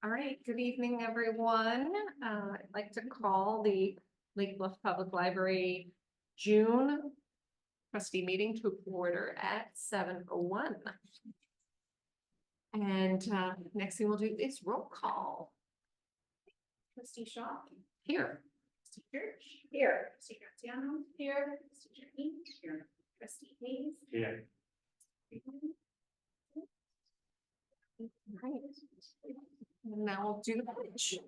All right, good evening, everyone. I'd like to call the Lake Bluff Public Library June trustee meeting to order at 7:01. And next thing we'll do is roll call. Trustee Shaul. Here. Trustee Jerch. Here. Trustee Graziano. Here. Trustee Jardine. Here. Trustee Hayes. Here. Right. And now we'll do the pledge.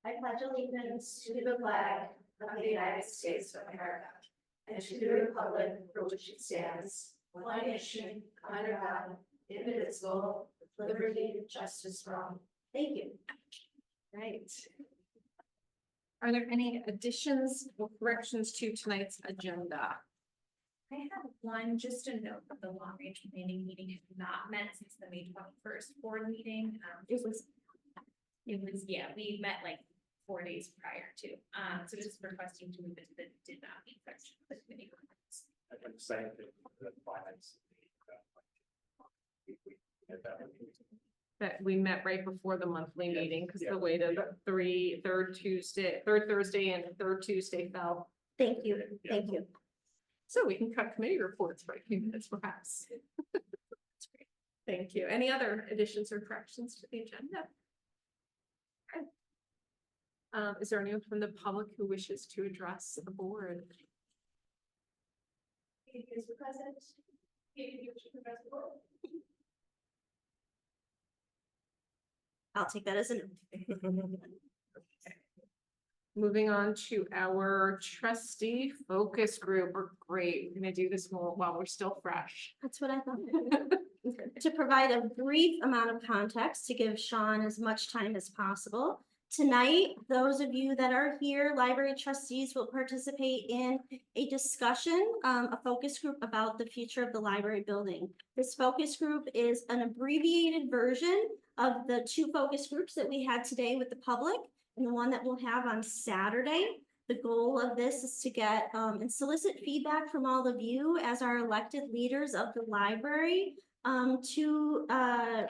I pledge allegiance to the flag of the United States of America and to the republic for which it stands, one nation, under God, indivisible, with liberty and justice for all. Thank you. Right. Are there any additions or corrections to tonight's agenda? I have one, just a note that the long range planning meeting has not met since the May 21st board meeting. It was, yeah, we met like 4 days prior to, so just requesting to move it to the did not meet section of the committee. I'm saying that That we met right before the monthly meeting because the way the third Thursday and third Tuesday fell. Thank you. Thank you. So we can cut committee reports for a few minutes perhaps. That's great. Thank you. Any other additions or corrections to the agenda? Okay. Is there anyone from the public who wishes to address the board? Is the president? I'll take that as a no. Moving on to our trustee focus group. We're great. We're gonna do this more while we're still fresh. That's what I thought. To provide a brief amount of context to give Sean as much time as possible. Tonight, those of you that are here, library trustees will participate in a discussion, a focus group about the future of the library building. This focus group is an abbreviated version of the 2 focus groups that we had today with the public and the one that we'll have on Saturday. The goal of this is to get and solicit feedback from all of you as our elected leaders of the library to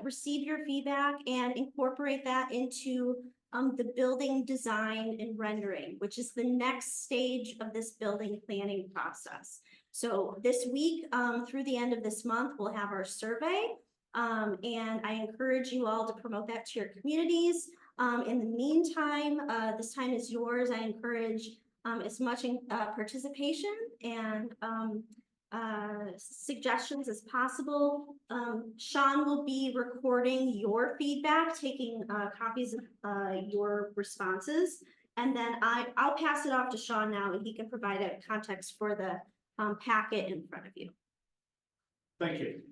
receive your feedback and incorporate that into the building design and rendering, which is the next stage of this building planning process. So this week through the end of this month, we'll have our survey. And I encourage you all to promote that to your communities. In the meantime, this time is yours. I encourage as much participation and suggestions as possible. Sean will be recording your feedback, taking copies of your responses, and then I'll pass it off to Sean now, and he can provide a context for the packet in front of you. Thank you.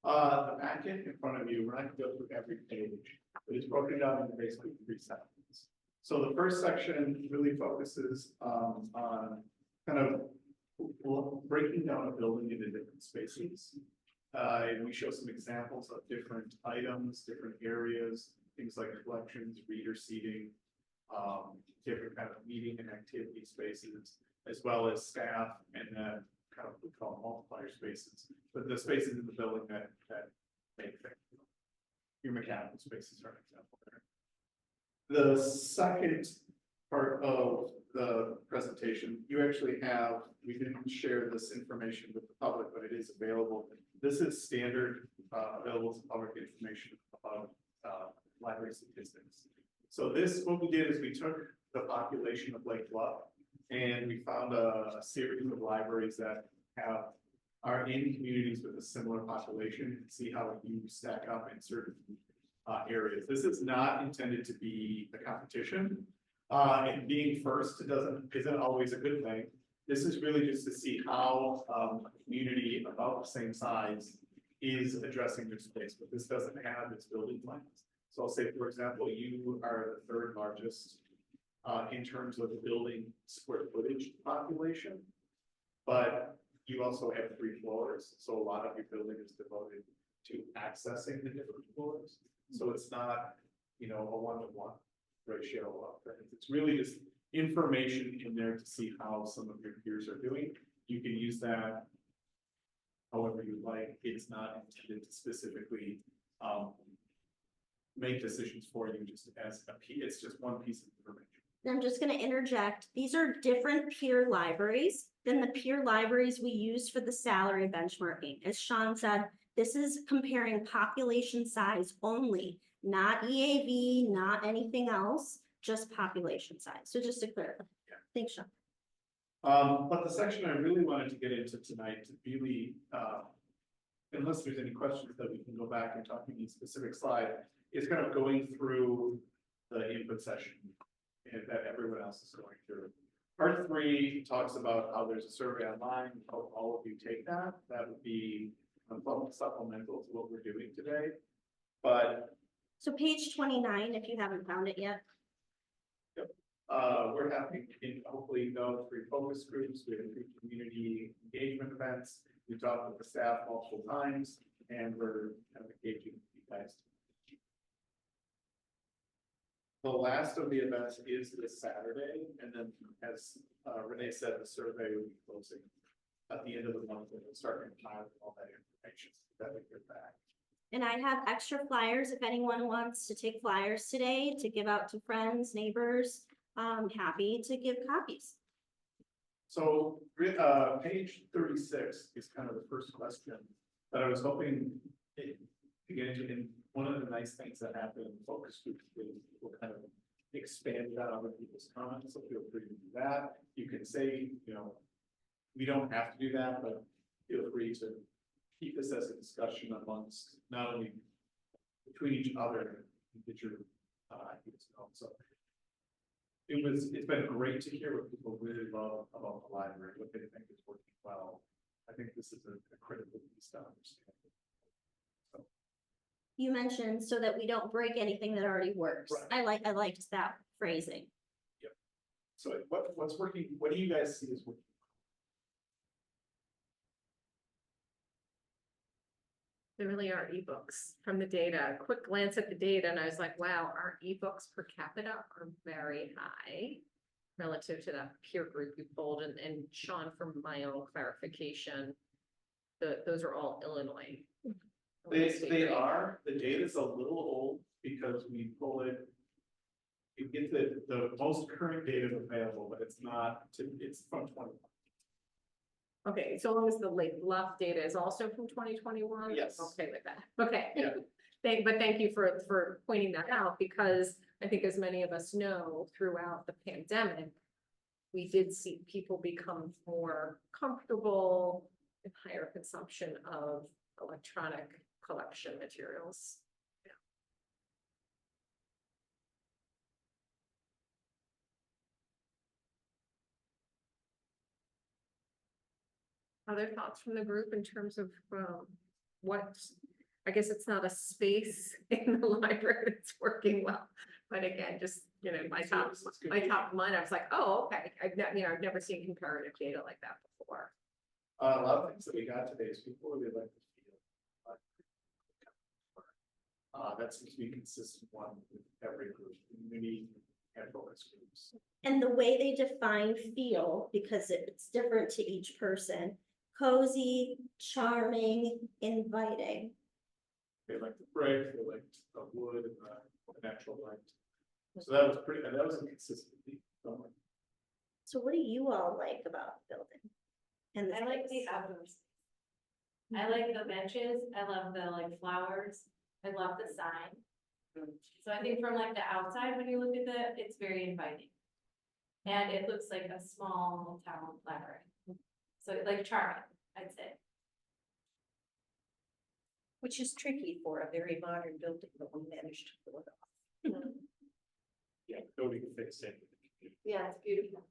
The packet in front of you, we're not going to go through every page, but it's broken down into basically 3 sections. So the first section really focuses on kind of breaking down a building into different spaces. We show some examples of different items, different areas, things like collections, reader seating, different kind of meeting and activity spaces, as well as staff, and then kind of we call multiplier spaces, but the spaces in the building that make things. Your mechanical spaces are an example there. The second part of the presentation, you actually have, we didn't share this information with the public, but it is available. This is standard available to public information about library statistics. So this, what we did is we took the population of Lake Bluff and we found a series of libraries that are in communities with a similar population and see how you stack up in certain areas. This is not intended to be a competition. And being first isn't always a good thing. This is really just to see how a community about the same size is addressing their space, but this doesn't have its building plans. So I'll say, for example, you are the 3rd largest in terms of building square footage population, but you also have 3 floors. So a lot of your building is devoted to accessing the different floors. So it's not, a 1-to-1 ratio of things. It's really just information in there to see how some of your peers are doing. You can use that however you like. It's not intended to specifically, make decisions for you just as it's just one piece of information. I'm just gonna interject, these are different peer libraries than the peer libraries we use for the salary benchmarking. As Sean said, this is comparing population size only, not EAV, not anything else, just population size. So just to clarify. Yeah. Thanks, Sean. But the section I really wanted to get into tonight to really, unless there's any questions that we can go back and talk in the specific slide, is kind of going through the input session and that everyone else is going through. Part 3 talks about how there's a survey online. Hope all of you take that. That would be supplemental to what we're doing today. But So page 29, if you haven't found it yet. we're having, hopefully go through focus groups, we have 3 community engagement events. We talked with the staff multiple times, and we're kind of engaging with you guys. The last of the events is this Saturday, and then as Renee said, the survey will be closing at the end of the month, and we'll start compiling all that information so that we get back. And I have extra flyers if anyone wants to take flyers today to give out to friends, neighbors. I'm happy to give copies. So, page 36 is kind of the first question that I was hoping to get into. And one of the nice things that happen in focus groups is people kind of expand on other people's comments, so feel free to do that. You can say, you know, we don't have to do that, but feel free to keep this as a discussion amongst not only between each other, get your ideas going. So it's been great to hear what people really love about the library, what they think is working well. I think this is a critical piece to understand. So. You mentioned so that we don't break anything that already works. Right. I liked that phrasing. Yep. So what's working? What do you guys see as working? There really are ebooks from the data. A quick glance at the data, and I was like, wow, our ebooks per capita are very high relative to that peer group you pulled. And Sean, from my own clarification, those are all Illinois. They are. The data is a little old because we pull it. You get the most current data available, but it's not. It's from 20. Okay, so long as the Lake Bluff data is also from 2021? Yes. Okay with that, okay. Yeah. Thank you for pointing that out, because I think as many of us know, throughout the pandemic, we did see people become more comfortable in higher consumption of electronic collection materials. Other thoughts from the group in terms of what, I guess it's not a space in the library that's working well, but again, just, you know, my top line, I was like, oh, okay, I've never seen comparative data like that before. A lot of things that we got today is people really like the feel. That seems to be a consistent one with every group, community and focus groups. And the way they define feel, because it's different to each person, cozy, charming, inviting. They like the brick, they liked the wood, and the natural light. So that was pretty, and that was a consistent theme. So what do you all like about the building? And I like the outdoors. I like the benches, I love the like flowers, I love the sign. So I think from like the outside, when you look at it's very inviting. And it looks like a small town library. So like charming, I'd say. Which is tricky for a very modern building, but we managed to pull it off. Yeah, building fits in. Yeah, it's beautiful.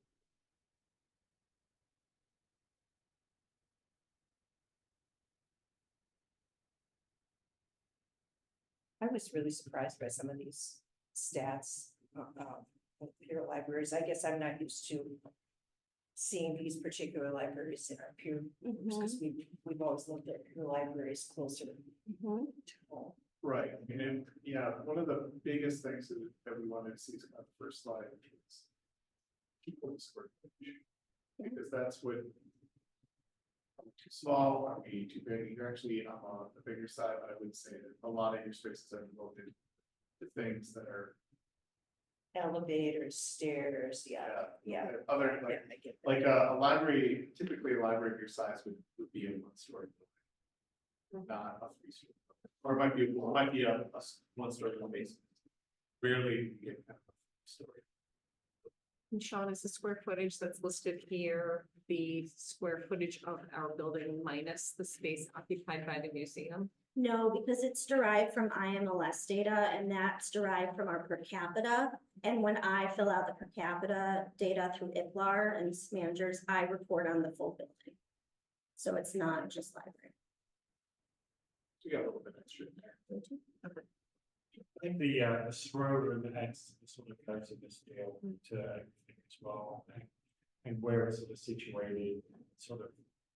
I was really surprised by some of these stats of peer libraries. I guess I'm not used to seeing these particular libraries in our peer groups because we've always looked at peer libraries closer to home. Right, I mean, and, yeah, one of the biggest things that we wanted to see is on the first slide is people square footage. Because that's what too small, are we too big? You're actually on the bigger side, but I would say that a lot of your spaces are devoted to things that are, Elevators, stairs, yeah. other, Yeah, like, I get that. like a library, typically a library of your size would be a one-story building. Not a three-story, or it might be a one-story in the basement. Rarely you get kind of a story. And Sean, is the square footage that's listed here, the square footage of our building minus the space occupied by the museum? No, because it's derived from IMLS data and that's derived from our per capita. And when I fill out the per capita data through IPLAR and managers, I report on the full building. So it's not just library. You got a little bit extra in there. I think the storeroom adds to the sort of coziness deal to everything as well. And where it's sort of situated, sort of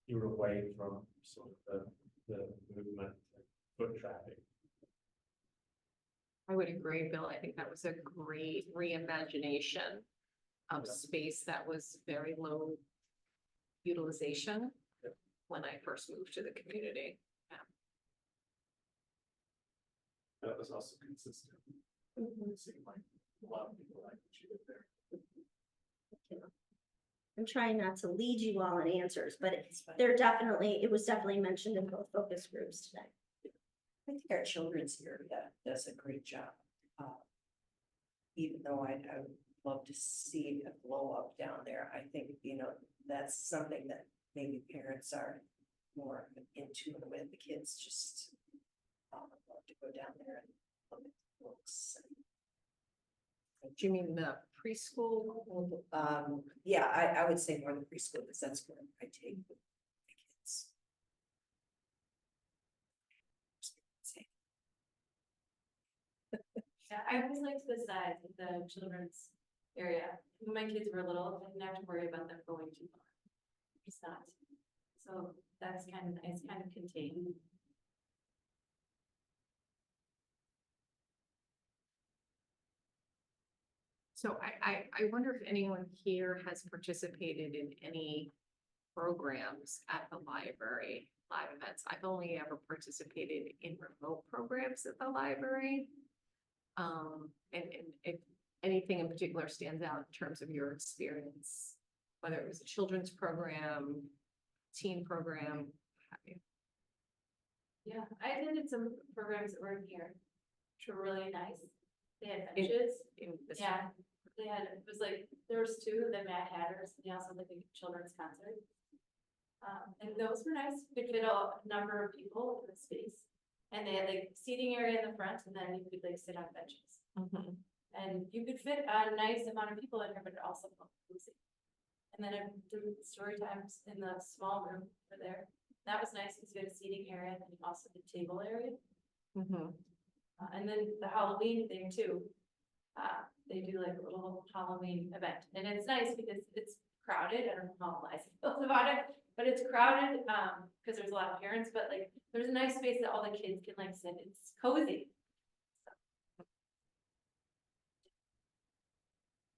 you're away from sort of the movement, foot traffic. I would agree, Bill. I think that was a great reimagination of space that was very low utilization when I first moved to the community. That was also consistent. It seemed like a lot of people like what you did there. I'm trying not to lead you all in answers, but it was definitely mentioned in both focus groups today. I think our children's area does a great job. Even though I would love to see a blow up down there, I think, that's something that maybe parents are more in tune with. The kids just love to go down there and look at the books. Do you mean the preschool? Yeah, I would say more the preschool, because that's where I take the kids. Yeah, I always liked the size of the children's area. When my kids were little, I didn't have to worry about them going too far. It's not. So that's kind of nice, kind of contained. So I wonder if anyone here has participated in any programs at the library, live events. I've only ever participated in remote programs at the library. And if anything in particular stands out in terms of your experience, whether it was a children's program, teen program, have you? Yeah, I attended some programs that were here, which were really nice. They had benches. In this- Yeah, they had, it was like, there was two, the Mad Hatters, and they also had like a children's concert. And those were nice, they fit a number of people in the space. And they had like seating area in the front, and then you could like sit on benches. Mhm. And you could fit a nice amount of people in here, but it also felt cozy. And then I did story times in the small room over there. That was nice because you had a seating area and then also the table area. Mhm. And then the Halloween thing too. They do like a little Halloween event, and it's nice because it's crowded. I don't know how Eliza feels about it, but it's crowded, because there's a lot of parents, but like, there's a nice space that all the kids can like sit. It's cozy.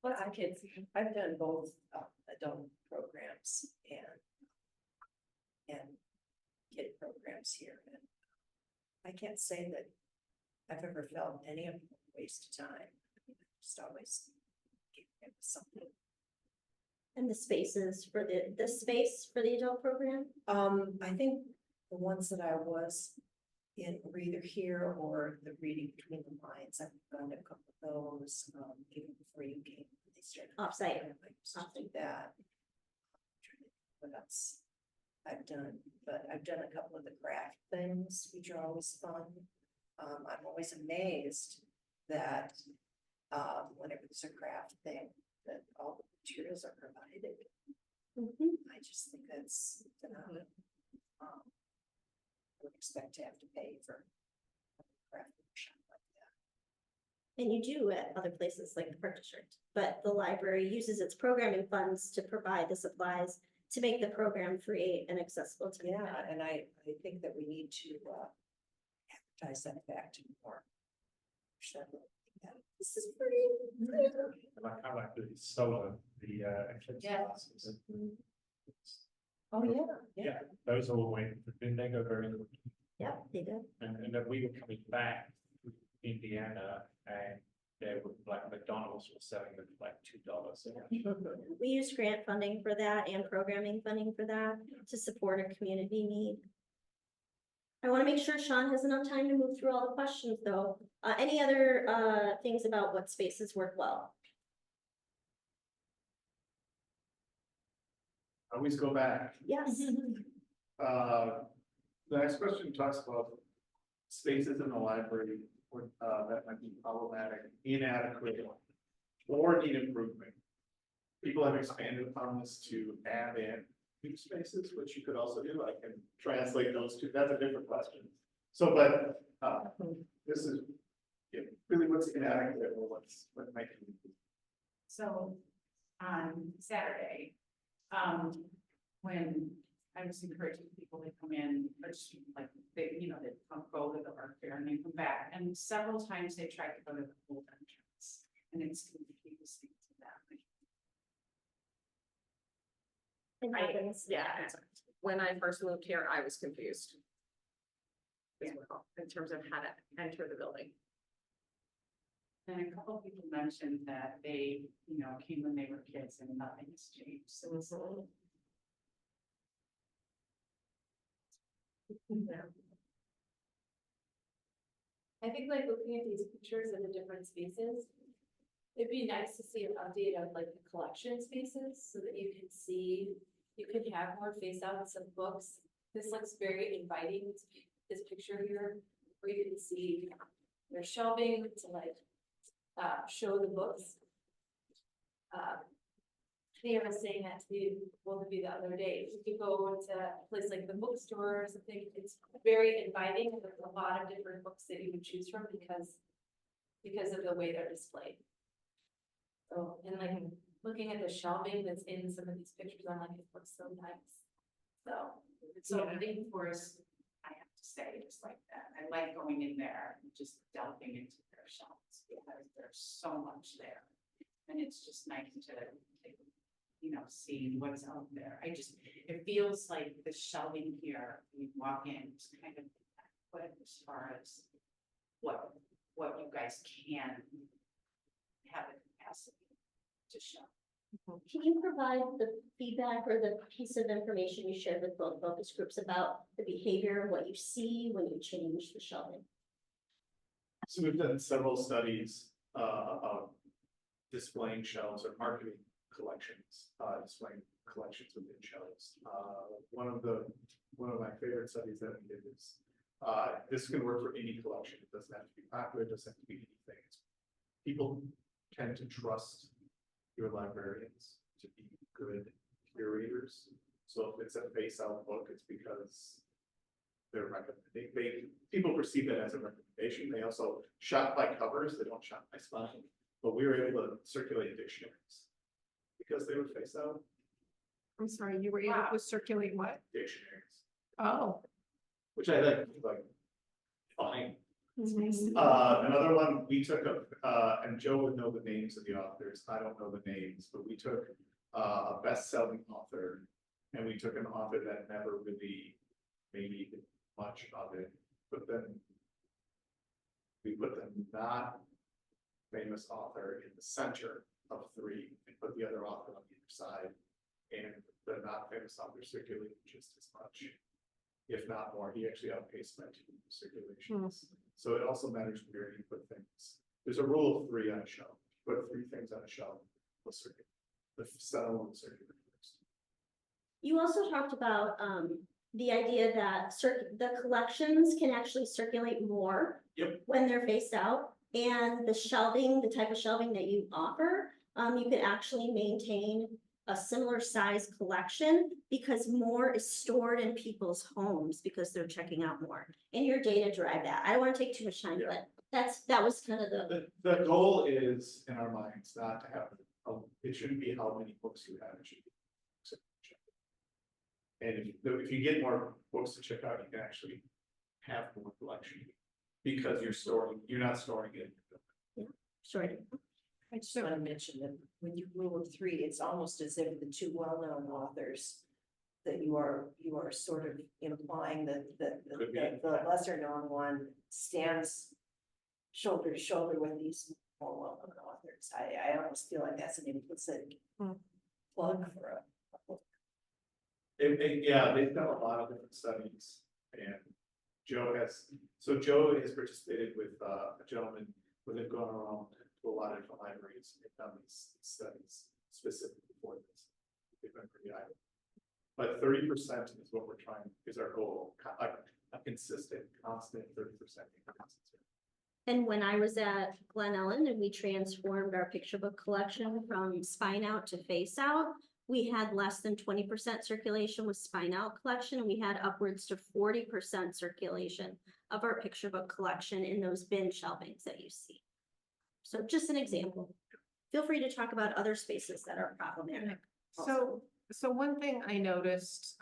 Lots of kids. I've done both adult programs and kid programs here. And I can't say that I've ever felt any of them a waste of time. Just always give them something. And the spaces for the space for the adult program? I think the ones that I was in were either here or the reading between the lines. I've done a couple of those, even before you came. They started. Offsite. I used to do that. What else I've done, but I've done a couple of the craft things, which are always fun. I'm always amazed that, whenever there's a craft thing, that all the materials are provided. I just think that's phenomenal. I would expect to have to pay for a craft workshop like that. And you do at other places like the Park District, but the library uses its programming funds to provide the supplies to make the program free and accessible to Yeah, everybody. and I think that we need to advertise that fact more. This is pretty. I like the solar, the eclipse Yeah. glasses. Oh, yeah, Yeah, those all went, didn't they go very, Yep, they did. and then we were coming back to Indiana and there were like McDonald's was selling them for like $2. We use grant funding for that and programming funding for that to support a community need. I want to make sure Sean has enough time to move through all the questions though. Any other things about what spaces work well? Always go back. Yes. The next question talks about spaces in the library that might be problematic, inadequate, or need improvement. People have expanded upon this to add in new spaces, which you could also do. I can translate those two. That's a different question. So, but this is really what's inadequate or what might be. So on Saturday, when I was encouraging people to come in, or just like they, they go to the art fair and they come back, and several times they tried to go to the old entrance, and it's confusing to them. It happens. Yeah, when I first moved here, I was confused. As well, in terms of how to enter the building. And a couple of people mentioned that they, came when they were kids and nothing has changed since. I think like looking at these pictures of the different spaces, it'd be nice to see an update of like the collection spaces so that you can see, you could have more face outs of books. This looks very inviting, this picture here, where you can see their shelving to like show the books. They were saying that to both of you the other day. If you go to a place like the bookstore or something, it's very inviting. There's a lot of different books that you would choose from because of the way they're displayed. So, and like looking at the shelving that's in some of these pictures, I'm like, it looks so nice. So Big Forest, I have to say, it's like that. I like going in there and just delving into their shelves because there's so much there. And it's just nice to see what's out there. It feels like the shelving here, when you walk in, it's kind of inadequate as far as what you guys can have the capacity to show. Can you provide the feedback or the piece of information you shared with both focus groups about the behavior, what you see when you change the shelving? So we've done several studies of displaying shelves or marketing collections, displaying collections within shelves. One of my favorite studies that we did is this can work for any collection. It doesn't have to be popular, it doesn't have to be anything. People tend to trust your librarians to be good curators. So if it's a face out book, it's because they're recommending. People perceive that as a recommendation. They also shop by covers, they don't shop by spine. But we were able to circulate dictionaries because they were face out. I'm sorry, you were able to circulate what? Dictionaries, Oh. which I like fine. Mm-hmm. Another one we took and Joe would know the names of the authors. I don't know the names, but we took a best-selling author and we took an author that never really made much of it, but then we put the not famous author in the center of three and put the other author on either side, and the not famous author circulated just as much, if not more. He actually outpaced my two circulations. So it also matters where you put things. There's a rule of three on a shelf. Put three things on a shelf. Let's circulate. The center will circulate first. You also talked about the idea that the collections can actually circulate more when they're faced out, and the shelving, the type of shelving that you offer, you could actually maintain a similar size collection because more is stored in people's homes because they're checking out more. And your data drive that. I don't want to take too much time, but that was kind of the goal is in our minds not to have it shouldn't be how many books you have. It should be books that you check. And if you get more books to check out, you can actually have more collection because you're not storing it. sure. I just want to mention that when you rule of three, it's almost as if the two well-known authors that you are sort of implying that, Could be. the lesser known one stands shoulder to shoulder with these more well-known authors. I almost feel like that's an implicit plug for a book. Yeah, they've done a lot of different studies, and Joe has participated with a gentleman where they've gone around to a lot of different libraries and done these studies specifically for this. They've been pretty eye-opening. But 30% is what we're trying, is our goal, a consistent, constant 30% increase. And when I was at Glen Ellen and we transformed our picture book collection from spine out to face out, we had less than 20% circulation with spine out collection, and we had upwards to 40% circulation of our picture book collection in those bin shelvings that you see. So just an example. Feel free to talk about other spaces that are problematic. So one thing I noticed,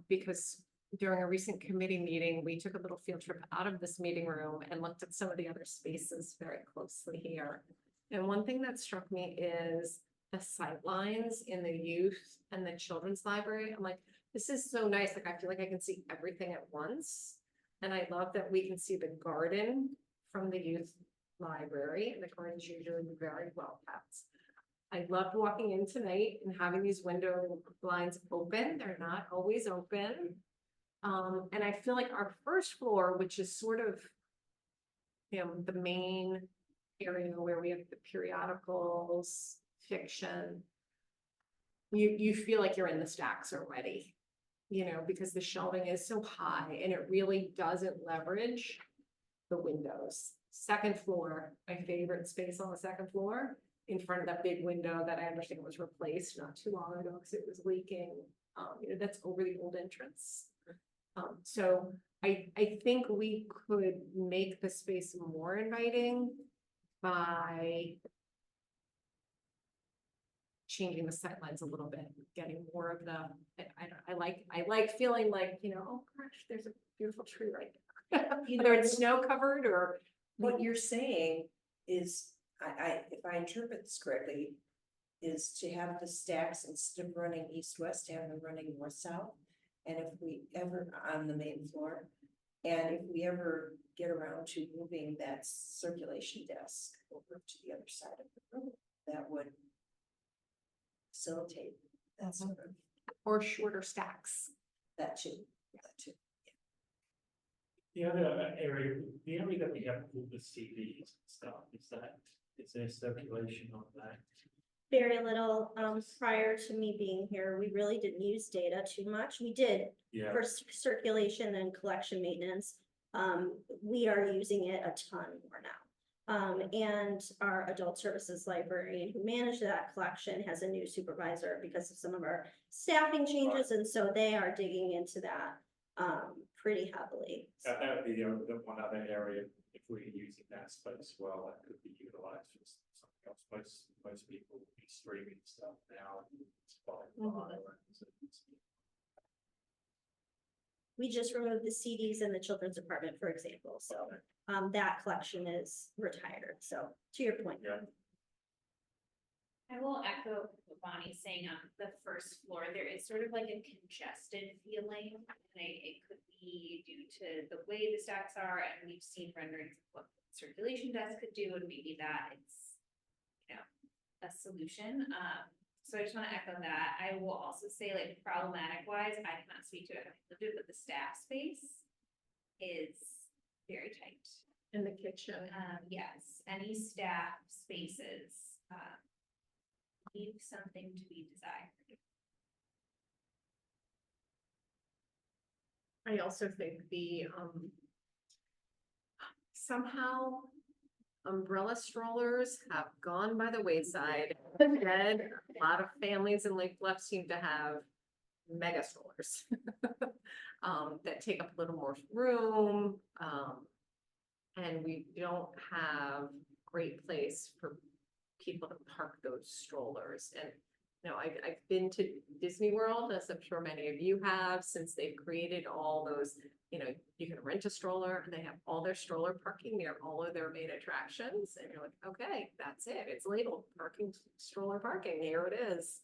because during a recent committee meeting, we took a little field trip out of this meeting room and looked at some of the other spaces very closely here. And one thing that struck me is the sight lines in the youth and the children's library. I'm like, this is so nice. Like, I feel like I can see everything at once. And I love that we can see the garden from the youth library, and the garden's usually very well kept. I loved walking in tonight and having these window blinds open. They're not always open. And I feel like our first floor, which is sort of, the main area where we have the periodicals, fiction, you feel like you're in the stacks already, because the shelving is so high and it really doesn't leverage the windows. Second floor, my favorite space on the second floor, in front of that big window that I understand was replaced not too long ago because it was leaking. That's over the old entrance. So I think we could make the space more inviting by changing the sight lines a little bit, getting more of the, I like feeling like, oh gosh, there's a beautiful tree right there. Whether it's snow covered or. What you're saying is, if I interpret this correctly, is to have the stacks instead of running east-west, have them running north-south. And if we ever, on the main floor, and if we ever get around to moving that circulation desk over to the other side of the room, that would facilitate that sort of. Or shorter stacks. That too, that too. The other area, the area that we have all the CDs and stuff, is there circulation on that? Very little. Prior to me being here, we really didn't use data too much. We did for circulation and collection maintenance. We are using it a ton more now. And our adult services librarian who managed that collection has a new supervisor because of some of our staffing changes. And so they are digging into that pretty heavily. That would be the one other area, if we're using that space well, that could be utilized for something else. Most people be streaming stuff now. We just removed the CDs in the children's department, for example, so that collection is retired, so to your point. Yeah. I will echo what Bonnie's saying on the first floor. There is sort of like a congested feeling. And it could be due to the way the stacks are, and we've seen renderings of what the circulation desk could do, and maybe that it's, a solution. So I just want to echo that. I will also say, like, problematic wise, I cannot speak to it, I lived it, but the staff space is very tight. In the kitchen. Yes, any staff spaces leave something to be desired. I also think the somehow umbrella strollers have gone by the wayside. And a lot of families in Lake Bluff seem to have mega strollers that take up a little more room. And we don't have great place for people to park those strollers. And I've been to Disney World, as I'm sure many of you have, since they've created all those, you can rent a stroller and they have all their stroller parking near all of their main attractions. And you're like, okay, that's it. It's labeled parking, stroller parking. Here it is.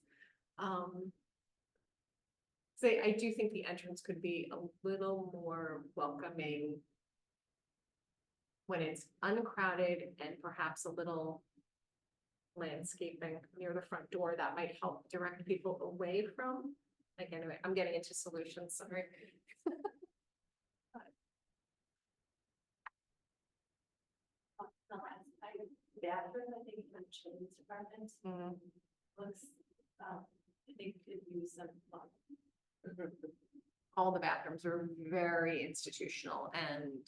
Say, I do think the entrance could be a little more welcoming when it's uncrowded and perhaps a little landscaping near the front door that might help direct people away from. Like, anyway, I'm getting into solutions, sorry. The last item, bathroom, I think, in the children's department looks, I think could use some. All the bathrooms are very institutional and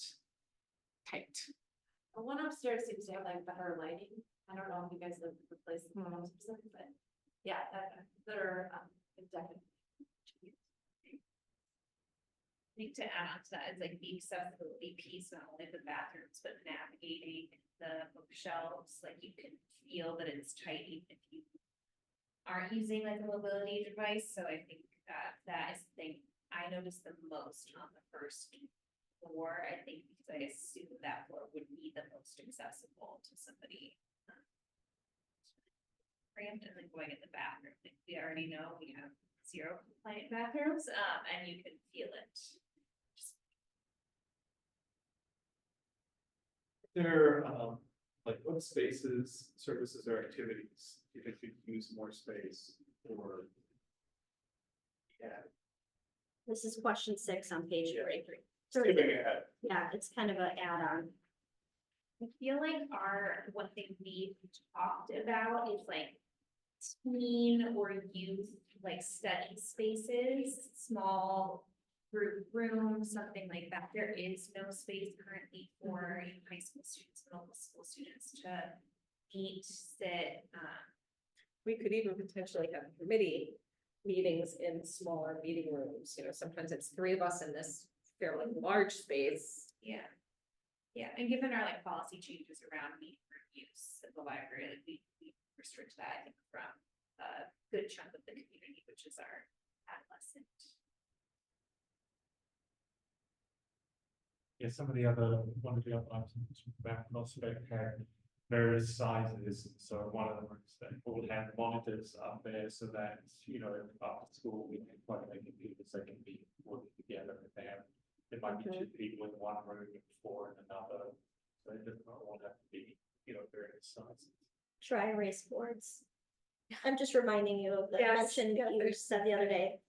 tight. The one upstairs seems to have like better lighting. I don't know if you guys have replaced the one upstairs, but yeah, they're definitely. I think to add on to that is like the accessibility piece, not only the bathrooms, but navigating the bookshelves, like you can feel that it's tight even if you aren't using like a mobility device, so I think that is the thing I noticed the most on the first floor, I think, because I assume that floor would be the most accessible to somebody. Cramped and then going in the bathroom, like we already know we have 0 compliant bathrooms, and you can feel it. There, like what spaces, services or activities, if it could use more space or. Yeah. This is question 6 on page 33. Skipping ahead. Yeah, it's kind of an add-on. I feel like one thing we talked about is like teen or youth, like study spaces, small group rooms, something like that. There is no space currently for high school students, middle school students to meet, sit. We could even potentially have committee meetings in smaller meeting rooms, you know, sometimes it's 3 of us in this fairly large space. Yeah. Yeah, and given our like policy changes around meeting room use at the library, like we restrict that, I think, from a good chunk of the community, which is our adolescent. Yeah, some of the other, one of the other items back also had various sizes. So one of them was that all had monitors up there so that, you know, after school we can plug their computers, they can be working together with them. There might be 2 people in one room and 4 in another. So it doesn't all have to be, you know, various sizes. Dry erase boards. I'm just reminding you of the Yes, mention yes, you said the other day.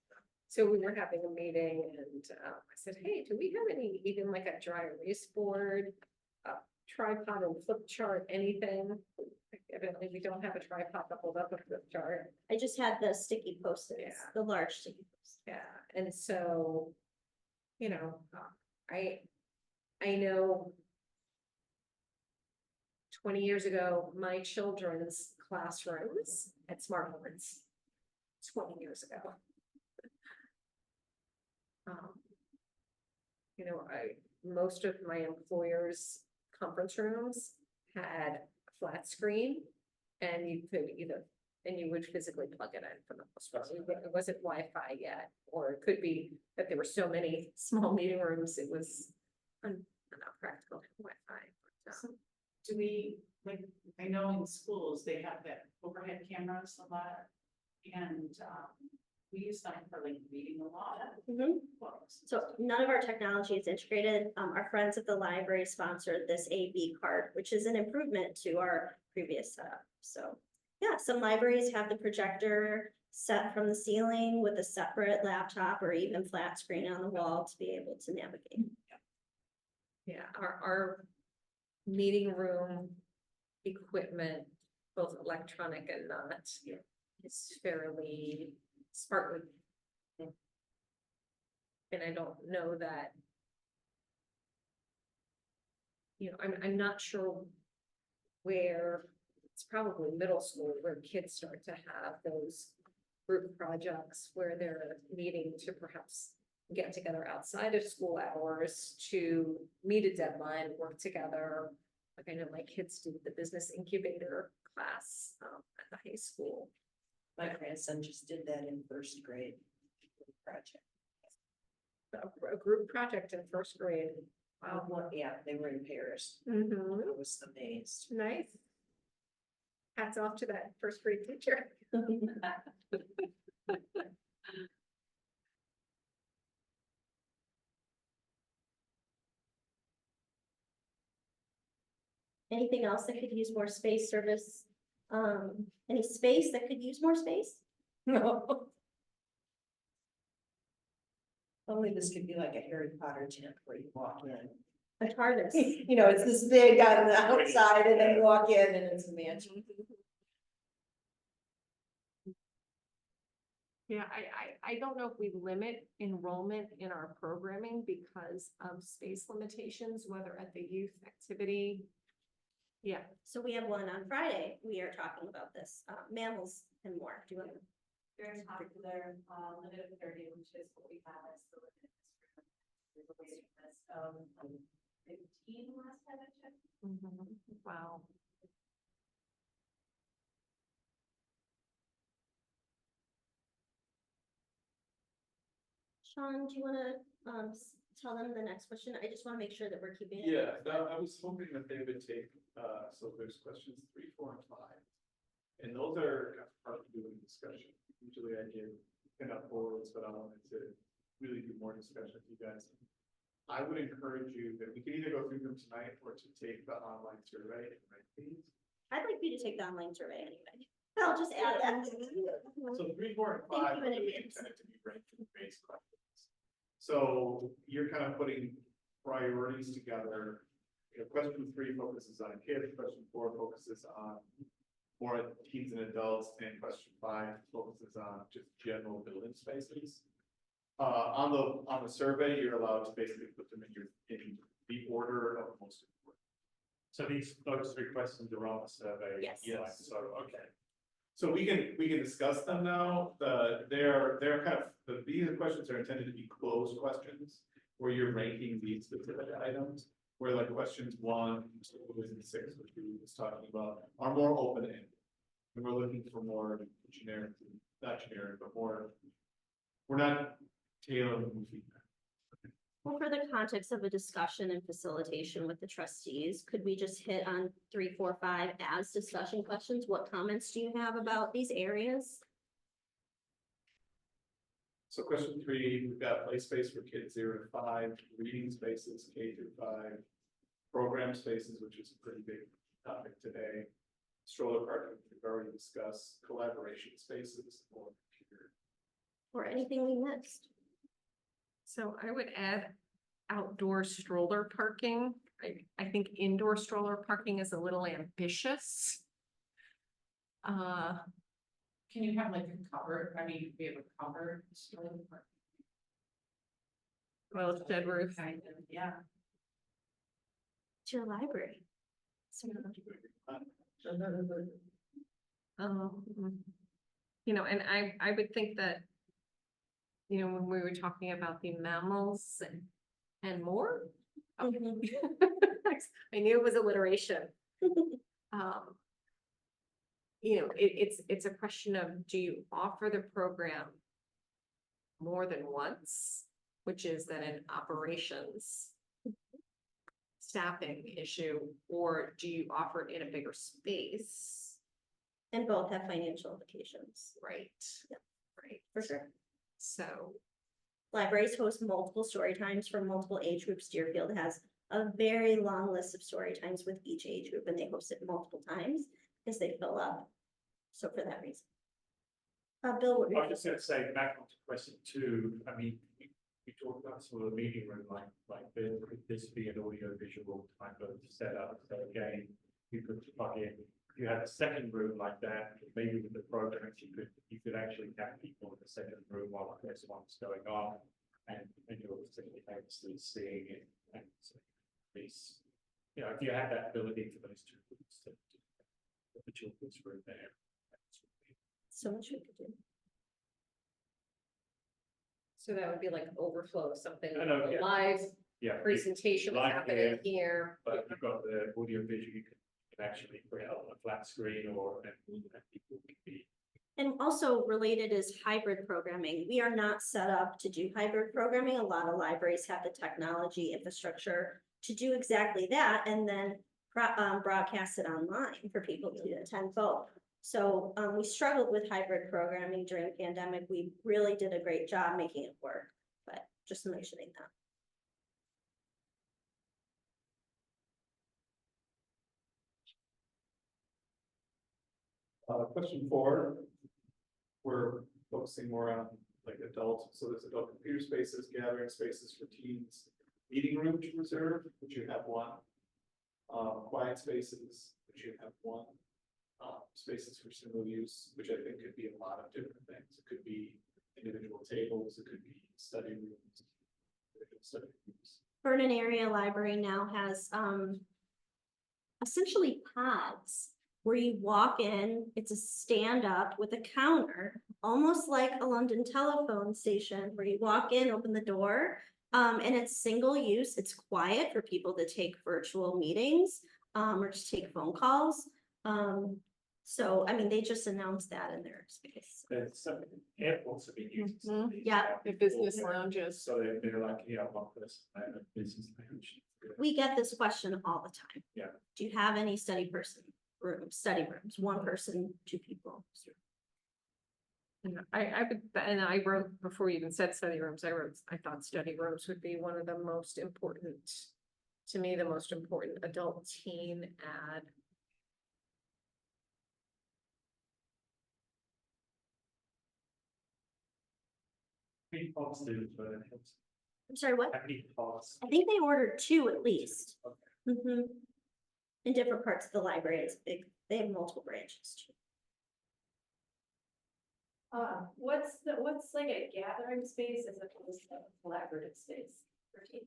So we were having a meeting and I said, hey, do we have any, even like a dry erase board, a tripod and flip chart, anything? Evidently, we don't have a tripod to hold up a flip chart. I just had the sticky post-its, Yeah. the large sticky post. Yeah, and so, you know, I know 20 years ago, my children's classrooms had smartboards. 20 years ago. You know, most of my employers' conference rooms had a flat screen and you could you would physically plug it in for the most part. It wasn't Wi-Fi yet, or it could be that there were so many small meeting rooms, it was not practical to have Wi-Fi. So do we, like, I know in schools, they have that overhead cameras a lot. And we use them for like reading a lot of books. So none of our technology is integrated. Our friends at the library sponsored this AV card, which is an improvement to our previous setup. So yeah, some libraries have the projector set from the ceiling with a separate laptop or even flat screen on the wall to be able to navigate. Yeah, our meeting room equipment, both electronic and not, is fairly spartan. And I don't know that, you know, I'm not sure where, it's probably middle school where kids start to have those group projects where they're needing to perhaps get together outside of school hours to meet a deadline, work together. Like I know my kids do the business incubator class at the high school. My grandson just did that in 1st grade project. A group project in 1st grade. Wow. Well, yeah, they were in Paris. Mhm. I was amazed. Nice. Hats off to that 1st grade teacher. Anything else that could use more space, service? Any space that could use more space? No. Only this could be like a Harry Potter tent where you walk in. A TARDIS. You know, it's this big on the outside and then you walk in and it's a mansion. Yeah, I don't know if we limit enrollment in our programming because of space limitations, whether at the youth activity. Yeah, So we have one on Friday. We are talking about this, mammals and more. Do you want to? Very popular, limit of 30, which is what we have as the limit. There's a waiting list of 15 last time I checked. wow. Sean, do you want to, tell them the next question? I just want to make sure that we're keeping it. Yeah, no, I was hoping that they would take, so there's questions 3, 4, and 5. And those are kind of part of doing discussion. Usually I give enough forwards, but I wanted to really do more discussion with you guys. I would encourage you that we can either go through them tonight or to take the online survey and rank these. I'd like you to take the online survey anyway. I'll just add that. So 3, 4, and 5 Thank you are in really advance. intended to be ranking-based questions. So you're kind of putting priorities together. You know, question 3 focuses on kids, question 4 focuses on more teens and adults, and question 5 focuses on just general building spaces. On the survey, you're allowed to basically put them in the order of most important. So those 3 questions are on the survey. Yes. Yes. So, okay. So we can discuss them now. They're kind of, these questions are intended to be closed questions where you're ranking these specific items. Where like questions 1, 2, and 6, which we were just talking about, are more open-ended. And we're looking for more generic, not generic, but more, we're not tailoring feedback. Well, for the context of a discussion and facilitation with the trustees, could we just hit on 3, 4, 5 as discussion questions? What comments do you have about these areas? So question 3, we've got play space for kids 0 to 5, reading spaces K through 5, program spaces, which is a pretty big topic today, stroller parking, we've already discussed, collaboration spaces, or computer. Or anything we missed? So I would add outdoor stroller parking. I think indoor stroller parking is a little ambitious. Can you have like a covered, I mean, we have a covered stroller park? Well, it's shed roof. Kind of, yeah. To your library. So, You know, and I would think that, you know, when we were talking about the mammals and more. Mhm. I knew it was alliteration. You know, it's a question of, do you offer the program more than once, which is then an operations staffing issue, or do you offer it in a bigger space? And both have financial implications, Right. Yeah. Right. for sure. So, Libraries host multiple story times for multiple age groups. Deerfield has a very long list of story times with each age group, and they host it multiple times because they fill up. So for that reason. Bill, what were I you was just gonna say, back on to question 2, I mean, we talked about sort of the meeting room, like this be an audio visual type of setup, so again, you could plug in. If you had a second room like that, maybe with the programs, you could actually have people in the second room while there's one's going on, and you're simultaneously seeing it, and so this, you know, if you had that ability for those 2 groups to put the children's room there. so much we could do. so that would be like overflow, something I know, yeah. live Yeah. presentation was Live happening here. But you've got the audio visual, you can actually put it on a flat screen or and people can be. And also related is hybrid programming. We are not set up to do hybrid programming. A lot of libraries have the technology infrastructure to do exactly that and then broadcast it online for people to attend both. So we struggled with hybrid programming during the pandemic. We really did a great job making it work, but just mentioning that. Question 4. We're focusing more on like adults, so there's adult computer spaces, gathering spaces for teens, meeting room to reserve, which you have one. Quiet spaces, which you have one. Spaces for single use, which I think could be a lot of different things. It could be individual tables, it could be study rooms. Individual study rooms. Vernon Area Library now has essentially pods where you walk in, it's a stand up with a counter, almost like a London telephone station where you walk in, open the door, and it's single use, it's quiet for people to take virtual meetings, or just take phone calls. So, I mean, they just announced that in their space. There's some airports have been using some of these. Yeah. The business lounges. So they're like, yeah, one person, a business lounge. We get this question all the time. Yeah. Do you have any study rooms, one person, two people? And I wrote, before you even said study rooms, I thought study rooms would be one of the most important, to me, the most important adult teen ad. How many pods do it for the hills? I'm sorry, what? How many pods? I think they ordered 2 at least. Okay. In different parts of the library, it's big, they have multiple branches too. What's like a gathering space as opposed to a collaborative space for teens?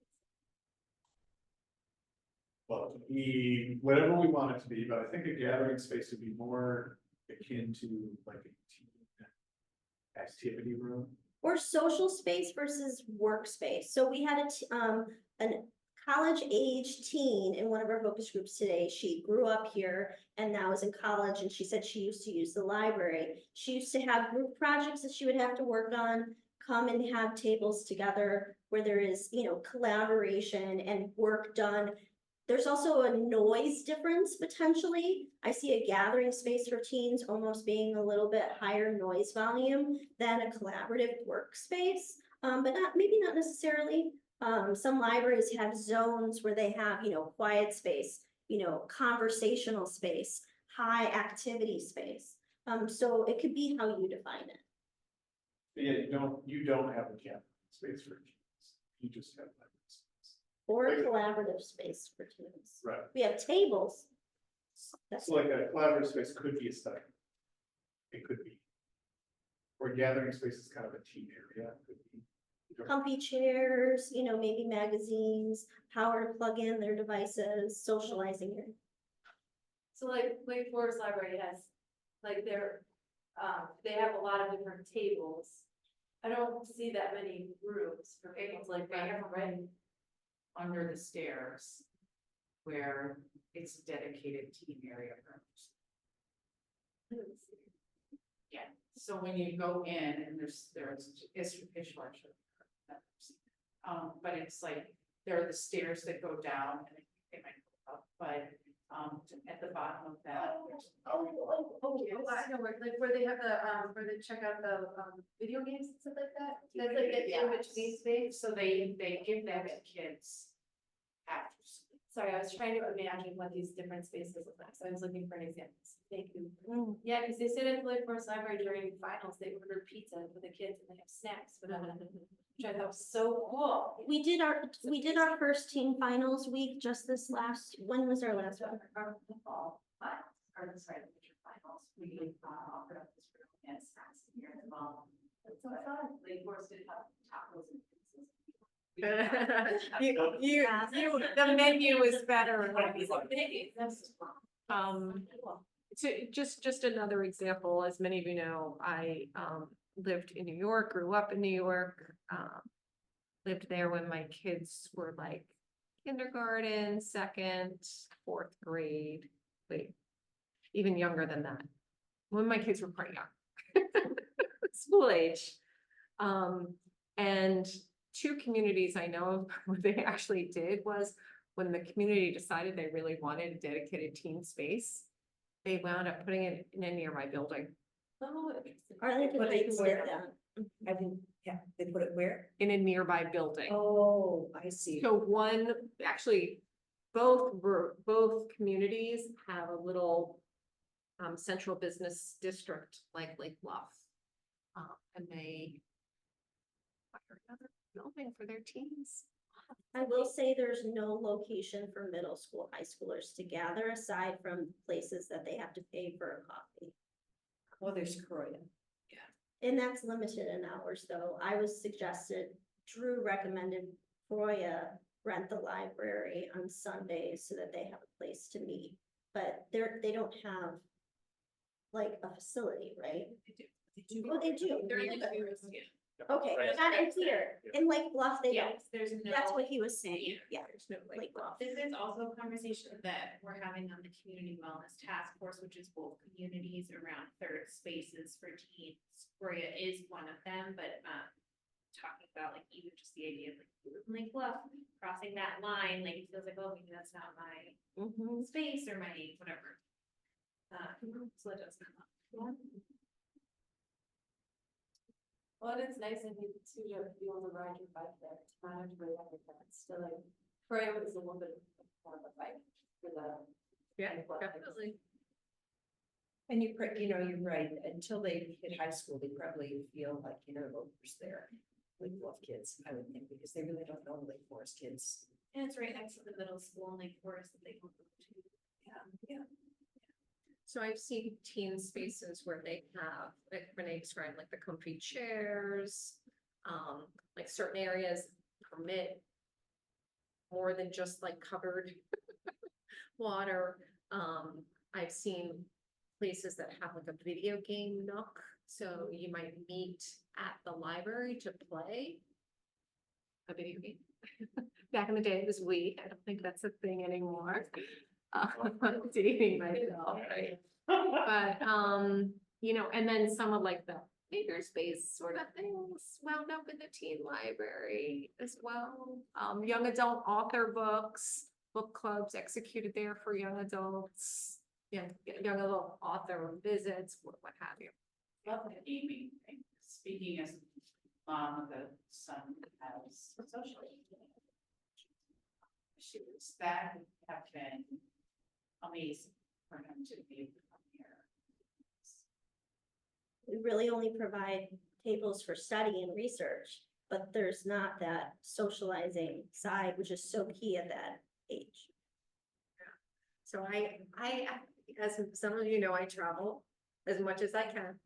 Well, it could be whatever we want it to be, but I think a gathering space would be more akin to like a teen activity room. Or social space versus workspace. So we had a college age teen in one of our focus groups today. She grew up here and now is in college, and she said she used to use the library. She used to have group projects that she would have to work on, come and have tables together where there is, collaboration and work done. There's also a noise difference potentially. I see a gathering space for teens almost being a little bit higher noise volume than a collaborative workspace, but maybe not necessarily. Some libraries have zones where they have, quiet space, conversational space, high activity space. So it could be how you define it. But yeah, you don't have a gathering space for teens. You just have library space. Or a collaborative space for teens. Right. We have tables. That's So like a collaborative space could be a study. It could be. Or gathering space is kind of a teen area. It could be. comfy chairs, maybe magazines, power to plug in their devices, socializing here. So like Wake Forest Library has, like they have a lot of different tables. I don't see that many rooms for tables like They that, have right? room under the stairs where it's dedicated teen area rooms. Yeah, so when you go in and it's short. But it's like, there are the stairs that go down and they might go up, but, at the bottom of that. I know where they have where they check out the, video games and stuff like that. That's like an Yeah. in-between space. So they give that to kids after school. Sorry, I was trying to imagine what these different spaces look like, so I was looking for an example. Thank you. Mm. Yeah, because they said at the Lake Forest Library during finals, they ordered pizza for the kids and they have snacks, but which I thought was so cool. We did our first teen finals week just this when was our last one? Our football, or sorry, the major finals, we offered up this room and snacks here as well. That's so fun. Lake Forest did have tacos and pizzas. The menu is better. Just another example, as many of you know, I lived in New York, grew up in New York, lived there when my kids were like kindergarten, 2nd, 4th grade, even younger than that, when my kids were quite young, school age. And 2 communities I know of, what they actually did was when the community decided they really wanted a dedicated teen space, they wound up putting it in a nearby building. Oh, interesting. Arlington But they Heights put did it that. I think, yeah, they put it where? In a nearby building. Oh, I see. So both communities have a little central business district like Lake Bluff. And they hire another building for their teams. I will say there's no location for middle school, high schoolers to gather aside from places that they have to pay for a coffee. Well, there's Croydon. And that's limited in hours, though. I was suggested, Drew recommended Roya rent the library on Sundays so that they have a place to meet. But they don't have like a facility, right? Oh, they do. They're in like Heroes, yeah. Okay, Right. not in here. In Lake Bluff, they don't. Yes, there's no. That's what he was saying. Yeah, There's no Lake Bluff. This is also a conversation that we're having on the community wellness task force, which is both communities around third spaces for teens. Gloria is one of them, but talking about like even just the idea of like Lake Bluff, crossing that line, like it feels like, oh, maybe that's not my space or my whatever. So it does come up. Well, it's nice of you to be able to ride your bike there, to manage your everything, still like, Freya was a little bit more of a bike for the. Yeah, definitely. And you're right, until they hit high school, they probably feel like interlopers there. Lake Bluff kids, I would think, because they really don't know Lake Forest kids. And it's right next to the middle school in Lake Forest that they can go to. Yeah. So I've seen teen spaces where they have, like Renee described, like the comfy chairs, like certain areas permit more than just like covered water. I've seen places that have like a video game nook, so you might meet at the library to play a video game. Back in the day, it was Wii. I don't think that's a thing anymore. Dating myself, right? But, and then some of like the makerspace sort of things wound up in the teen library as well. Young adult author books, book clubs executed there for young adults. Yeah, young adult author visits, what have you. Love that, Amy. Speaking as mom of a son who has social issues, that would have been amazing for him to be able to come here. We really only provide tables for study and research, but there's not that socializing side, which is so key at that age. So I, as some of you know, I travel as much as I can.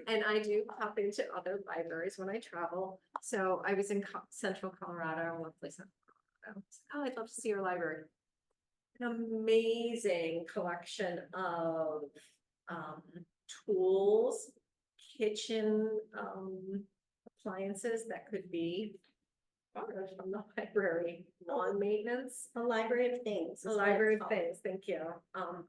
And I do pop into other libraries when I travel. So I was in Central Colorado, one place in Colorado. Oh, I'd love to see your library. An amazing collection of tools, kitchen appliances that could be from the library, lawn maintenance. A library of things. A is what library it's of called. things, thank you.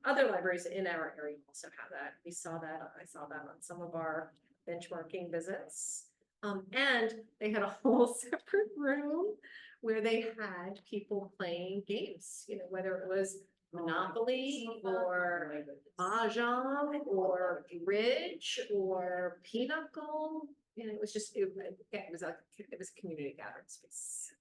Other libraries in our area also have that. I saw that on some of our benchmarking visits. And they had a whole separate room where they had people playing games, whether it was Monopoly or Mahjong or Bridge or Pinochle. And it was just, it was a community gathering space.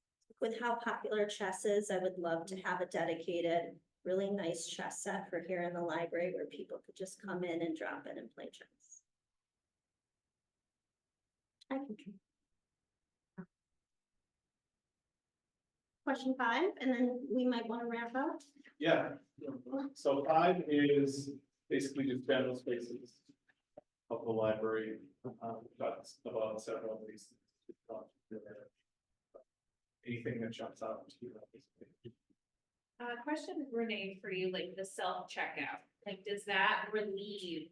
With how popular chess is, I would love to have a dedicated, really nice chess set for here in the library where people could just come in and drop in and play chess. I can. Question 5, and then we might want to wrap up. Yeah, so 5 is basically just general spaces of the library. That's about several of these. Anything that jumps out to you? Question, Renee, for you, like the self-checkout, like does that relieve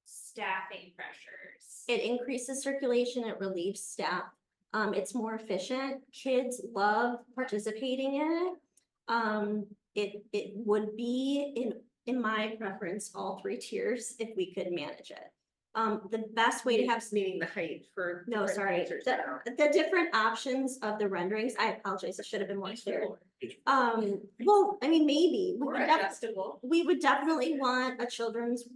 staffing pressures? It increases circulation, it relieves staff. It's more efficient. Kids love participating in it. It would be in my preference, all 3 tiers if we could manage it. The best way to have Meaning the height for. no, different sorry, users. the different options of the renderings. I apologize. I should have been more clear. Well, I mean, maybe Or adjustable. we would definitely want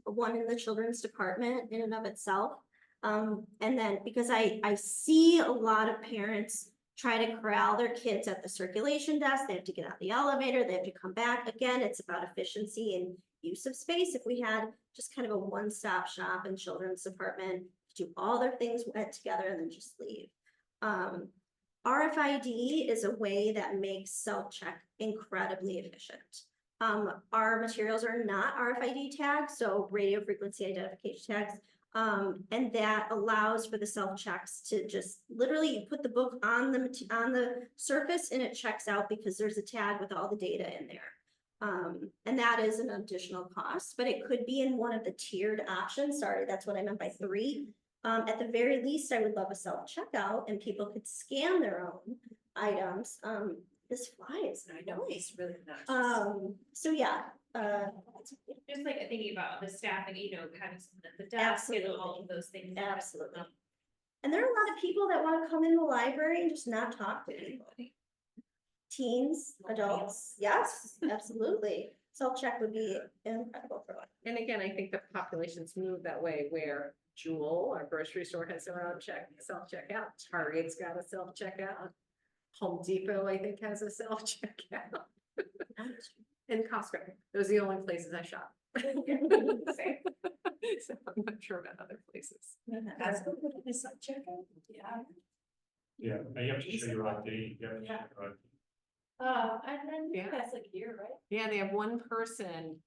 one in the children's department in and of itself. And then because I see a lot of parents try to corral their kids at the circulation desk. They have to get out the elevator. They have to come back. Again, it's about efficiency and use of space. If we had just kind of a one-stop shop in children's department, do all their things went together and then just leave. RFID is a way that makes self-check incredibly efficient. Our materials are not RFID tags, so radio frequency identification tags. And that allows for the self-checks to just literally you put the book on the surface and it checks out because there's a tag with all the data in there. And that is an additional cost, but it could be in one of the tiered options. Sorry, that's what I meant by 3. At the very least, I would love a self-checkout and people could scan their own items. This flies. I know, it's really nice. So yeah, Just like thinking about the staffing, you know, having someone at the desk and all of those things. absolutely. And there are a lot of people that want to come in the library and just not talk to people. Teens, adults, yes, absolutely. Self-check would be incredible for one. And again, I think the populations move that way where Jewel, our grocery store, has their own self-checkout. Target's got a self-checkout. Home Depot, I think, has a self-checkout. And Costco, those are the only places I shop. So I'm not sure about other places. That's good, it's not checking. Yeah. Yeah, and you have to show your ID, you have to show your ID. And then Yeah. that's like here, right? Yeah, they have one person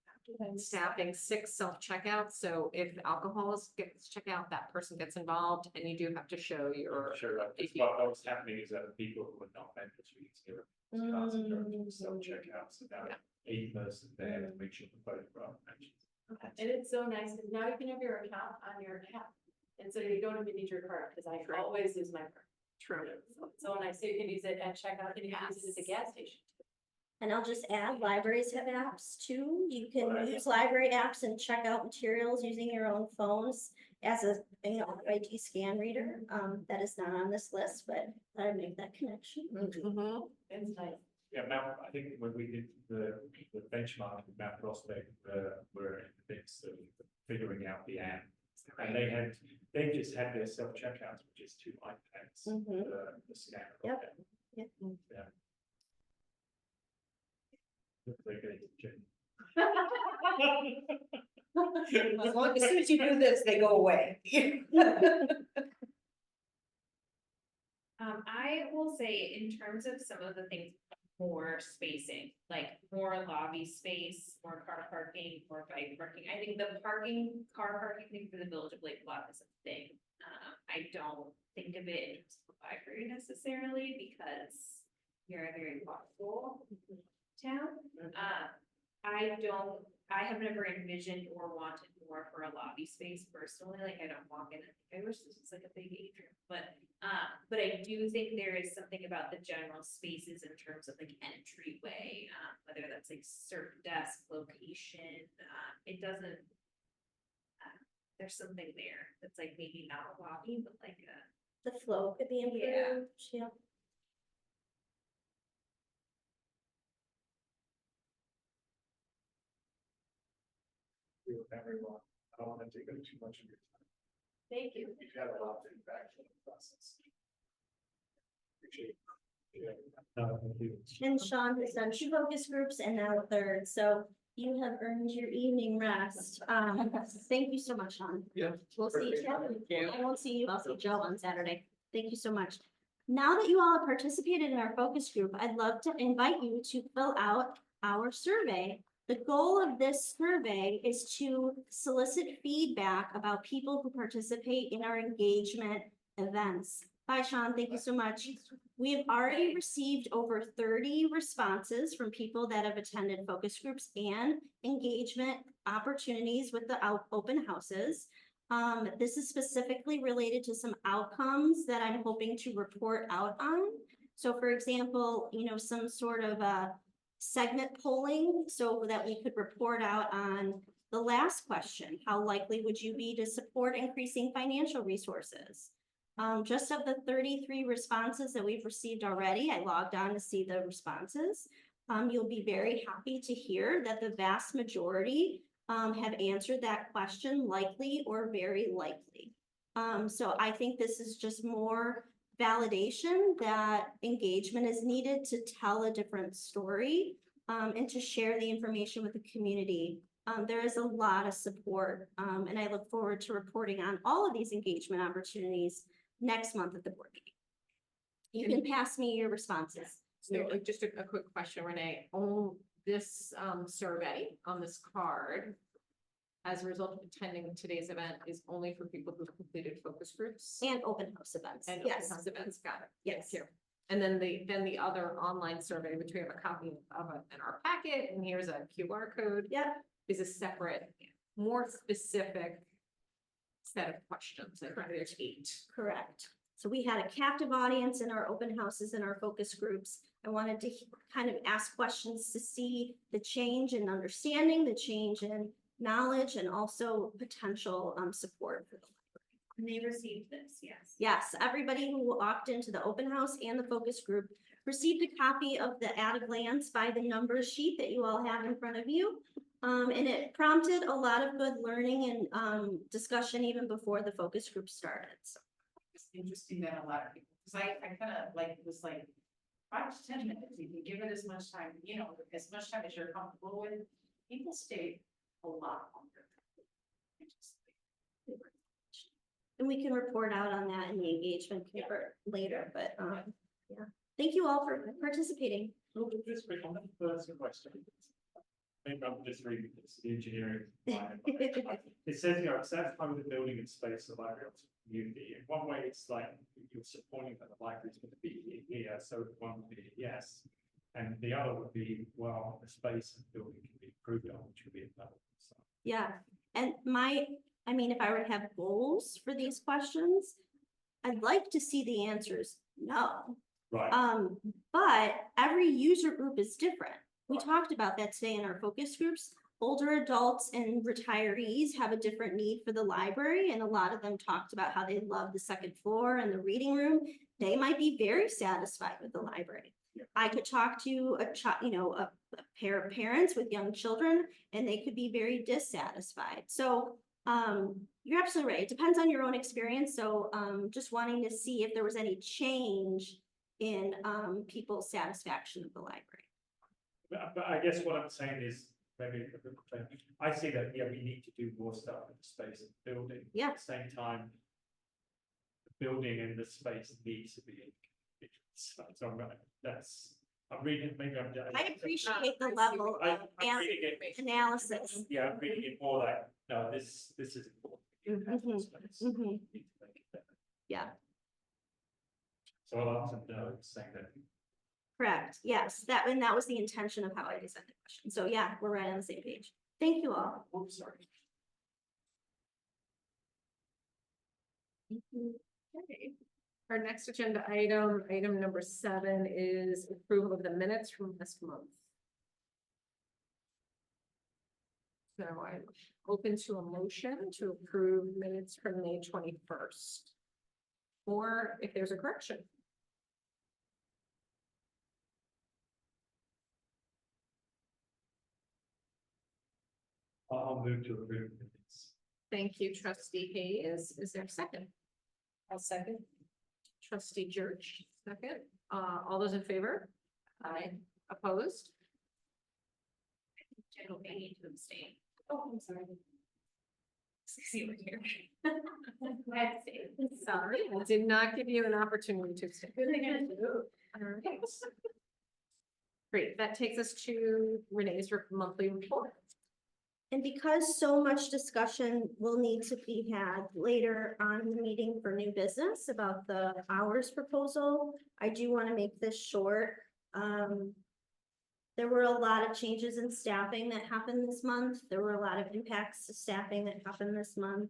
staffing 6 self-checkouts, so if alcohol gets checked out, that person gets involved, and you do have to show your. Sure, because what was happening is that people who were not beneficiaries here. Self-checkout, so now a person there to make sure the photograph matches. And it's so nice, because now you can have your account on your app, and so you don't even need your card, because I always use my card. True. So it's so nice, so you can use it at checkout, and you can use it at the gas station. And I'll just add, libraries have apps too. You can use library apps and check out materials using your own phones as a, ID scan reader. That is not on this list, but I make that connection. Mhm. It's nice. Yeah, Mount, I think when we did the benchmark with Mount Prospect, we're in the midst of figuring out the app. And they just had their self-checkouts, which is 2 iPads, the scanner. Yep. Yeah. They're getting Jane. As long as soon as you do this, they go away. I will say in terms of some of the things, more spacing, like more lobby space, more car parking, more bike parking. I think the car parking thing for the Village of Lake Bluff is a thing. I don't think of it in terms of the library necessarily because you're a very walkable town. I have never envisioned or wanted more for a lobby space personally, like I don't walk in, I wish this was like a big atrium, but I do think there is something about the general spaces in terms of like entryway, whether that's like certain desk location, it doesn't, there's something there that's like maybe not a lobby, but like The flow could be improved. Yeah. Everyone, I don't want to take up too much of your time. Thank you. You've had a lot to impact in the process. Appreciate it. And Sean has done 2 focus groups and now a 3rd, so you have earned your evening rest. Thank you so much, Sean. Yeah. We'll see you. Perfect. I won't see you. I'll see Joe on Saturday. Thank you so much. Now that you all have participated in our focus group, I'd love to invite you to fill out our survey. The goal of this survey is to solicit feedback about people who participate in our engagement events. Bye, Sean. Thank you so much. We have already received over 30 responses from people that have attended focus groups and engagement opportunities with the open houses. This is specifically related to some outcomes that I'm hoping to report out on. So for example, some sort of segment polling so that we could report out on the last question. How likely would you be to support increasing financial resources? Just of the 33 responses that we've received already, I logged on to see the responses. You'll be very happy to hear that the vast majority have answered that question, likely or very likely. So I think this is just more validation that engagement is needed to tell a different story, and to share the information with the community. There is a lot of support, and I look forward to reporting on all of these engagement opportunities next month at the board meeting. You can pass me your responses. So just a quick question, Renee, on this survey on this card, as a result of attending today's event, is only for people who've completed focus groups? And open house events, And yes. open house events, got it. Yes. Thank you. And then the other online survey, which we have a copy of in our packet, and here's a QR code. Yep, Is a separate, more specific set of questions. I think there's 8. correct. So we had a captive audience in our open houses and our focus groups. I wanted to kind of ask questions to see the change in understanding, the change in knowledge, and also potential support for the library. And they received this, yes. Yes, everybody who walked into the open house and the focus group received a copy of the at a glance by the numbers sheet that you all have in front of you. And it prompted a lot of good learning and discussion even before the focus group started. So, It's interesting that a lot of people, because I kind of like, was like, 5 to 10 minutes, you can give it as much time, you know, as much time as you're comfortable with. People stay a lot longer. and we can report out on that in the engagement paper later, but yeah. Thank you all for participating. So just quick on the first question. Maybe I'm just reading this, the engineering. It says here, it's satisfied with the building and space of the library of the community. In one way, it's like you're supporting that the library is going to be here, so one would be a yes. And the other would be, well, the space and building can be improved on, which would be a no. So, Yeah, and I mean, if I were to have goals for these questions, I'd like to see the answers no. right. But every user group is different. We talked about that today in our focus groups. Older adults and retirees have a different need for the library, and a lot of them talked about how they love the second floor and the reading room. They might be very satisfied with the library. Yeah. I could talk to a pair of parents with young children, and they could be very dissatisfied. So you're absolutely right. It depends on your own experience. So just wanting to see if there was any change in people's satisfaction of the library. But I guess what I'm saying is, maybe I see that, yeah, we need to do more stuff with the space and building. Yeah. At the same time, the building and the space needs to be in. So I'm reading, maybe I'm. I appreciate the level of I'm reading it. analysis. Yeah, I'm reading it more like, no, this is important. You have more space. Mhm. You need to make it better. Yeah, So I'll answer no, saying that. correct. Yes, that was the intention of how I designed the question. So yeah, we're right on the same page. Thank you all. Oops, sorry. Okay. Our next agenda item number 7, is approval of the minutes from last month. So I'm open to a motion to approve minutes from May 21st. Or if there's a correction. I'll move to approve minutes. Thank you, trustee Hayes. Is there a second? I'll second. Trustee Jerch, second. All those in favor? Aye. Opposed? I don't think I need to abstain. Oh, I'm sorry. See what here. Sorry, I did not give you an opportunity to abstain. All right. Great, that takes us to Renee's monthly report. And because so much discussion will need to be had later on in the meeting for new business about the hours proposal, I do want to make this short. There were a lot of changes in staffing that happened this month. There were a lot of impacts to staffing that happened this month.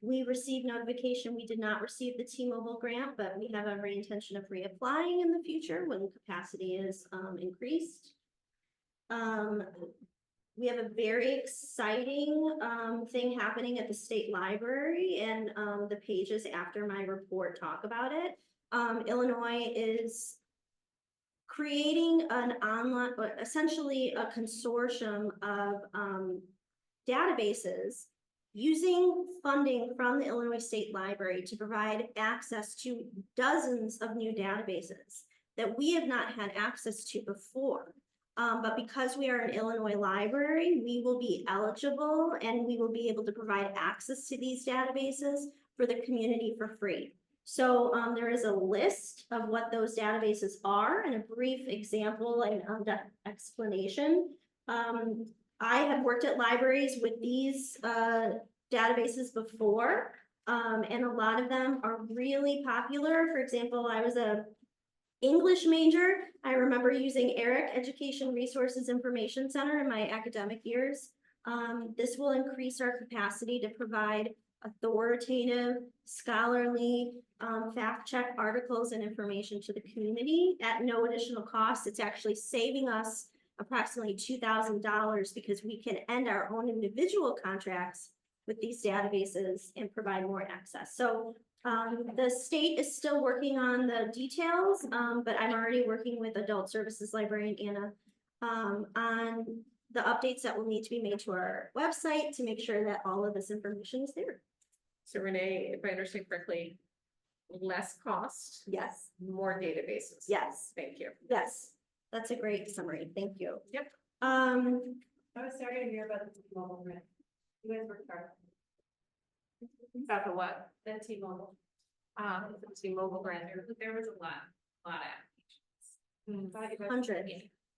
We received notification. We did not receive the T-Mobile grant, but we have every intention of reapplying in the future when capacity is increased. We have a very exciting thing happening at the state library, and the pages after my report talk about it. Illinois is creating an online, essentially a consortium of databases using funding from the Illinois State Library to provide access to dozens of new databases that we have not had access to before. But because we are an Illinois library, we will be eligible and we will be able to provide access to these databases for the community for free. So there is a list of what those databases are and a brief example and explanation. I have worked at libraries with these databases before, and a lot of them are really popular. For example, I was a English major. I remember using ERIC, Education Resources Information Center, in my academic years. This will increase our capacity to provide authoritative, scholarly, fact-check articles and information to the community at no additional cost. It's actually saving us approximately $2,000 because we can end our own individual contracts with these databases and provide more access. So the state is still working on the details, but I'm already working with Adult Services Librarian Anna on the updates that will need to be made to our website to make sure that all of this information is there. So Renee, if I understand correctly, less cost, Yes, more databases. yes, Thank you. yes. That's a great summary. Thank you. Yep. I was sorry to hear about the T-Mobile grant. You guys worked hard. About the what? The T-Mobile. The T-Mobile grant. There was a lot of applications. Thought you guys- 100.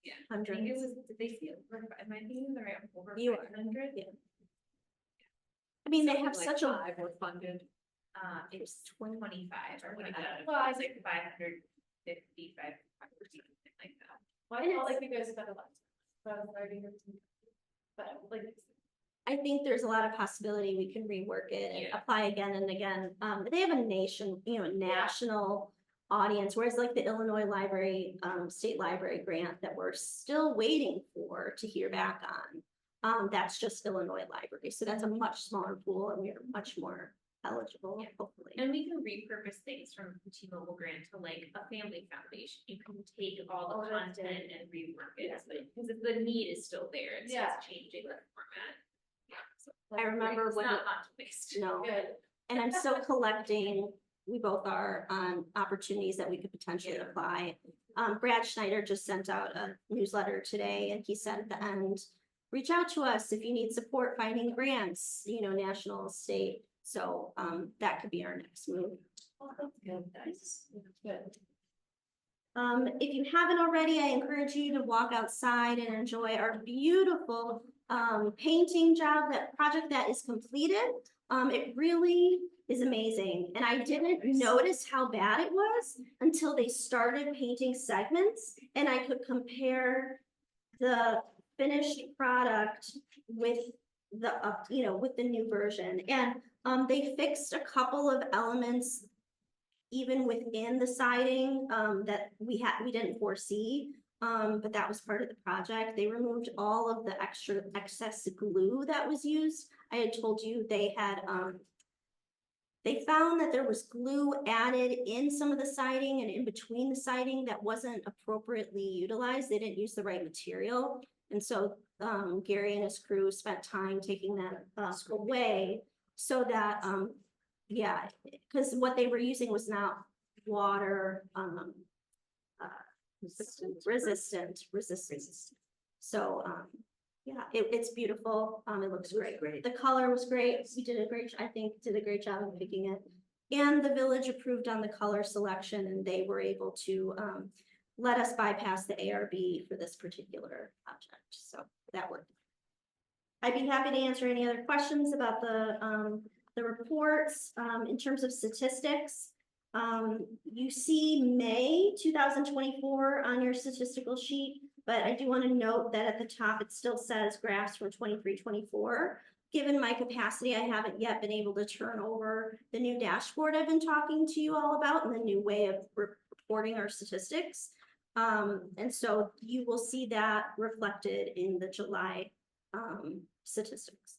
Yeah. I 100. think it was, did they feel, am I thinking the right, over You are. 500? Yeah. I mean, they Something have like such a, 5 were funded. It's 25 or whatever. Well, I was like 555 or something like that. Well, I felt like you guys spent a lot. So I was sorry to hear. But like, I think there's a lot of possibility we can rework it and Yeah. apply again and again. They have a national audience, whereas like the Illinois Library, State Library grant that we're still waiting for to hear back on. That's just Illinois Library. So that's a much smaller pool and we are much more eligible, Yeah. hopefully. And we can repurpose things from the T-Mobile grant to like a family foundation. You can take all the Oh, that's content and rework it, Yeah. because the need is still there. It's Yeah. just changing the format. Yeah, so I remember it's when, not to waste. no, good. and I'm still collecting, we both are, on opportunities that we could potentially Yeah. apply. Brad Schneider just sent out a newsletter today and he said at the end, reach out to us if you need support finding grants, national, state. So that could be our next move. Oh, that's good. Nice. Good. If you haven't already, I encourage you to walk outside and enjoy our beautiful painting project that is completed. It really is amazing. And I didn't notice how bad it was until they started painting segments and I could compare the finished product with with the new version. And they fixed a couple of elements even within the siding that we didn't foresee, but that was part of the project. They removed all of the excess glue that was used. I had told you they had they found that there was glue added in some of the siding and in between the siding that wasn't appropriately utilized. They didn't use the right material. And so Gary and his crew spent time taking that away so that, because what they were using was not water resistant. So it's beautiful. It looks great. The color was great. We did I think did a great job of picking it. And the village approved on the color selection and they were able to let us bypass the ARB for this particular project. So that worked. I'd be happy to answer any other questions about the reports. In terms of statistics, you see May 2024 on your statistical sheet, but I do want to note that at the top, it still says graphs from 23-24. Given my capacity, I haven't yet been able to turn over the new dashboard I've been talking to you all about and the new way of reporting our statistics. And so you will see that reflected in the July statistics.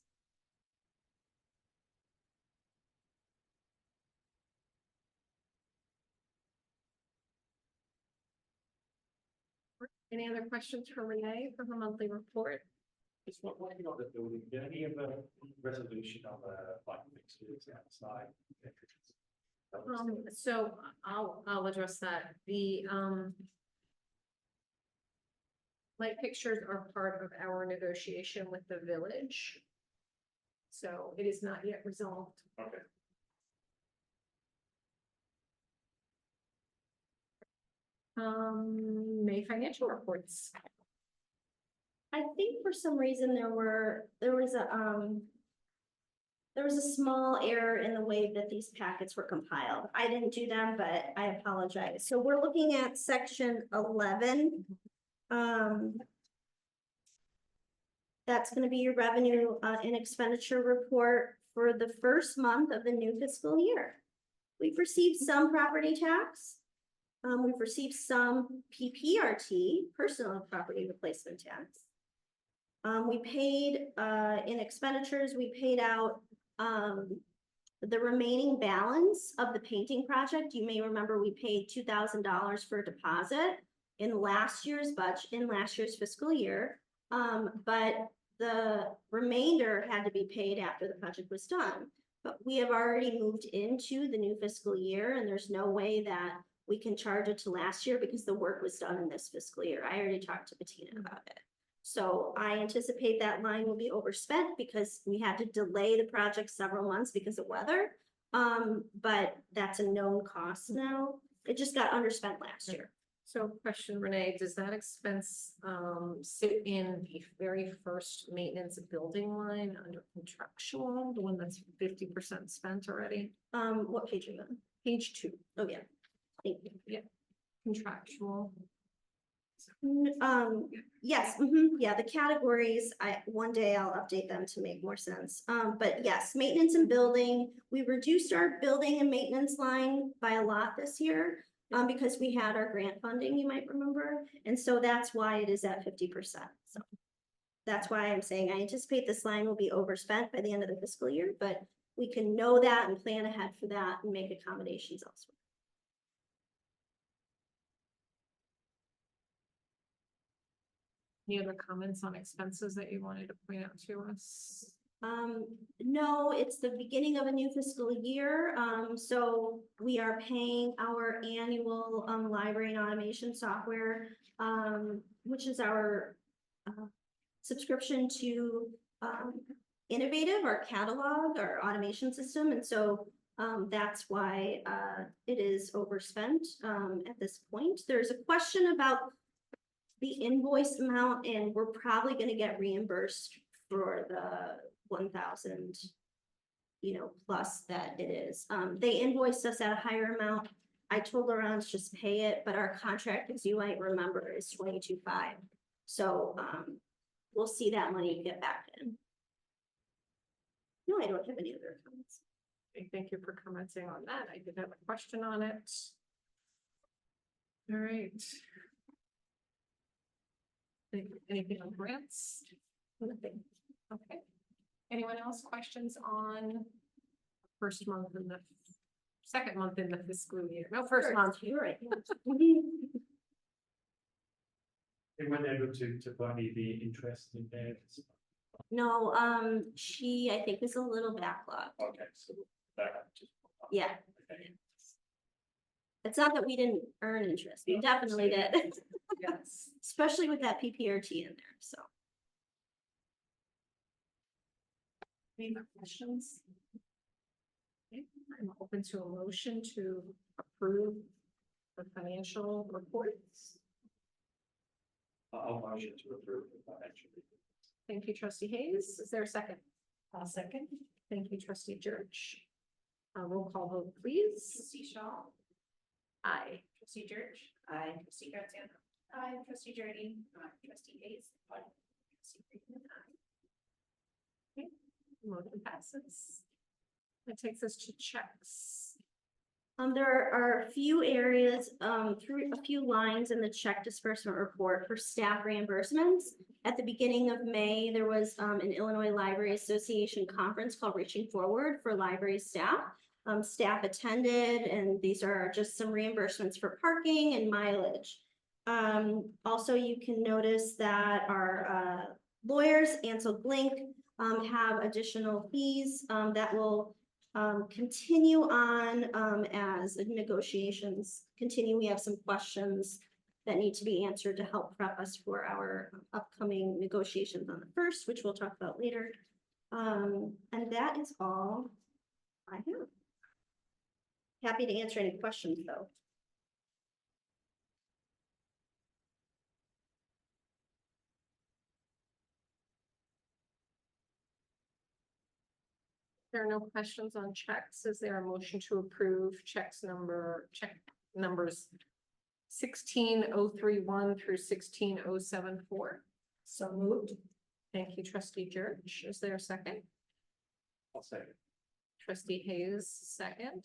Any other questions for Renee for her monthly report? Just one thing on the building, did any of the resolution on the like fixtures outside? So I'll address that. The, light fixtures are part of our negotiation with the village. So it is not yet resolved. Okay. May financial reports. I think for some reason there was a small error in the way that these packets were compiled. I didn't do them, but I apologize. So we're looking at section 11. That's gonna be your revenue and expenditure report for the first month of the new fiscal year. We've received some property tax. We've received some PPRT, personal property replacement tax. We paid, in expenditures, we paid out, the remaining balance of the painting project. You may remember we paid $2,000 for a deposit in last year's budget, in last year's fiscal year. But the remainder had to be paid after the project was done. But we have already moved into the new fiscal year, and there's no way that we can charge it to last year because the work was done in this fiscal year. I already talked to Bettina about it. So I anticipate that line will be overspent because we had to delay the project several months because of weather. But that's a known cost now. It just got underspent last year. So question, Renee, does that expense sit in the very first maintenance building line under contractual, the one that's 50% spent already? What page are you on? Page 2. Oh, yeah. Thank you. Yeah, contractual. Yes, yeah, the categories, one day I'll update them to make more sense. But yes, maintenance and building, we reduced our building and maintenance line by a lot this year. Because we had our grant funding, you might remember, and so that's why it is at 50%. So that's why I'm saying I anticipate this line will be overspent by the end of the fiscal year, but we can know that and plan ahead for that and make accommodations elsewhere. Any other comments on expenses that you wanted to point out to us? No, it's the beginning of a new fiscal year. So we are paying our annual library and automation software, which is our subscription to Innovative, our catalog, our automation system. And so that's why it is overspent at this point. There's a question about the invoice amount, and we're probably going to get reimbursed for the 1,000, plus that it is. They invoiced us at a higher amount. I told Laurent to just pay it, but our contract, as you might remember, is 22.5. So we'll see that money get back in. No, I don't have any other comments. Thank you for commenting on that. I did have a question on it. All right. Anything on grants? Nothing. Okay. Anyone else questions on first month and the second month in the fiscal year? No, first month. You're right. They weren't able to buy the interest in there. No, she, I think, is a little backlog. Okay, so that just. Yeah. Okay. It's not that we didn't earn interest. We definitely did. Yes. Especially with that PPRT in there, so. Any more questions? Okay, I'm open to a motion to approve the financial reports. I'll motion to approve the financial report. Thank you, trustee Hayes. Is there a second? I'll second. Thank you, trustee Jerch. Roll call vote, please. Trustee Shaul, Aye. trustee Jerch, Aye. trustee Graziano, aye, trustee Jardine, trustee Hayes, aye, trustee Friedeman, aye. Okay, motion passes. That takes us to checks. There are a few areas, through a few lines in the check disbursement report for staff reimbursements. At the beginning of May, there was an Illinois Library Association conference called Reaching Forward for library staff. Staff attended, and these are just some reimbursements for parking and mileage. Also, you can notice that our lawyers, Ansel Blink, have additional fees, that will continue on, as negotiations continue. We have some questions that need to be answered to help prep us for our upcoming negotiations on the 1st, which we'll talk about later. And that is all I have. Happy to answer any questions, though. There are no questions on checks. Is there a motion to approve check numbers 16031 through 16074? So moved. Thank you, trustee Jerch. Is there a second? I'll say. Trustee Hayes, second.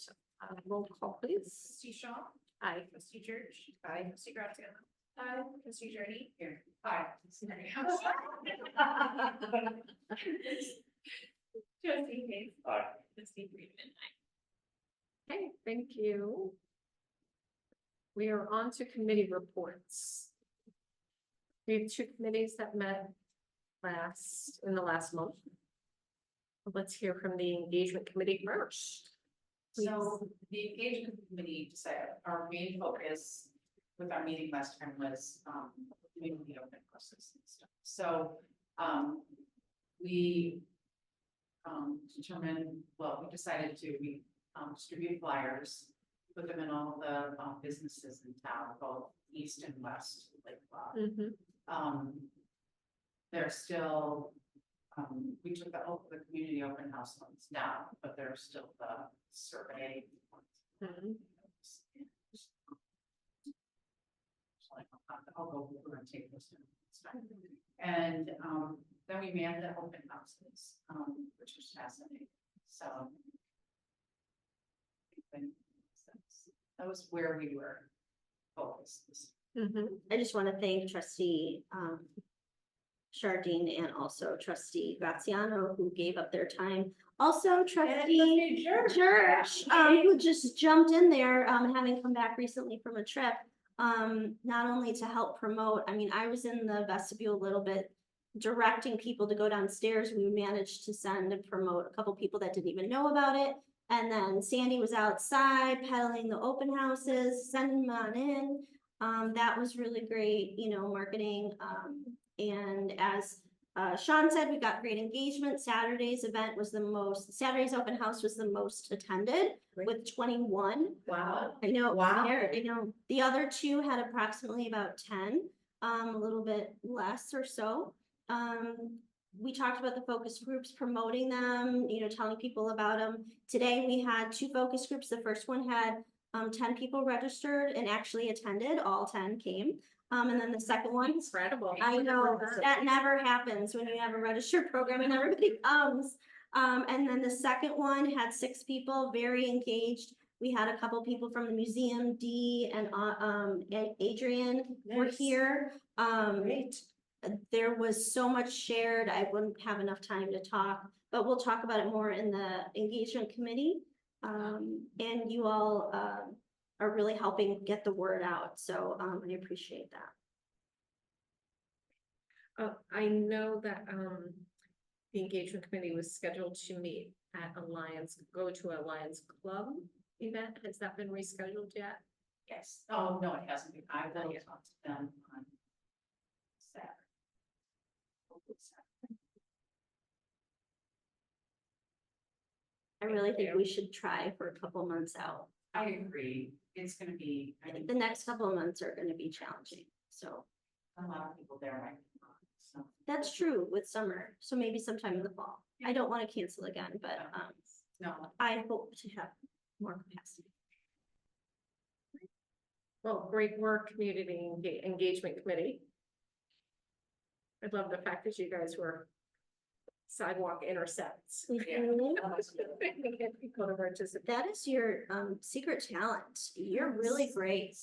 Roll call, please. Trustee Shaul, Aye. trustee Jerch, Aye. trustee Graziano. Aye. Trustee Jardine. Here, hi. Trustee Hayes. Aye. Trustee Friedeman. Okay, thank you. We are on to committee reports. We have 2 committees that met in the last month. Let's hear from the engagement committee first. So the engagement committee decided our main focus with our meeting last time was doing the open process and stuff. So we determined, well, we decided to distribute flyers, put them in all the businesses in town, both east and west. They're still, we took the community open house ones down, but there's still the survey ones. I'll go over and take this in. And then we manned the open houses, which was fascinating. So that was where we were focused. I just want to thank trustee Jardine and also trustee Graziano, who gave up their time. Also trustee Jerch, who just jumped in there, having come back recently from a trip, not only to help promote. I mean, I was in the vestibule a little bit, directing people to go downstairs. We managed to send and promote a couple people that didn't even know about it. And then Sandy was outside peddling the open houses, sending them on in. That was really great, you know, marketing. And as Sean said, we got great engagement. Saturday's open house was the most attended with 21. Wow. I know. Wow. I know. The other 2 had approximately about 10, a little bit less or so. We talked about the focus groups, promoting them, you know, telling people about them. Today we had 2 focus groups. The first one had 10 people registered and actually attended. All 10 came. And then the second one, Incredible. I know that never happens when you have a registered program and everybody comes. And then the second one had 6 people, very engaged. We had a couple people from the museum, Dee and Adrian were here. Great. There was so much shared. I wouldn't have enough time to talk, but we'll talk about it more in the engagement committee. And you all are really helping get the word out. So I appreciate that. I know that the engagement committee was scheduled to meet at go to Alliance Club event. Has that been rescheduled yet? Yes. Oh, no, it hasn't been. I will talk to them on Saturday. I really think we should try for a couple months out. I agree. It's gonna be, I think The next couple of months are gonna be challenging, so. a lot of people there right now, so. That's true with summer, so maybe sometime in the fall. I don't want to cancel again, but No, I hope to have more capacity. Well, great work, community engagement committee. I love the fact that you guys were sidewalk intercepts. Mhm. People to participate. That is your secret talent. You're really great.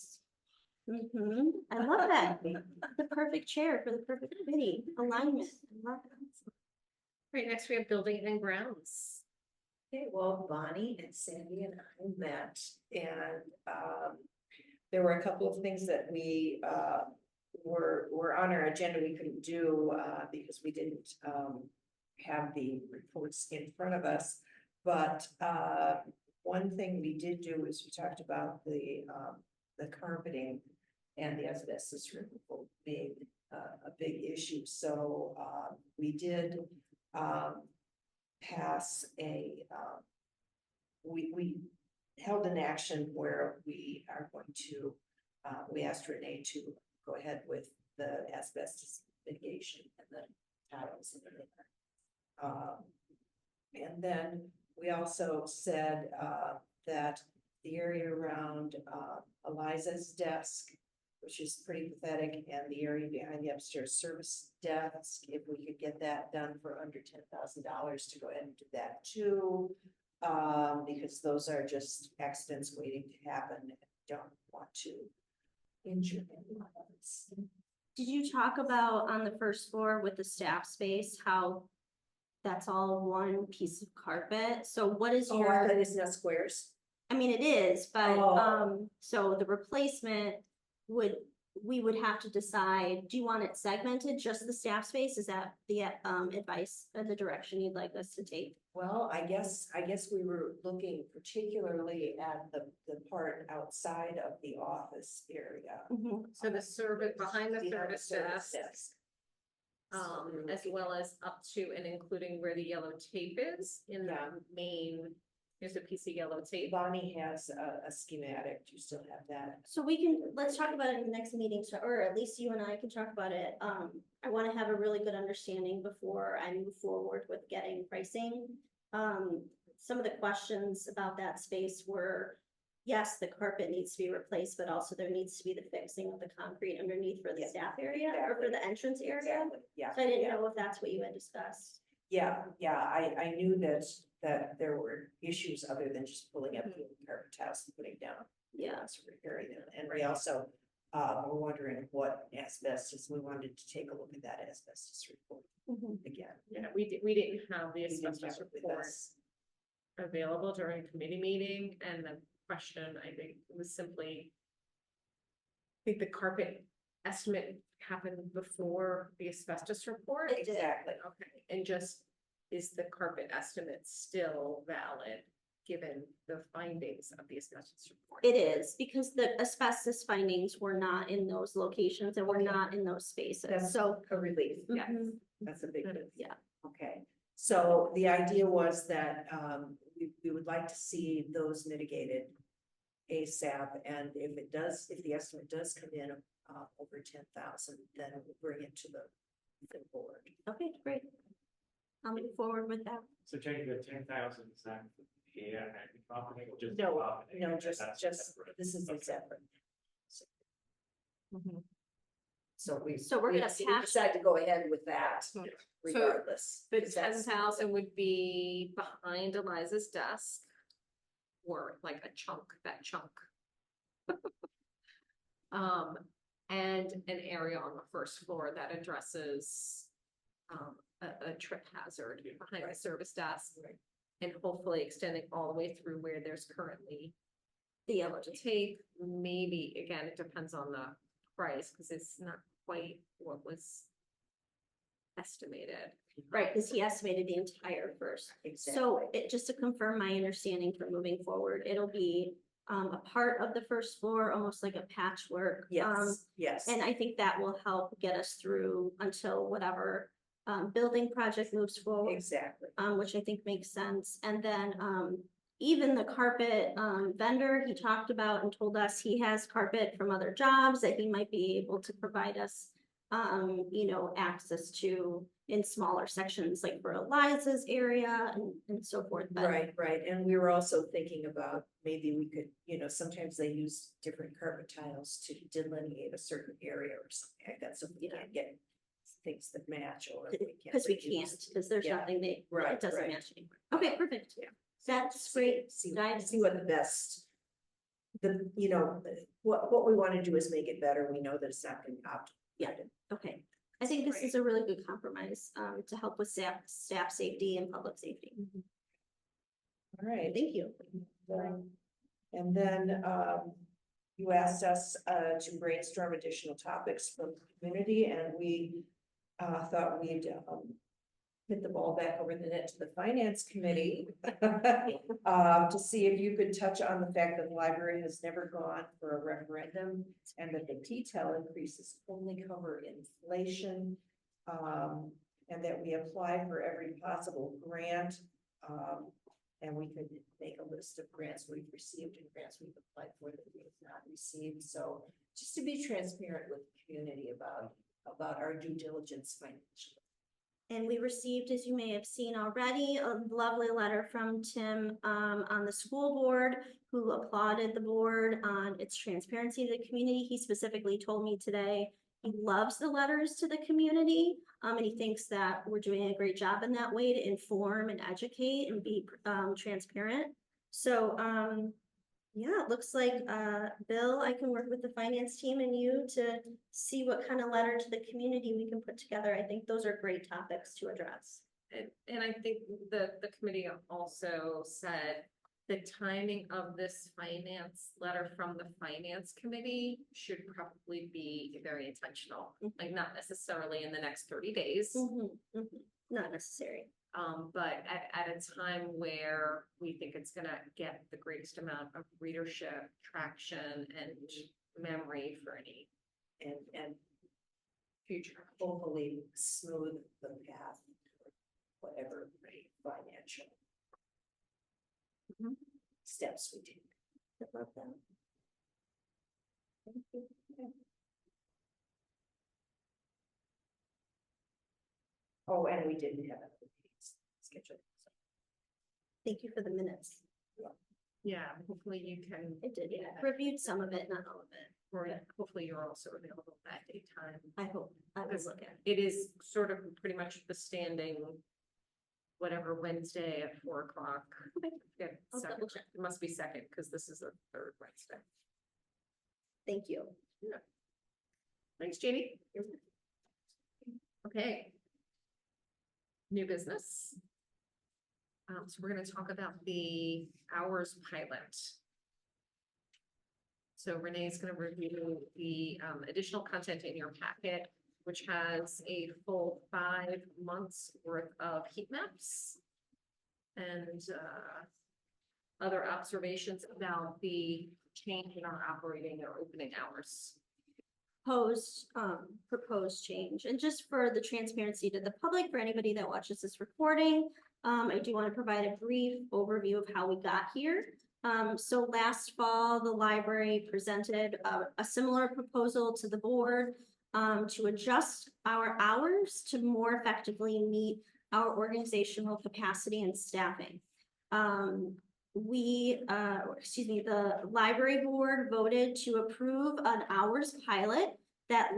I love that. The perfect chair for the perfect committee alignment. I love it. Right, next we have building and grounds. Okay, well, Bonnie and Sandy and I met, and there were a couple of things that we were on our agenda, we couldn't do, because we didn't, have the reports in front of us. But, one thing we did do is we talked about the carpeting and the asbestos removal being a big issue. So, we did, pass a, we held an action where we are going to, we asked Renee to go ahead with the asbestos mitigation and the tiles and everything. And then we also said, that the area around, Eliza's desk, which is pretty pathetic, and the area behind the upstairs service desk, if we could get that done for under $10,000, to go ahead and do that too. Because those are just accidents waiting to happen, and don't want to injure anyone else. Did you talk about on the first floor with the staff space, how that's all one piece of carpet? So what is Oh, I your, thought it's not squares. I mean, it is, but, Oh. so the replacement we would have to decide, do you want it segmented, just the staff space? Is that the, advice or the direction you'd like us to take? Well, I guess we were looking particularly at the part outside of the office area. So the service, behind the Behind service desk, as well as up to and including where the yellow tape is in the Yeah. main, there's a piece of yellow tape. Bonnie has a schematic. Do you still have that? So let's talk about it in the next meeting, so, or at least you and I can talk about it. I want to have a really good understanding before I move forward with getting pricing. Some of the questions about that space were, yes, the carpet needs to be replaced, but also there needs to be the fixing of the concrete underneath for the Yeah, staff area or for the entrance area. Exactly. Yeah. So I didn't know if that's what you had discussed. Yeah, I knew that there were issues other than just pulling up the carpet tiles and putting down. Yeah. Repairing them, and we also, were wondering what asbestos, we wanted to take a look at that asbestos report again. Yeah, we didn't have the We didn't asbestos have it with report us. available during committee meeting, and the question, I think, was simply, I think the carpet estimate happened before the asbestos report. It did. Exactly. Okay, and just, is the carpet estimate still valid, given the findings of the asbestos report? It is, because the asbestos findings were not in those locations and were not in those spaces, That's so. a relief. Yes. Mhm. That's a big Good. deal. Yeah. Okay, so the idea was that we would like to see those mitigated ASAP, and if the estimate does come in over 10,000, then we'll bring it to the board. Okay, great. I'll move forward with that. So Janie, the 10,000 is that here and the carpeting or just? No, the carpeting? no, That's just, separate. this is Okay. separate. Mhm. So So we're gonna we patch- decide to go ahead with that So regardless. The because that's- 10,000 would be behind Eliza's desk. Or like a chunk, that chunk. And an area on the first floor that addresses a trip hazard behind the Right. service desk. Right. And hopefully extending all the way through where there's currently The yellow tape. Maybe, again, it depends on the price, because it's not quite what was estimated. Right, because he estimated the entire first. Exactly. So just to confirm my understanding for moving forward, it'll be a part of the first floor, almost like a patchwork. Yes. And I think that will help get us through until whatever building project moves forward. Exactly. Which I think makes sense. And then even the carpet vendor, he talked about and told us he has carpet from other jobs that he might be able to provide us, access to in smaller sections, like for Eliza's area and so forth. But Right, and we were also thinking about maybe we could, sometimes they use different carpet tiles to delineate a certain area or something like that, so we can't get things that match or we can't. because we reduce. can't, because there's Yeah. nothing it Right, doesn't right. match anymore. Okay, perfect. Yeah. That's great. See Guys. what the best, what we want to do is make it better. We know that it's not going to be optimal. Yeah. Okay. I think this is a really good compromise to help with staff safety and public safety. All right. Thank you. And then, you asked us to brainstorm additional topics from the community, and we thought we'd hit the ball back over the net to the finance committee to see if you could touch on the fact that the library has never gone for a referendum and that the detail increases only cover inflation, and that we apply for every possible grant. And we could make a list of grants we've received and grants we've applied for that we have not received. So just to be transparent with the community about our due diligence financially. And we received, as you may have seen already, a lovely letter from Tim on the school board, who applauded the board on its transparency to the community. He specifically told me today he loves the letters to the community, and he thinks that we're doing a great job in that way to inform and educate and be transparent. So yeah, it looks like Bill, I can work with the finance team and you to see what kind of letter to the community we can put together. I think those are great topics to address. And I think the committee also said the timing of this finance letter from the finance committee should probably be very intentional, like not necessarily in the next 30 days. Not necessary. But at a time where we think it's gonna get the greatest amount of readership, traction, and memory for any. And future, hopefully smooth the path, for whatever financial steps we take. I love that. Thank you. Oh, and we didn't have other meetings scheduled. So. Thank you for the minutes. Yeah, hopefully you can. I did, yeah. Reviewed some of it, not all of it. Or hopefully you're also available that daytime. I hope I will look at it. It is sort of pretty much the standing, whatever, Wednesday at 4 o'clock. Okay. Yeah, I'll second. double check. It must be second, because this is the third Wednesday. Thank you. Thanks, Janie. Okay. New business. So we're gonna talk about the hours pilot. So Renee's gonna review the additional content in your packet, which has a full 5 months worth of heat maps and other observations about the change in our operating or opening hours. Proposed change. And just for the transparency to the public, for anybody that watches this recording, I do want to provide a brief overview of how we got here. So last fall, the library presented a similar proposal to the board to adjust our hours to more effectively meet our organizational capacity and staffing. The library board voted to approve an hours pilot that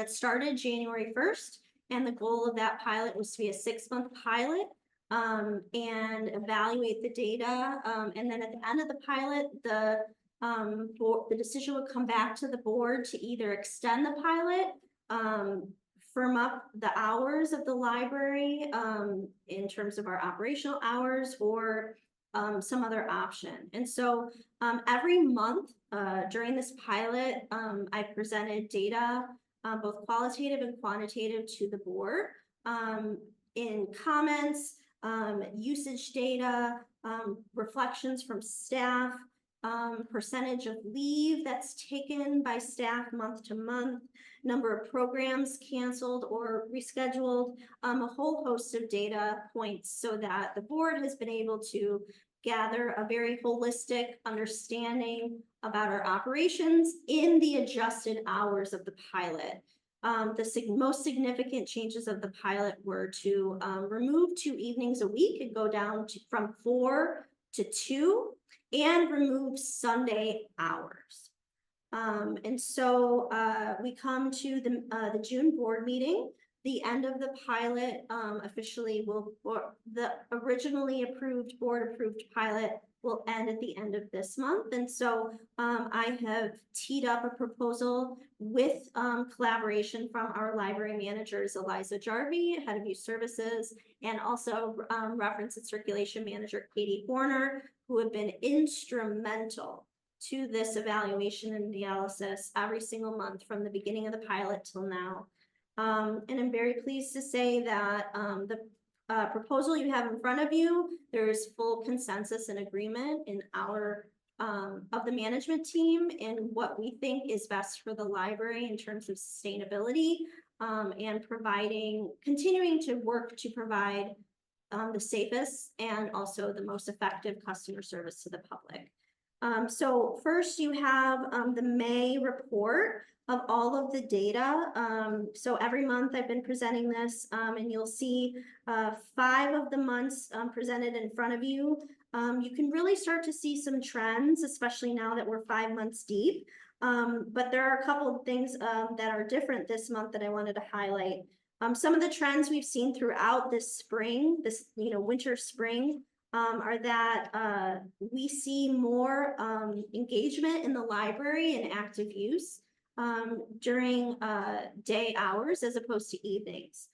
started January 1st. And the goal of that pilot was to be a 6-month pilot and evaluate the data. And then at the end of the pilot, the decision would come back to the board to either extend the pilot, firm up the hours of the library in terms of our operational hours, or some other option. And so every month during this pilot, I presented data, both qualitative and quantitative, to the board in comments, usage data, reflections from staff, percentage of leave that's taken by staff month to month, number of programs canceled or rescheduled, a whole host of data points, so that the board has been able to gather a very holistic understanding about our operations in the adjusted hours of the pilot. The most significant changes of the pilot were to remove 2 evenings a week and go down from 4 to 2, and remove Sunday hours. And so we come to the June board meeting. The end of the pilot officially the originally board approved pilot will end at the end of this month. And so I have teed up a proposal with collaboration from our library managers, Eliza Jarvi, head of youth services, and also reference and circulation manager, Katie Horner, who have been instrumental to this evaluation and analysis every single month from the beginning of the pilot till now. And I'm very pleased to say that the proposal you have in front of you, there's full consensus and agreement in our of the management team and what we think is best for the library in terms of sustainability and continuing to work to provide the safest and also the most effective customer service to the public. So first you have the May report of all of the data. So every month I've been presenting this and you'll see 5 of the months presented in front of you. You can really start to see some trends, especially now that we're 5 months deep. But there are a couple of things that are different this month that I wanted to highlight. Some of the trends we've seen throughout this spring, winter, spring, are that we see more engagement in the library and active use during day hours as opposed to evenings.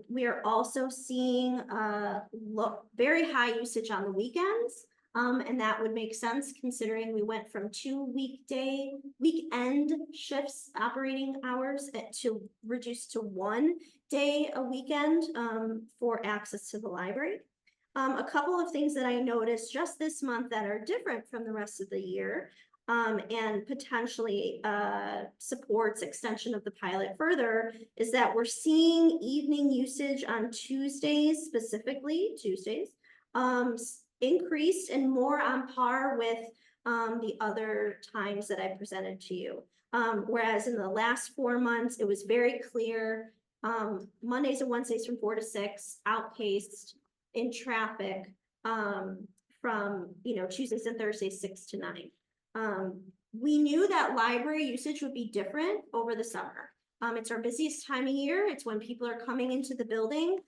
We are also seeing very high usage on the weekends, and that would make sense considering we went from 2 weekend shifts operating hours to reduce to 1 day a weekend for access to the library. A couple of things that I noticed just this month that are different from the rest of the year and potentially supports extension of the pilot further is that we're seeing evening usage on Tuesdays, specifically Tuesdays, increased and more on par with the other times that I presented to you. Whereas in the last 4 months, it was very clear Mondays and Wednesdays from 4 to 6 outpaced in traffic from Tuesdays and Thursdays 6 to 9. We knew that library usage would be different over the summer. It's our busiest time of year. It's when people are coming into the building.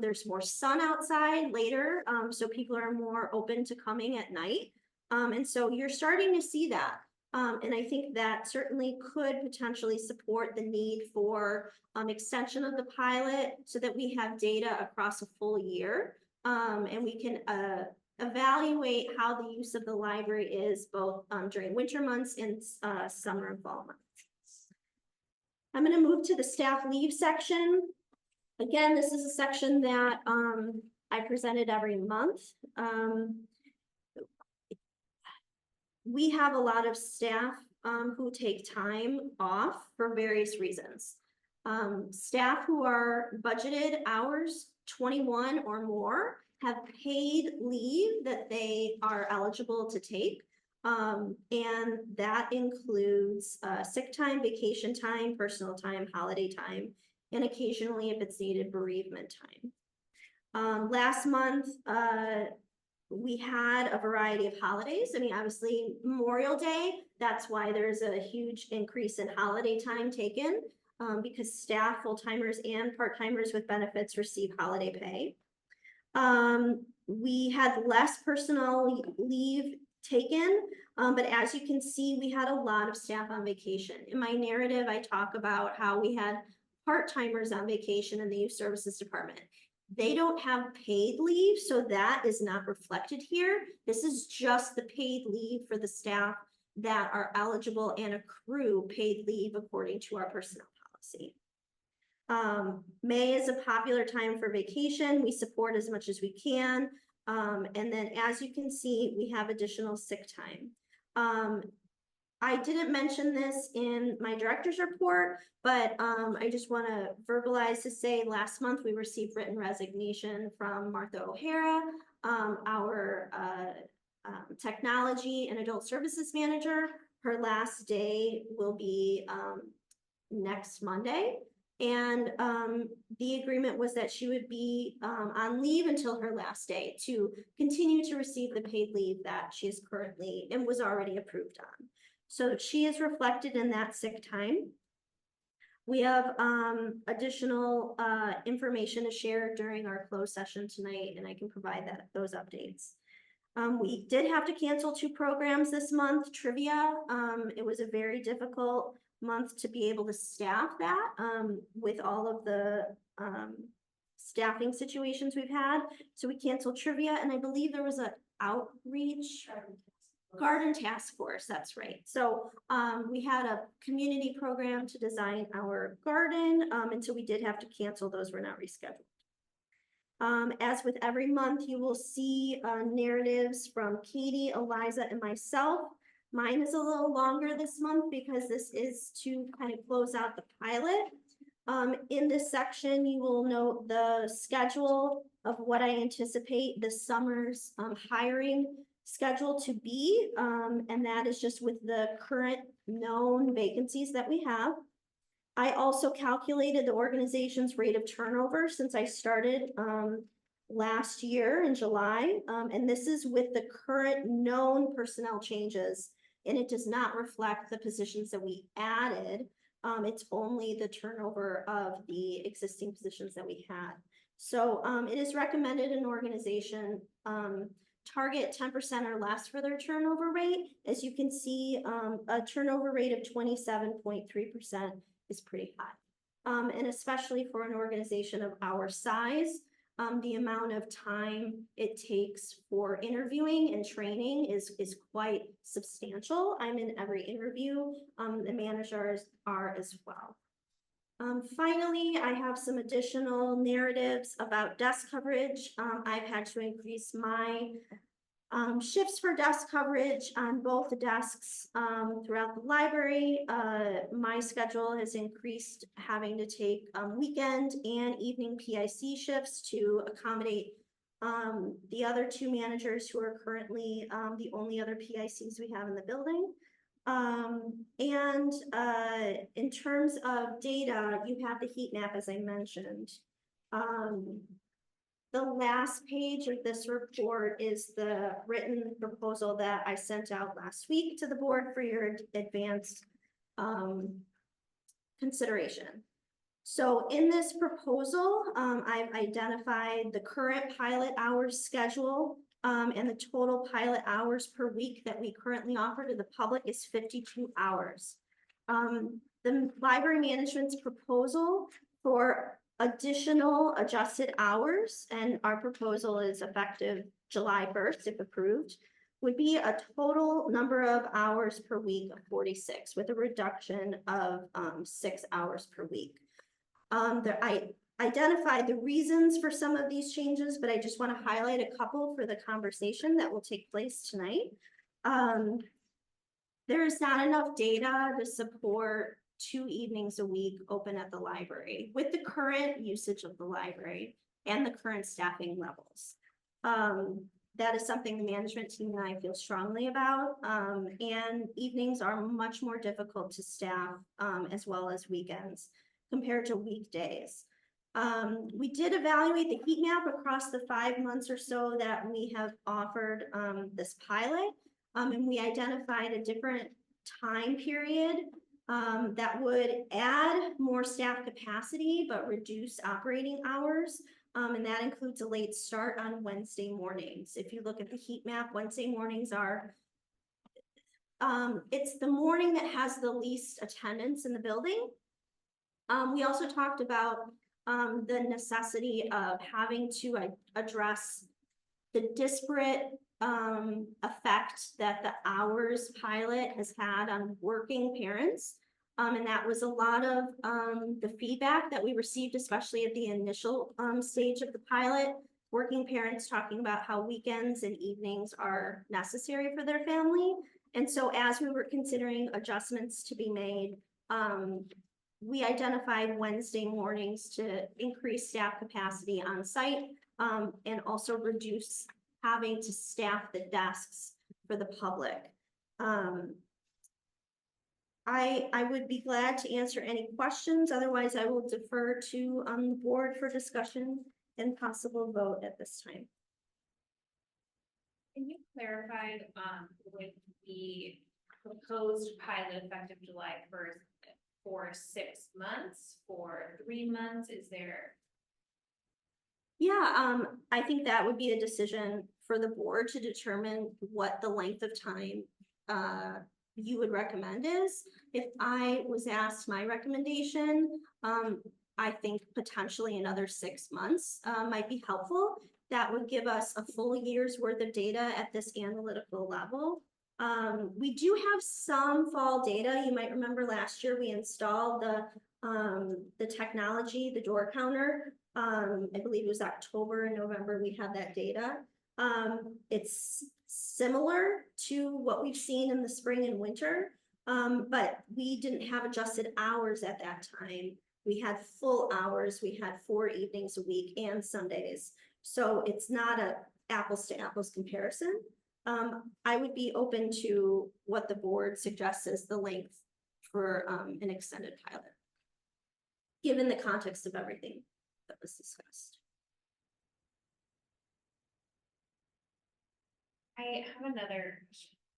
There's more sun outside later, so people are more open to coming at night. And so you're starting to see that. And I think that certainly could potentially support the need for extension of the pilot so that we have data across a full year and we can evaluate how the use of the library is both during winter months and summer and fall months. I'm going to move to the staff leave section. Again, this is a section that I presented every month. We have a lot of staff who take time off for various reasons. Staff who are budgeted hours 21 or more have paid leave that they are eligible to take. And that includes sick time, vacation time, personal time, holiday time, and occasionally, if it's needed, bereavement time. Last month, we had a variety of holidays. I mean, obviously Memorial Day, that's why there's a huge increase in holiday time taken because staff, full-timers and part-timers with benefits receive holiday pay. We had less personal leave taken, but as you can see, we had a lot of staff on vacation. In my narrative, I talk about how we had part-timers on vacation in the youth services department. They don't have paid leave, so that is not reflected here. This is just the paid leave for the staff that are eligible and accrue paid leave according to our personnel policy. May is a popular time for vacation. We support as much as we can. And then as you can see, we have additional sick time. I didn't mention this in my director's report, but I just want to verbalize to say last month we received written resignation from Martha O'Hara, our technology and adult services manager. Her last day will be next Monday. And the agreement was that she would be on leave until her last day to continue to receive the paid leave that she is currently and was already approved on. So she is reflected in that sick time. We have additional information to share during our closed session tonight, and I can provide those updates. We did have to cancel 2 programs this month, trivia. It was a very difficult month to be able to staff that with all of the staffing situations we've had. So we canceled trivia, and I believe there was an outreach. Garden Task Force, that's right. So we had a community program to design our garden, and so we did have to cancel. Those were not rescheduled. As with every month, you will see narratives from Katie, Eliza, and myself. Mine is a little longer this month because this is to kind of close out the pilot. In this section, you will note the schedule of what I anticipate this summer's hiring schedule to be, and that is just with the current known vacancies that we have. I also calculated the organization's rate of turnover since I started last year in July, and this is with the current known personnel changes, and it does not reflect the positions that we added. It's only the turnover of the existing positions that we had. So it is recommended an organization target 10% or less for their turnover rate. As you can see, a turnover rate of 27.3% is pretty high. And especially for an organization of our size, the amount of time it takes for interviewing and training is quite substantial. I'm in every interview, the managers are as well. Finally, I have some additional narratives about desk coverage. I've had to increase my shifts for desk coverage on both the desks throughout the library. My schedule has increased having to take weekend and evening PIC shifts to accommodate the other two managers who are currently the only other PICs we have in the building. In terms of data, you have the heat map, as I mentioned. The last page of this report is the written proposal that I sent out last week to the board for your advanced consideration. So in this proposal, I've identified the current pilot hours schedule and the total pilot hours per week that we currently offer to the public is 52 hours. The library management's proposal for additional adjusted hours, and our proposal is effective July 1st, if approved, would be a total number of hours per week of 46 with a reduction of 6 hours per week. I identified the reasons for some of these changes, but I just want to highlight a couple for the conversation that will take place tonight. There is not enough data to support 2 evenings a week open at the library with the current usage of the library and the current staffing levels. That is something the management team and I feel strongly about. And evenings are much more difficult to staff as well as weekends compared to weekdays. We did evaluate the heat map across the 5 months or so that we have offered this pilot. And we identified a different time period that would add more staff capacity, but reduce operating hours. And that includes a late start on Wednesday mornings. If you look at the heat map, Wednesday mornings are, it's the morning that has the least attendance in the building. We also talked about the necessity of having to address the disparate effect that the hours pilot has had on working parents. And that was a lot of the feedback that we received, especially at the initial stage of the pilot, working parents talking about how weekends and evenings are necessary for their family. And so as we were considering adjustments to be made, we identified Wednesday mornings to increase staff capacity on site and also reduce having to staff the desks for the public. I would be glad to answer any questions. Otherwise, I will defer to the board for discussion and possible vote at this time. Can you clarify with the proposed pilot effective July 1st for 6 months, for 3 months? Is there? Yeah, I think that would be a decision for the board to determine what the length of time you would recommend is. If I was asked my recommendation, I think potentially another 6 months might be helpful. That would give us a full year's worth of data at this analytical level. We do have some fall data. You might remember last year we installed the technology, the door counter. I believe it was October and November, we had that data. It's similar to what we've seen in the spring and winter, but we didn't have adjusted hours at that time. We had full hours, we had 4 evenings a week and Sundays. So it's not a apples to apples comparison. I would be open to what the board suggests as the length for an extended pilot, given the context of everything that was discussed. I have another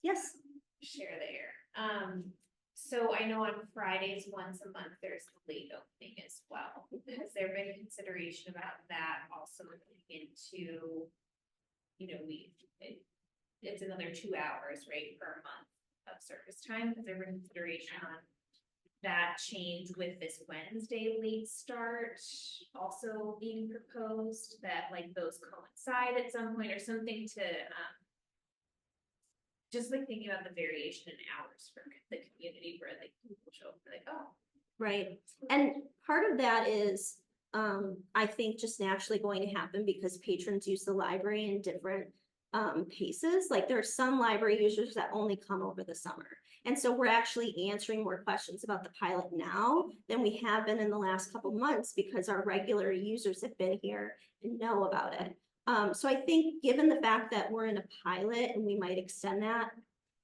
Yes. share there. So I know on Fridays, once a month, there's the late opening as well. Has there been consideration about that also looking into, you know, it's another 2 hours, right, per month of service time? Has there been consideration on that change with this Wednesday late start also being proposed, that like those coincide at some point or something to, just like thinking about the variation in hours for the community where like people show up and like, oh. Right, and part of that is, I think just naturally going to happen because patrons use the library in different paces. Like there are some library users that only come over the summer. And so we're actually answering more questions about the pilot now than we have been in the last couple months because our regular users have been here and know about it. So I think given the fact that we're in a pilot and we might extend that,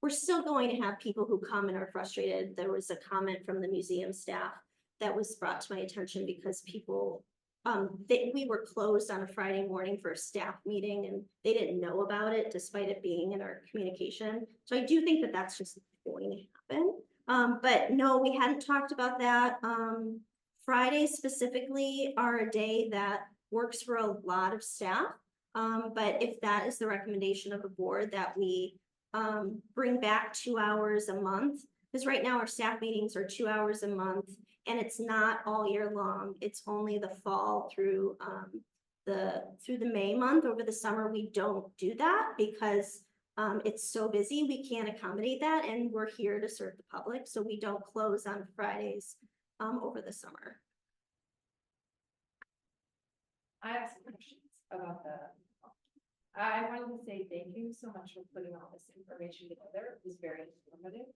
we're still going to have people who come and are frustrated. There was a comment from the museum staff that was brought to my attention because people, we were closed on a Friday morning for a staff meeting and they didn't know about it despite it being in our communication. So I do think that that's just going to happen. But no, we hadn't talked about that. Fridays specifically are a day that works for a lot of staff. But if that is the recommendation of the board that we bring back 2 hours a month, because right now our staff meetings are 2 hours a month and it's not all year long. It's only the fall through the May month. Over the summer, we don't do that because it's so busy. We can't accommodate that and we're here to serve the public. So we don't close on Fridays over the summer. I have some questions about that. I wanted to say thank you so much for putting all this information together. It was very informative.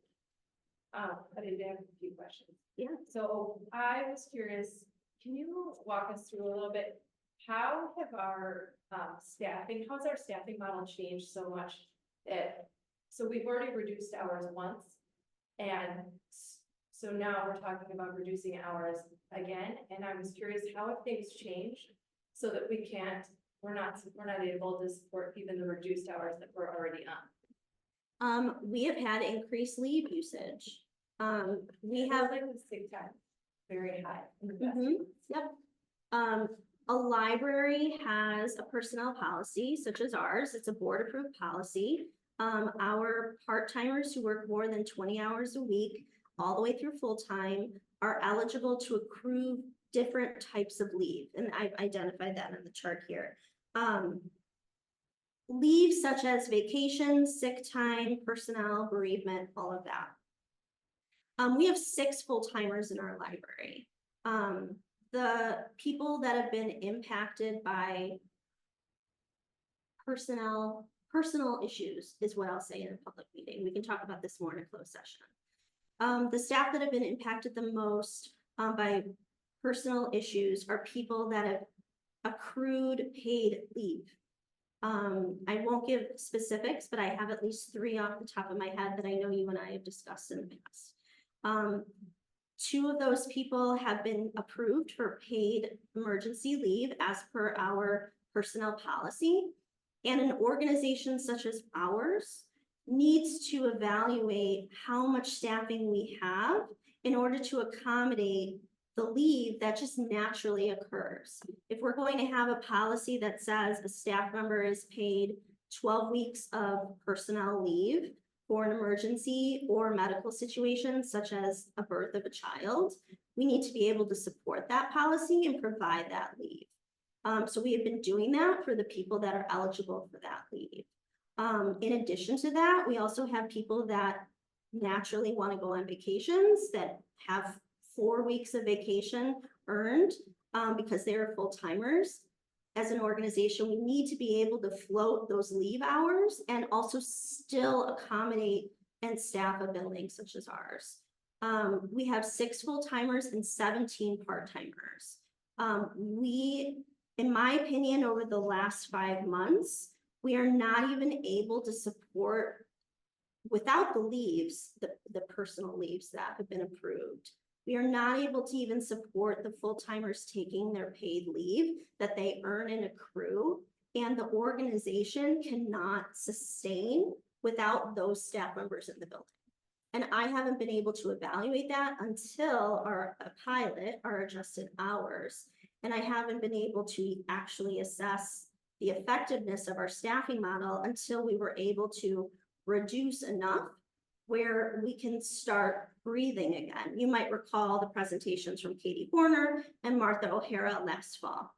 But I did have a few questions. Yeah. So I was curious, can you walk us through a little bit? How have our how's our staffing model changed so much that, so we've already reduced hours once. And so now we're talking about reducing hours again. And I was curious, how have things changed so that we're not able to support even the reduced hours that we're already on? We have had increased leave usage. We have like the sick time very high. Yep. A library has a personnel policy such as ours. It's a board approved policy. Our part-timers who work more than 20 hours a week, all the way through full-time, are eligible to accrue different types of leave. And I've identified that in the chart here. Leave such as vacation, sick time, personnel, bereavement, all of that. We have 6 full-timers in our library. The people that have been impacted by personal issues is what I'll say in a public meeting. We can talk about this more in a closed session. The staff that have been impacted the most by personal issues are people that have accrued paid leave. I won't give specifics, but I have at least 3 off the top of my head that I know you and I have discussed in the past. 2 of those people have been approved for paid emergency leave as per our personnel policy. And an organization such as ours needs to evaluate how much staffing we have in order to accommodate the leave that just naturally occurs. If we're going to have a policy that says a staff member is paid 12 weeks of personnel leave for an emergency or medical situation, such as a birth of a child, we need to be able to support that policy and provide that leave. So we have been doing that for the people that are eligible for that leave. In addition to that, we also have people that naturally want to go on vacations that have 4 weeks of vacation earned because they are full timers. As an organization, we need to be able to float those leave hours and also still accommodate and staff a building such as ours. We have 6 full-timers and 17 part-timers. In my opinion, over the last 5 months, we are not even able to support, without the leaves, the personal leaves that have been approved, we are not able to even support the full-timers taking their paid leave that they earn and accrue, and the organization cannot sustain without those staff members in the building. And I haven't been able to evaluate that until our pilot, our adjusted hours, and I haven't been able to actually assess the effectiveness of our staffing model until we were able to reduce enough where we can start breathing again. You might recall the presentations from Katie Horner and Martha O'Hara last fall.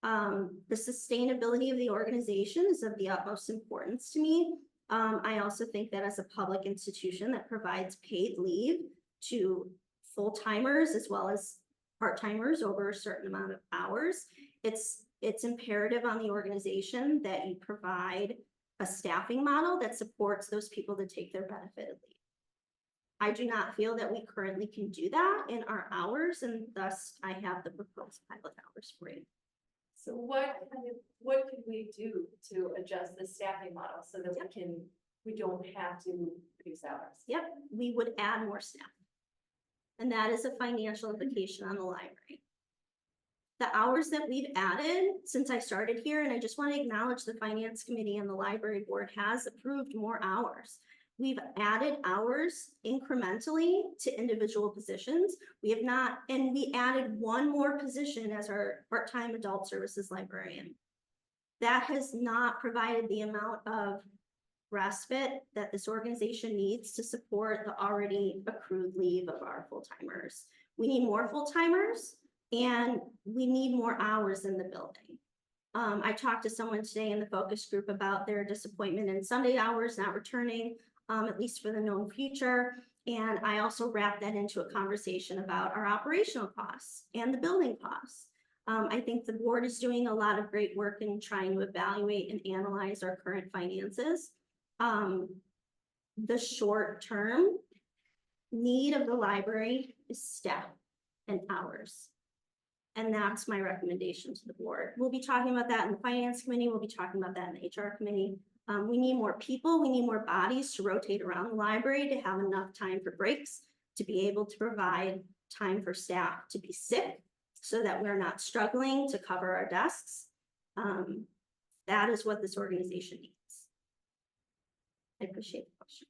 The sustainability of the organization is of the utmost importance to me. I also think that as a public institution that provides paid leave to full-timers as well as part-timers over a certain amount of hours, it's imperative on the organization that you provide a staffing model that supports those people to take their benefited leave. I do not feel that we currently can do that in our hours, and thus I have the proposed pilot hours for you. So what could we do to adjust the staffing model so that we don't have to reduce hours? Yep, we would add more staff. And that is a financial implication on the library. The hours that we've added since I started here, and I just want to acknowledge the finance committee and the library board has approved more hours. We've added hours incrementally to individual positions. We have not, and we added 1 more position as our part-time adult services librarian. That has not provided the amount of respite that this organization needs to support the already accrued leave of our full-timers. We need more full-timers and we need more hours in the building. I talked to someone today in the focus group about their disappointment in Sunday hours not returning, at least for the known future. And I also wrapped that into a conversation about our operational costs and the building costs. I think the board is doing a lot of great work in trying to evaluate and analyze our current finances. The short-term need of the library is staff and hours. And that's my recommendation to the board. We'll be talking about that in the finance committee. We'll be talking about that in the HR committee. We need more people. We need more bodies to rotate around the library to have enough time for breaks, to be able to provide time for staff to be sick so that we're not struggling to cover our desks. That is what this organization needs. I appreciate the questions.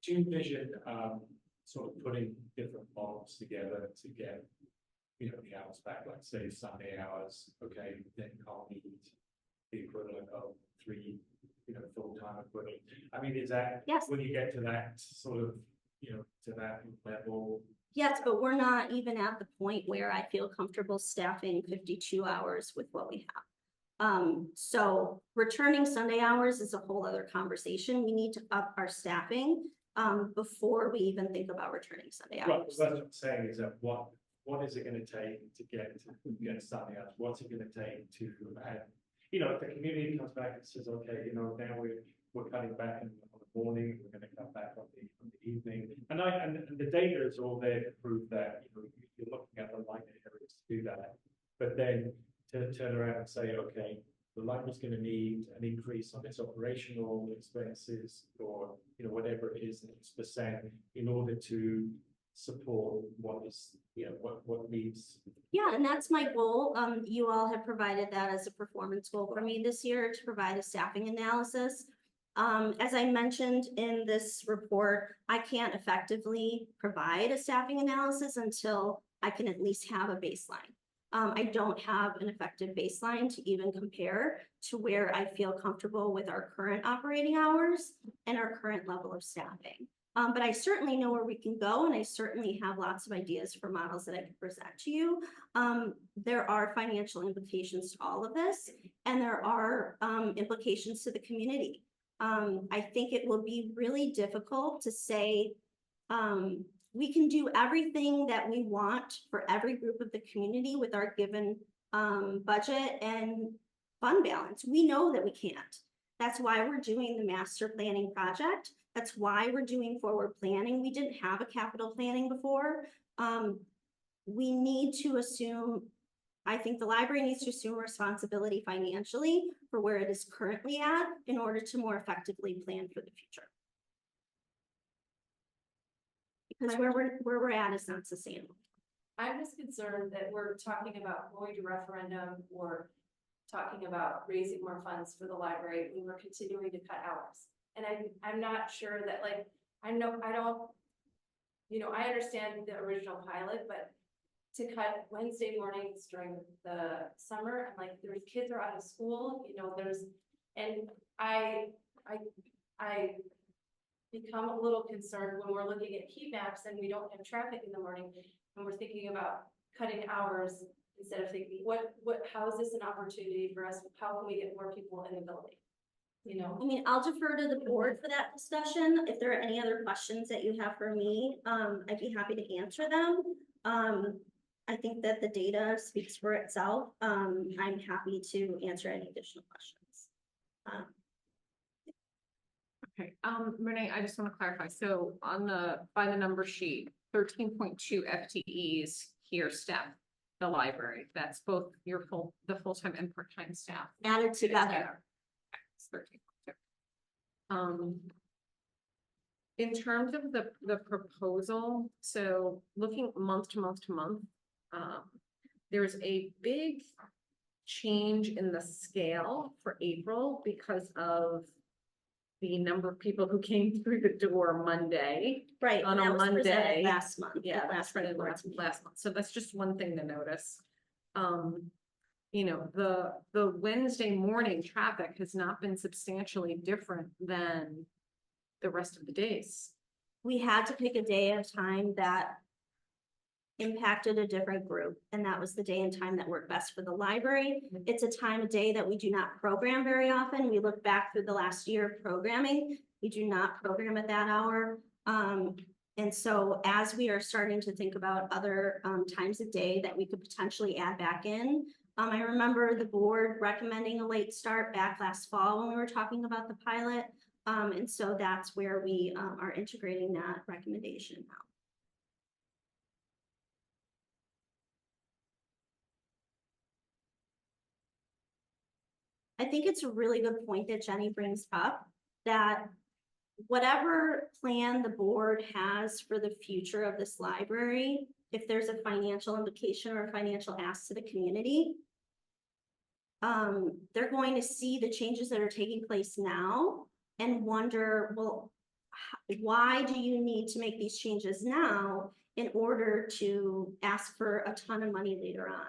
Do you envision sort of putting different models together to get, the hours back, like say Sunday hours, okay, then can't meet the equivalent of 3, full-time equivalent. I mean, is that, yes, when you get to that sort of, to that level? Yes, but we're not even at the point where I feel comfortable staffing 52 hours with what we have. So returning Sunday hours is a whole other conversation. We need to up our staffing before we even think about returning Sunday hours. Right, well, that's what I'm saying is that what is it going to take to get Sunday hours? What's it going to take to add? If the community comes back and says, okay, now we're cutting back on the morning, we're going to cut back on the evening, and the data is all there to prove that you're looking at the lighter areas to do that, but then to turn around and say, okay, the library's going to need an increase on its operational expenses or whatever it is, X% in order to support what is what needs. Yeah, and that's my goal. You all have provided that as a performance goal for me this year to provide a staffing analysis. As I mentioned in this report, I can't effectively provide a staffing analysis until I can at least have a baseline. I don't have an effective baseline to even compare to where I feel comfortable with our current operating hours and our current level of staffing. But I certainly know where we can go, and I certainly have lots of ideas for models that I can present to you. There are financial implications to all of this, and there are implications to the community. I think it will be really difficult to say, we can do everything that we want for every group of the community with our given budget and fund balance. We know that we can't. That's why we're doing the master planning project. That's why we're doing forward planning. We didn't have a capital planning before. We need to assume, I think the library needs to assume responsibility financially for where it is currently at in order to more effectively plan for the future. Because where we're at is not sustainable. I'm just concerned that we're talking about going to referendum or talking about raising more funds for the library when we're continuing to cut hours. And I'm not sure that, like, I don't, I understand the original pilot, but to cut Wednesday mornings during the summer, and like, there's kids are out of school, and I become a little concerned when we're looking at heat maps and we don't have traffic in the morning, and we're thinking about cutting hours instead of thinking, how is this an opportunity for us? How can we get more people in the building? I mean, I'll defer to the board for that discussion. If there are any other questions that you have for me, I'd be happy to answer them. I think that the data speaks for itself. I'm happy to answer any additional questions. Okay, Renee, I just want to clarify. So on by the number sheet, 13.2 FTEs here staff the library. That's both the full-time and part-time staff. Added together. It's 13.2. In terms of the proposal, so looking month to month to month, there's a big change in the scale for April because of the number of people who came through the door Monday. Right. On that a was presented Monday. last month. Yeah, that's right, last month. So that's just one thing to notice. The Wednesday morning traffic has not been substantially different than the rest of the days. We had to pick a day at a time that impacted a different group, and that was the day and time that worked best for the library. It's a time of day that we do not program very often. We look back through the last year of programming. We do not program at that hour. And so as we are starting to think about other times of day that we could potentially add back in, I remember the board recommending a late start back last fall when we were talking about the pilot. And so that's where we are integrating that recommendation now. I think it's a really good point that Jenny brings up, that whatever plan the board has for the future of this library, if there's a financial implication or a financial ask to the community, they're going to see the changes that are taking place now and wonder, well, why do you need to make these changes now in order to ask for a ton of money later on?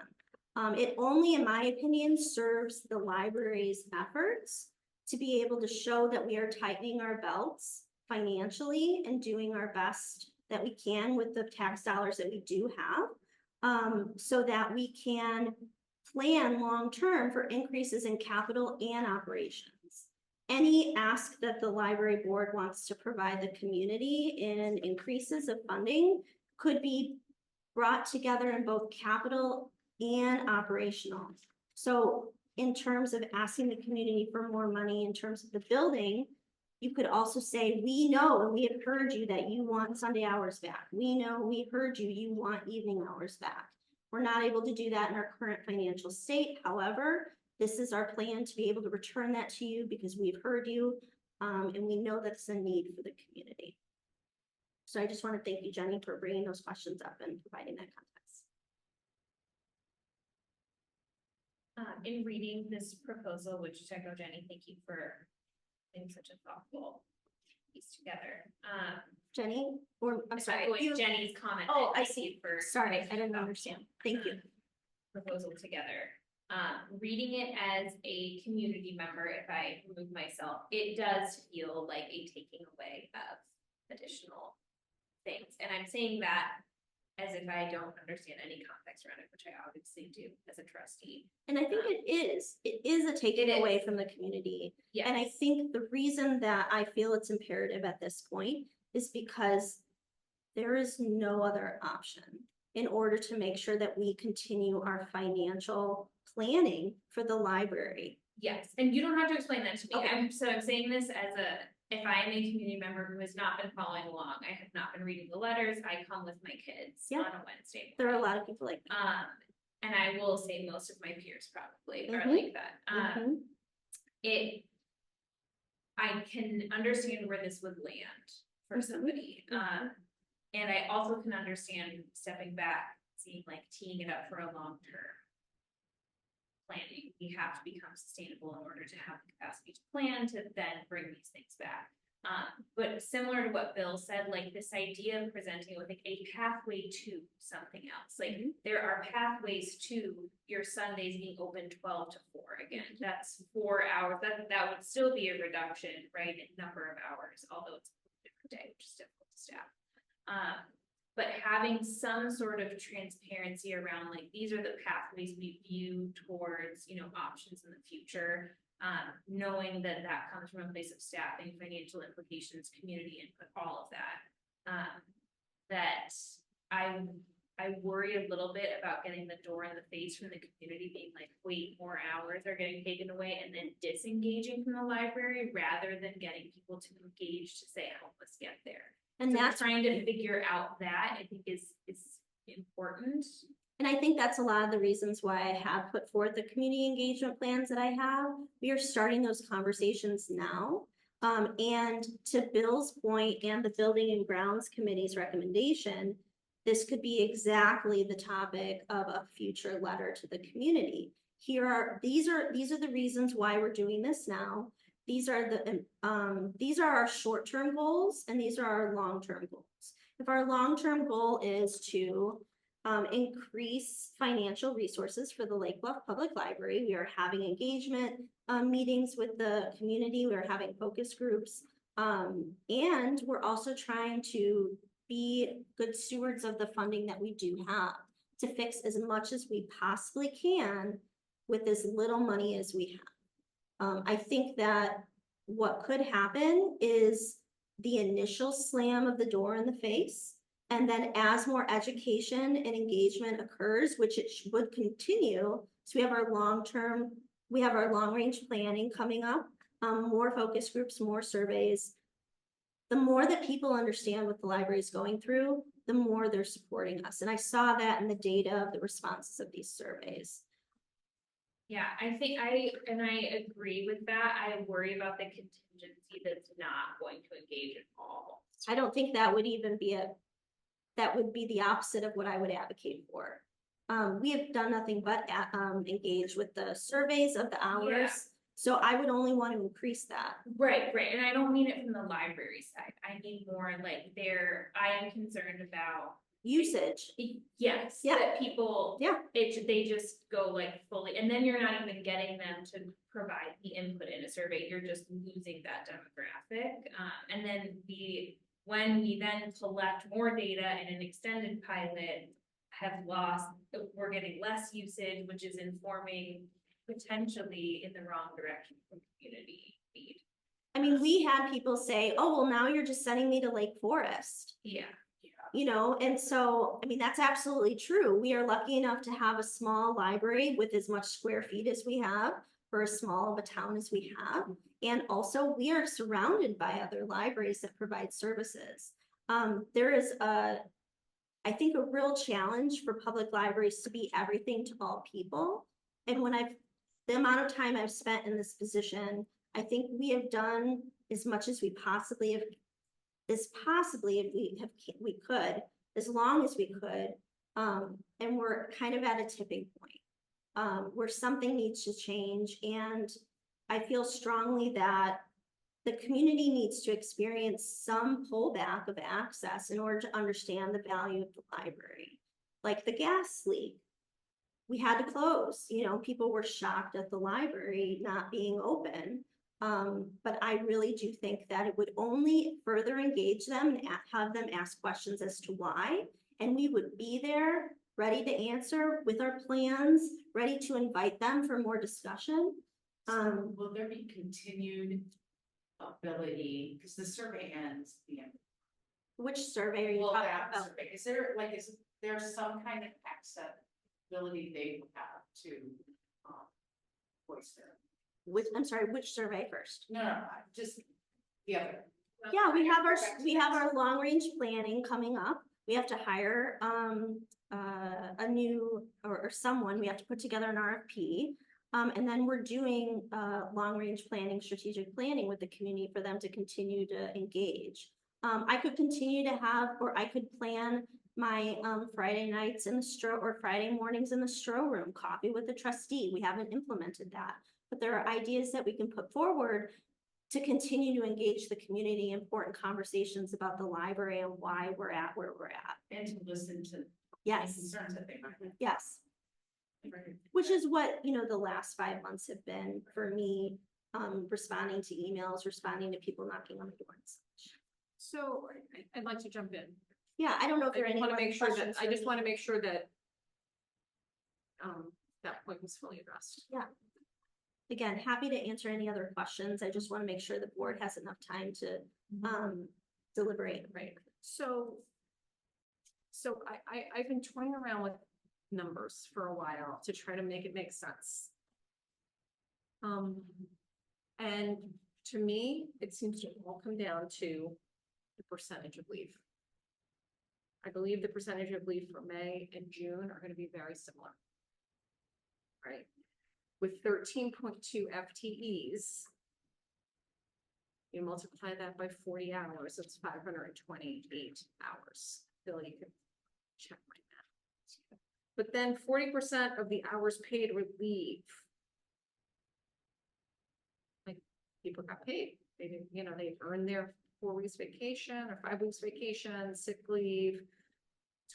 It only, in my opinion, serves the library's efforts to be able to show that we are tightening our belts financially and doing our best that we can with the tax dollars that we do have, so that we can plan long-term for increases in capital and operations. Any ask that the library board wants to provide the community in increases of funding could be brought together in both capital and operational. So in terms of asking the community for more money in terms of the building, you could also say, we know and we have heard you that you want Sunday hours back. We know we heard you, you want evening hours back. We're not able to do that in our current financial state. However, this is our plan to be able to return that to you because we've heard you, and we know that's a need for the community. So I just want to thank you, Jenny, for bringing those questions up and providing that context. In reading this proposal, which I go, Jenny, thank you for being such a thoughtful piece together. Jenny, or I'm sorry, with Jenny's comment. Oh, I thank see. you for Sorry, I didn't understand. Thank you. Proposal together. Reading it as a community member, if I remove myself, it does feel like a taking away of additional things. And I'm saying that as if I don't understand any context around it, which I obviously do as a trustee. And I think it is a taking It away is. from the community. Yeah. And I think the reason that I feel it's imperative at this point is because there is no other option in order to make sure that we continue our financial planning for the library. Yes, and you don't have to explain that to me. Okay. I'm saying this as if I am a community member who has not been following along, I have not been reading the letters, I come with my kids Yeah. on a Wednesday. There are a lot of people like that. And I will say most of my peers probably are Mhm. like that. Mhm. I can understand where this would land for somebody. And I also can understand stepping back, seeing like teeing it up for a long term planning. We have to become sustainable in order to have the capacity to plan to then bring these things back. But similar to what Bill said, like this idea of presenting with like a pathway to something else, like there are pathways to your Sundays being open 12 to 4 again. That's 4 hours. That would still be a reduction, right, in number of hours, although it's a different day, which is difficult to staff. But having some sort of transparency around like these are the pathways we view towards, you know, options in the future. Knowing that that comes from a place of staffing, financial implications, community input, all of that. That I worry a little bit about getting the door in the face from the community being like, wait, more hours are getting taken away and then disengaging from the library rather than getting people to engage to say, help us get there. And So that's trying to figure out that I think is important. And I think that's a lot of the reasons why I have put forth the community engagement plans that I have. We are starting those conversations now. And to Bill's point and the Building and Grounds Committee's recommendation, this could be exactly the topic of a future letter to the community. These are the reasons why we're doing this now. These are our short-term goals and these are our long-term goals. If our long-term goal is to increase financial resources for the Lake Bluff Public Library, we are having engagement meetings with the community, we are having focus groups, and we're also trying to be good stewards of the funding that we do have to fix as much as we possibly can with as little money as we have. I think that what could happen is the initial slam of the door in the face, and then as more education and engagement occurs, which it would continue, so we have our long-range planning coming up, more focus groups, more surveys. The more that people understand what the library is going through, the more they're supporting us. And I saw that in the data of the responses of these surveys. Yeah, I think I agree with that. I worry about the contingency that's not going to engage at all. I don't think that would even be that would be the opposite of what I would advocate for. We have done nothing but engage with the surveys of the hours. Yeah. So I would only want to increase that. Right. And I don't mean it from the library side. I mean more like I am concerned about Usage. yes, Yeah. that people, Yeah. they just go like fully, and then you're not even getting them to provide the input in a survey. You're just losing that demographic. And then when we then collect more data in an extended pilot, we're getting less usage, which is informing potentially in the wrong direction from community need. I mean, we had people say, oh, well, now you're just sending me to Lake Forest. Yeah. You know, and so, I mean, that's absolutely true. We are lucky enough to have a small library with as much square feet as we have for as small of a town as we have. And also we are surrounded by other libraries that provide services. There is I think a real challenge for public libraries to be everything to all people. And the amount of time I've spent in this position, I think we have done as much as we possibly have, as long as we could, and we're kind of at a tipping point where something needs to change. And I feel strongly that the community needs to experience some pullback of access in order to understand the value of the library. Like the gas leak, we had to close, you know, people were shocked at the library not being open. But I really do think that it would only further engage them and have them ask questions as to why. and we would be there, ready to answer with our plans, ready to invite them for more discussion. Will there be continued ability, because the survey ends the end. Which survey are you Well, talking that about? survey, is there some kind of accessibility they have to, voice their? I'm sorry, which survey first? No, just the other. Yeah, we have our long range planning coming up. We have to hire a new or someone, we have to put together an RFP. And then we're doing long range planning, strategic planning with the community for them to continue to engage. I could continue to have, or I could plan my Friday nights in the or Friday mornings in the Stro room coffee with the trustee. We haven't implemented that, but there are ideas that we can put forward to continue to engage the community, important conversations about the library and why we're at where we're at. And to listen to any Yes, concerns that they might have. yes. Which is what, the last 5 months have been for me, responding to emails, responding to people knocking on the doors. So I'd like to jump in. Yeah, I don't know if there are I any want to other make sure that, questions I for just me. want to make sure that that point was fully addressed. Again, happy to answer any other questions. I just want to make sure the board has enough time to deliberate. Right, so I've been toying around with numbers for a while to try to make it make sense. And to me, it seems to all come down to the percentage of leave. I believe the percentage of leave for May and June are gonna be very similar. Right, with 13.2 FTEs. You multiply that by 40 hours, it's 528 hours. Bill, you can check my math. But then 40% of the hours paid were leave. Like, people got paid, they didn't, they earned their 4 weeks vacation or 5 weeks vacation, sick leave,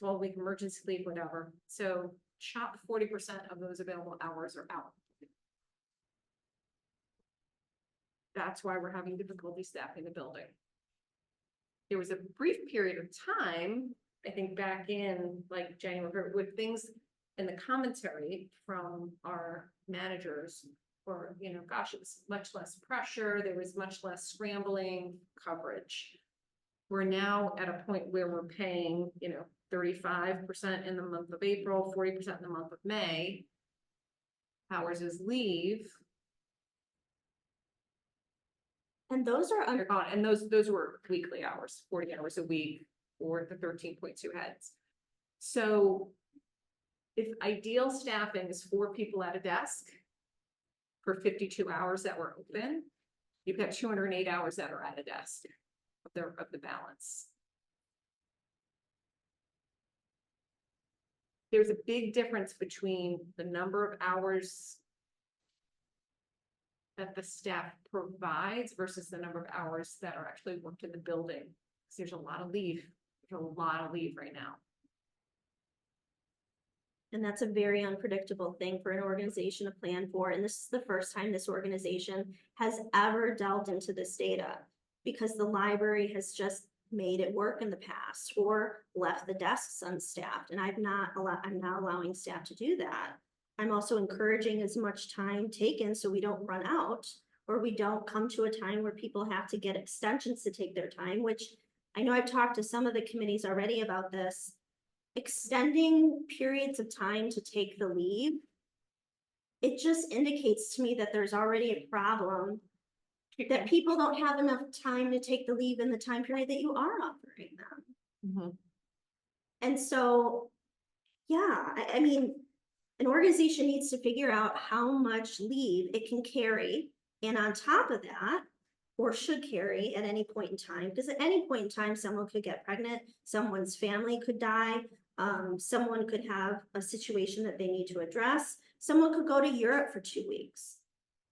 12-week emergency leave, whatever. So chop 40% of those available hours are out. That's why we're having difficulty staffing the building. There was a brief period of time, I think back in like January, with things in the commentary from our managers, or, gosh, it was much less pressure, there was much less scrambling coverage. We're now at a point where we're paying, 35% in the month of April, 40% in the month of May. Hours is leave. And those are They're gone, and those were weekly hours, 40 hours a week for the 13.2 heads. So if ideal staffing is 4 people at a desk for 52 hours that were open, you've got 208 hours that are at a desk of the balance. There's a big difference between the number of hours that the staff provides versus the number of hours that are actually worked in the building. Because there's a lot of leave. There's a lot of leave right now. And that's a very unpredictable thing for an organization to plan for. And this is the first time this organization has ever delved into this data, because the library has just made it work in the past or left the desks unstaffed. And I'm not allowing staff to do that. I'm also encouraging as much time taken so we don't run out, or we don't come to a time where people have to get extensions to take their time, which I know I've talked to some of the committees already about this. Extending periods of time to take the leave, it just indicates to me that there's already a problem, that people don't have enough time to take the leave in the time period that you are offering them. And so, yeah, I mean, an organization needs to figure out how much leave it can carry, and on top of that, or should carry at any point in time, because at any point in time, someone could get pregnant, someone's family could die, someone could have a situation that they need to address, someone could go to Europe for 2 weeks.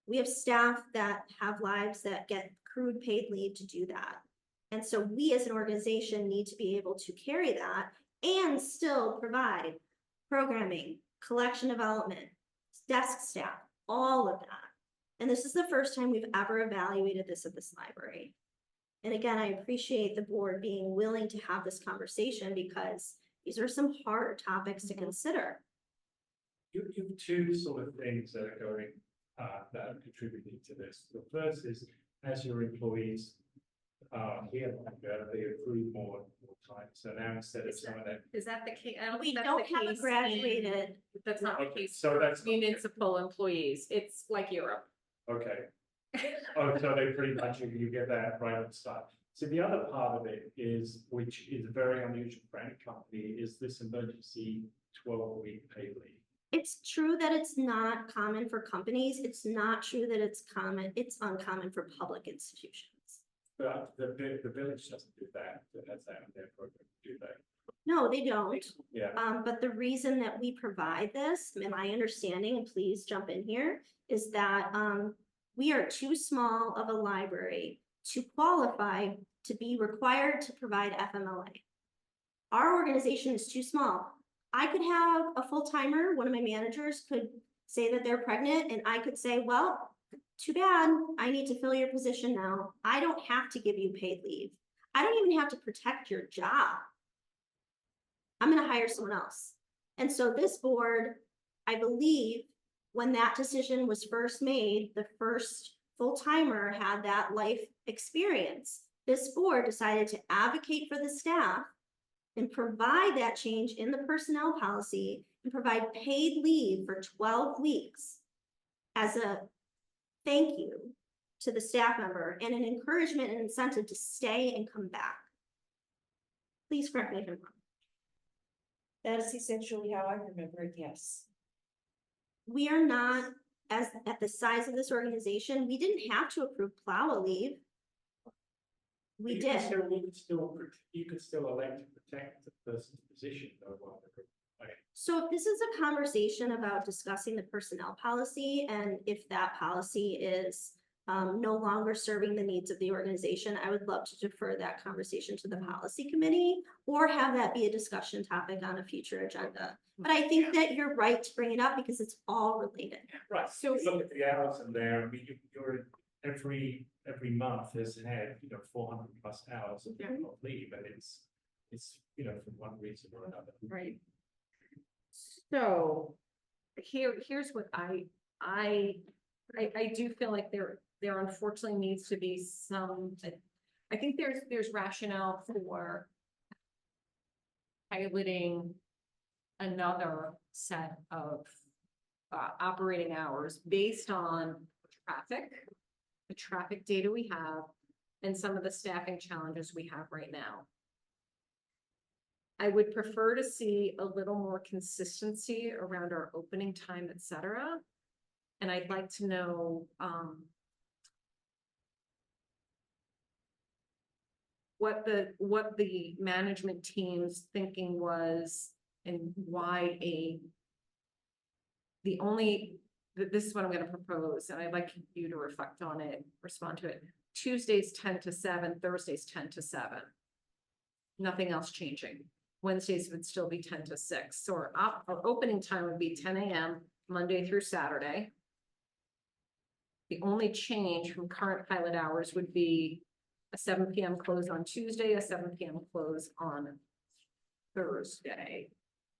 We have staff that have lives that get accrued paid leave to do that. And so we as an organization need to be able to carry that and still provide programming, collection development, desk staff, all of that. And this is the first time we've ever evaluated this at this library. And again, I appreciate the board being willing to have this conversation, because These are some hard topics to consider. You have two sort of things that are going, that are contributing to this. The first is, as your employees here, they accrue more time. So now instead of some of that. Is that the case? I don't We think that's don't the have a case graduated. That's not the Okay, case. so for that's- municipal employees. It's like Europe. Okay. Oh, so they pretty much, you get that right at the start. So the other part of it is, which is very unusual for any company, is this emergency 12-week paid leave. It's true that it's not common for companies. It's not true that it's uncommon for public institutions. But the village doesn't do that, it has that in their program, do they? No, they don't. Yeah. But the reason that we provide this, and my understanding, and please jump in here, is that we are too small of a library to qualify to be required to provide FMLA. Our organization is too small. I could have a full-timer, one of my managers could say that they're pregnant, and I could say, well, too bad, I need to fill your position now. I don't have to give you paid leave. I don't even have to protect your job. I'm gonna hire someone else. And so this board, I believe, when that decision was first made, the first full-timer had that life experience. This board decided to advocate for the staff and provide that change in the personnel policy and provide paid leave for 12 weeks as a thank you to the staff member and an encouragement and incentive to stay and come back. Please correct me if I'm wrong. That is essentially how I remember it, yes. We are not, as at the size of this organization, we didn't have to approve plow leave. We You did. you could still elect to protect the person's position though, while they're like, So if this is a conversation about discussing the personnel policy, and if that policy is no longer serving the needs of the organization, I would love to defer that conversation to the policy committee or have that be a discussion topic on a future agenda. But I think that you're right to bring it up because it's all related. right, so look at the hours in there, I mean, you're every month has had, 400 plus hours of leave, and it's, for one reason or another. Right. So here's what I do feel like there unfortunately needs to be some, I think there's rationale for piloting another set of operating hours based on the traffic data we have, and some of the staffing challenges we have right now. I would prefer to see a little more consistency around our opening time, et cetera. And I'd like to know, what the management team's thinking was and why this is what I'm gonna propose, and I'd like you to reflect on it, respond to it. Tuesdays 10 to 7, Thursdays 10 to 7. Nothing else changing. Wednesdays would still be 10 to 6. So our opening time would be 10 a.m. Monday through Saturday. The only change from current pilot hours would be a 7 p.m. close on Tuesday, a 7 p.m. close on Thursday.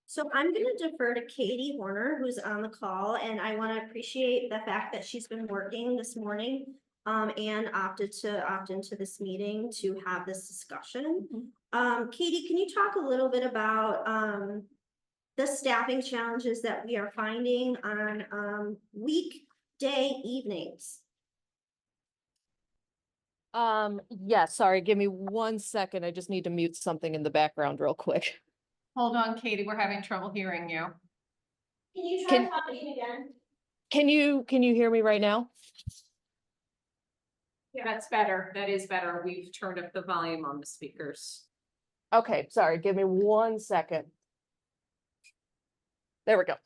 So I'm going to defer to Katie Horner, who's on the call, and I want to appreciate the fact that she's been working this morning and opted to opt into this meeting to have this discussion. Katie, can you talk a little bit about the staffing challenges that we are finding on weekday evenings? Yes, sorry, give me 1 second. I just need to mute something in the background real quick. Hold on, Katie, we're having trouble hearing you. Can you try talking again? Can you hear me right now? Yeah, that's better. That is better. We've turned up the volume on the speakers. Okay, sorry, give me 1 second. There we go.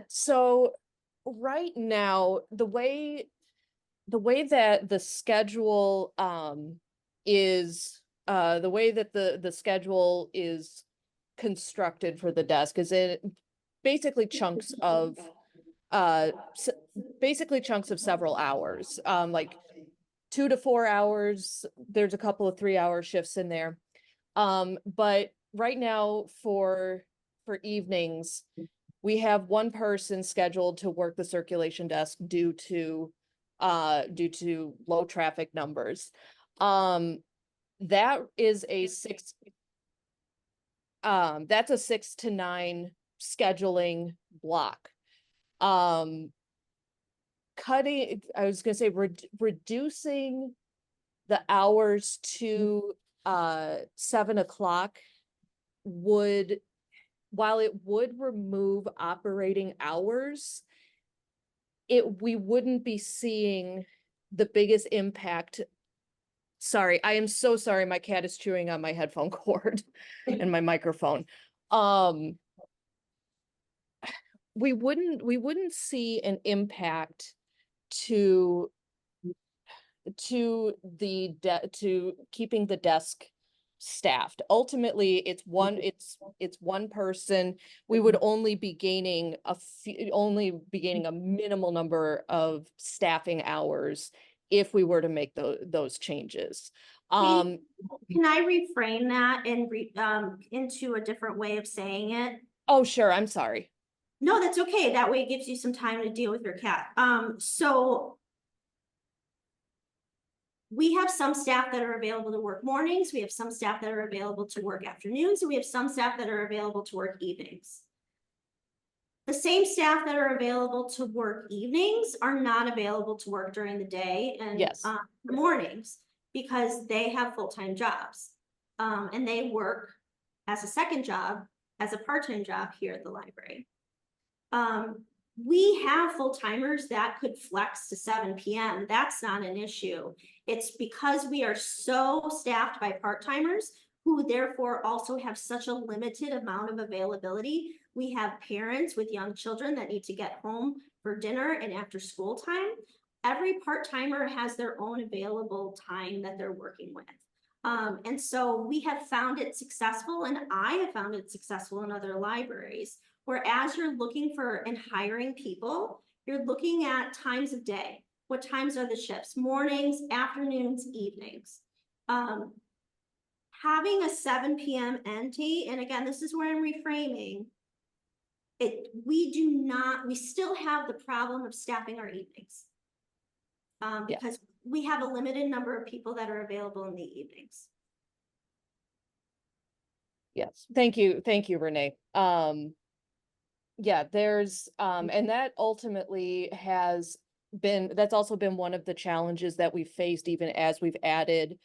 So right now, the way that the schedule is the way that the schedule is constructed for the desk is it basically chunks of several hours, like 2 to 4 hours. There's a couple of 3-hour shifts in there. But right now for evenings, we have one person scheduled to work the circulation desk due to low traffic numbers. That is a that's a 6 to 9 scheduling block. Cutting, I was gonna say reducing the hours to 7 o'clock would, while it would remove operating hours, we wouldn't be seeing the biggest impact. Sorry, I am so sorry. My cat is chewing on my headphone cord and my microphone. We wouldn't see an impact to keeping the desk staffed. Ultimately, it's one person. We would only be gaining a minimal number of staffing hours if we were to make those changes. Can I reframe that and into a different way of saying it? Oh, sure. I'm sorry. No, that's okay. That way it gives you some time to deal with your cat. So we have some staff that are available to work mornings. We have some staff that are available to work afternoons, and we have some staff that are available to work evenings. The same staff that are available to work evenings are not available to work during the day and Yes. the mornings because they have full-time jobs. And they work as a second job, as a part-time job here at the library. We have full-timers that could flex to 7 p.m. That's not an issue. It's because we are so staffed by part-timers who therefore also have such a limited amount of availability. We have parents with young children that need to get home for dinner and after school time. Every part-timer has their own available time that they're working with. And so we have found it successful, and I have found it successful in other libraries, where as you're looking for and hiring people, you're looking at times of day. What times are the shifts? Mornings, afternoons, evenings. Having a 7 p.m. NT, and again, this is where I'm reframing, we still have the problem of staffing our evenings. Because we have a limited number of people that are available in the evenings. Yes, thank you, Renee. Yeah, there's and that ultimately that's also been one of the challenges that we've faced even as we've added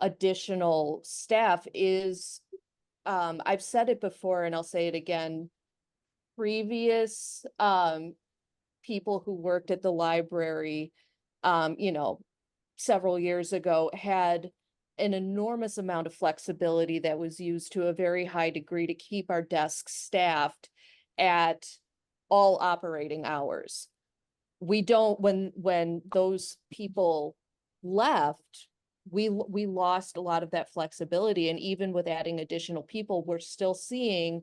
additional staff is I've said it before and I'll say it again. Previous people who worked at the library several years ago had an enormous amount of flexibility that was used to a very high degree to keep our desks staffed at all operating hours. We don't, when those people left, we lost a lot of that flexibility. And even with adding additional people, we're still seeing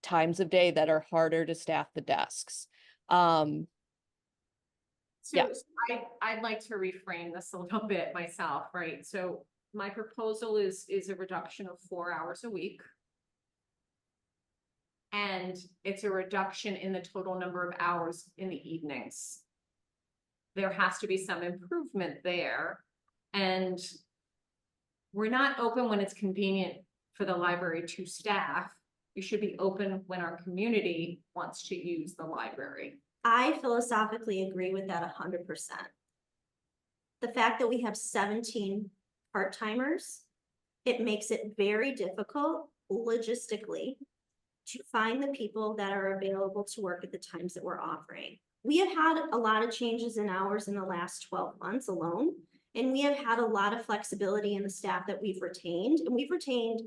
times of day that are harder to staff the desks. So I'd like to reframe this a little bit myself, right? So my proposal is a reduction of 4 hours a week. And it's a reduction in the total number of hours in the evenings. There has to be some improvement there. And we're not open when it's convenient for the library to staff. We should be open when our community wants to use the library. I philosophically agree with that 100%. The fact that we have 17 part-timers, it makes it very difficult logistically to find the people that are available to work at the times that we're offering. We have had a lot of changes in hours in the last 12 months alone, and we have had a lot of flexibility in the staff that we've retained, and we've retained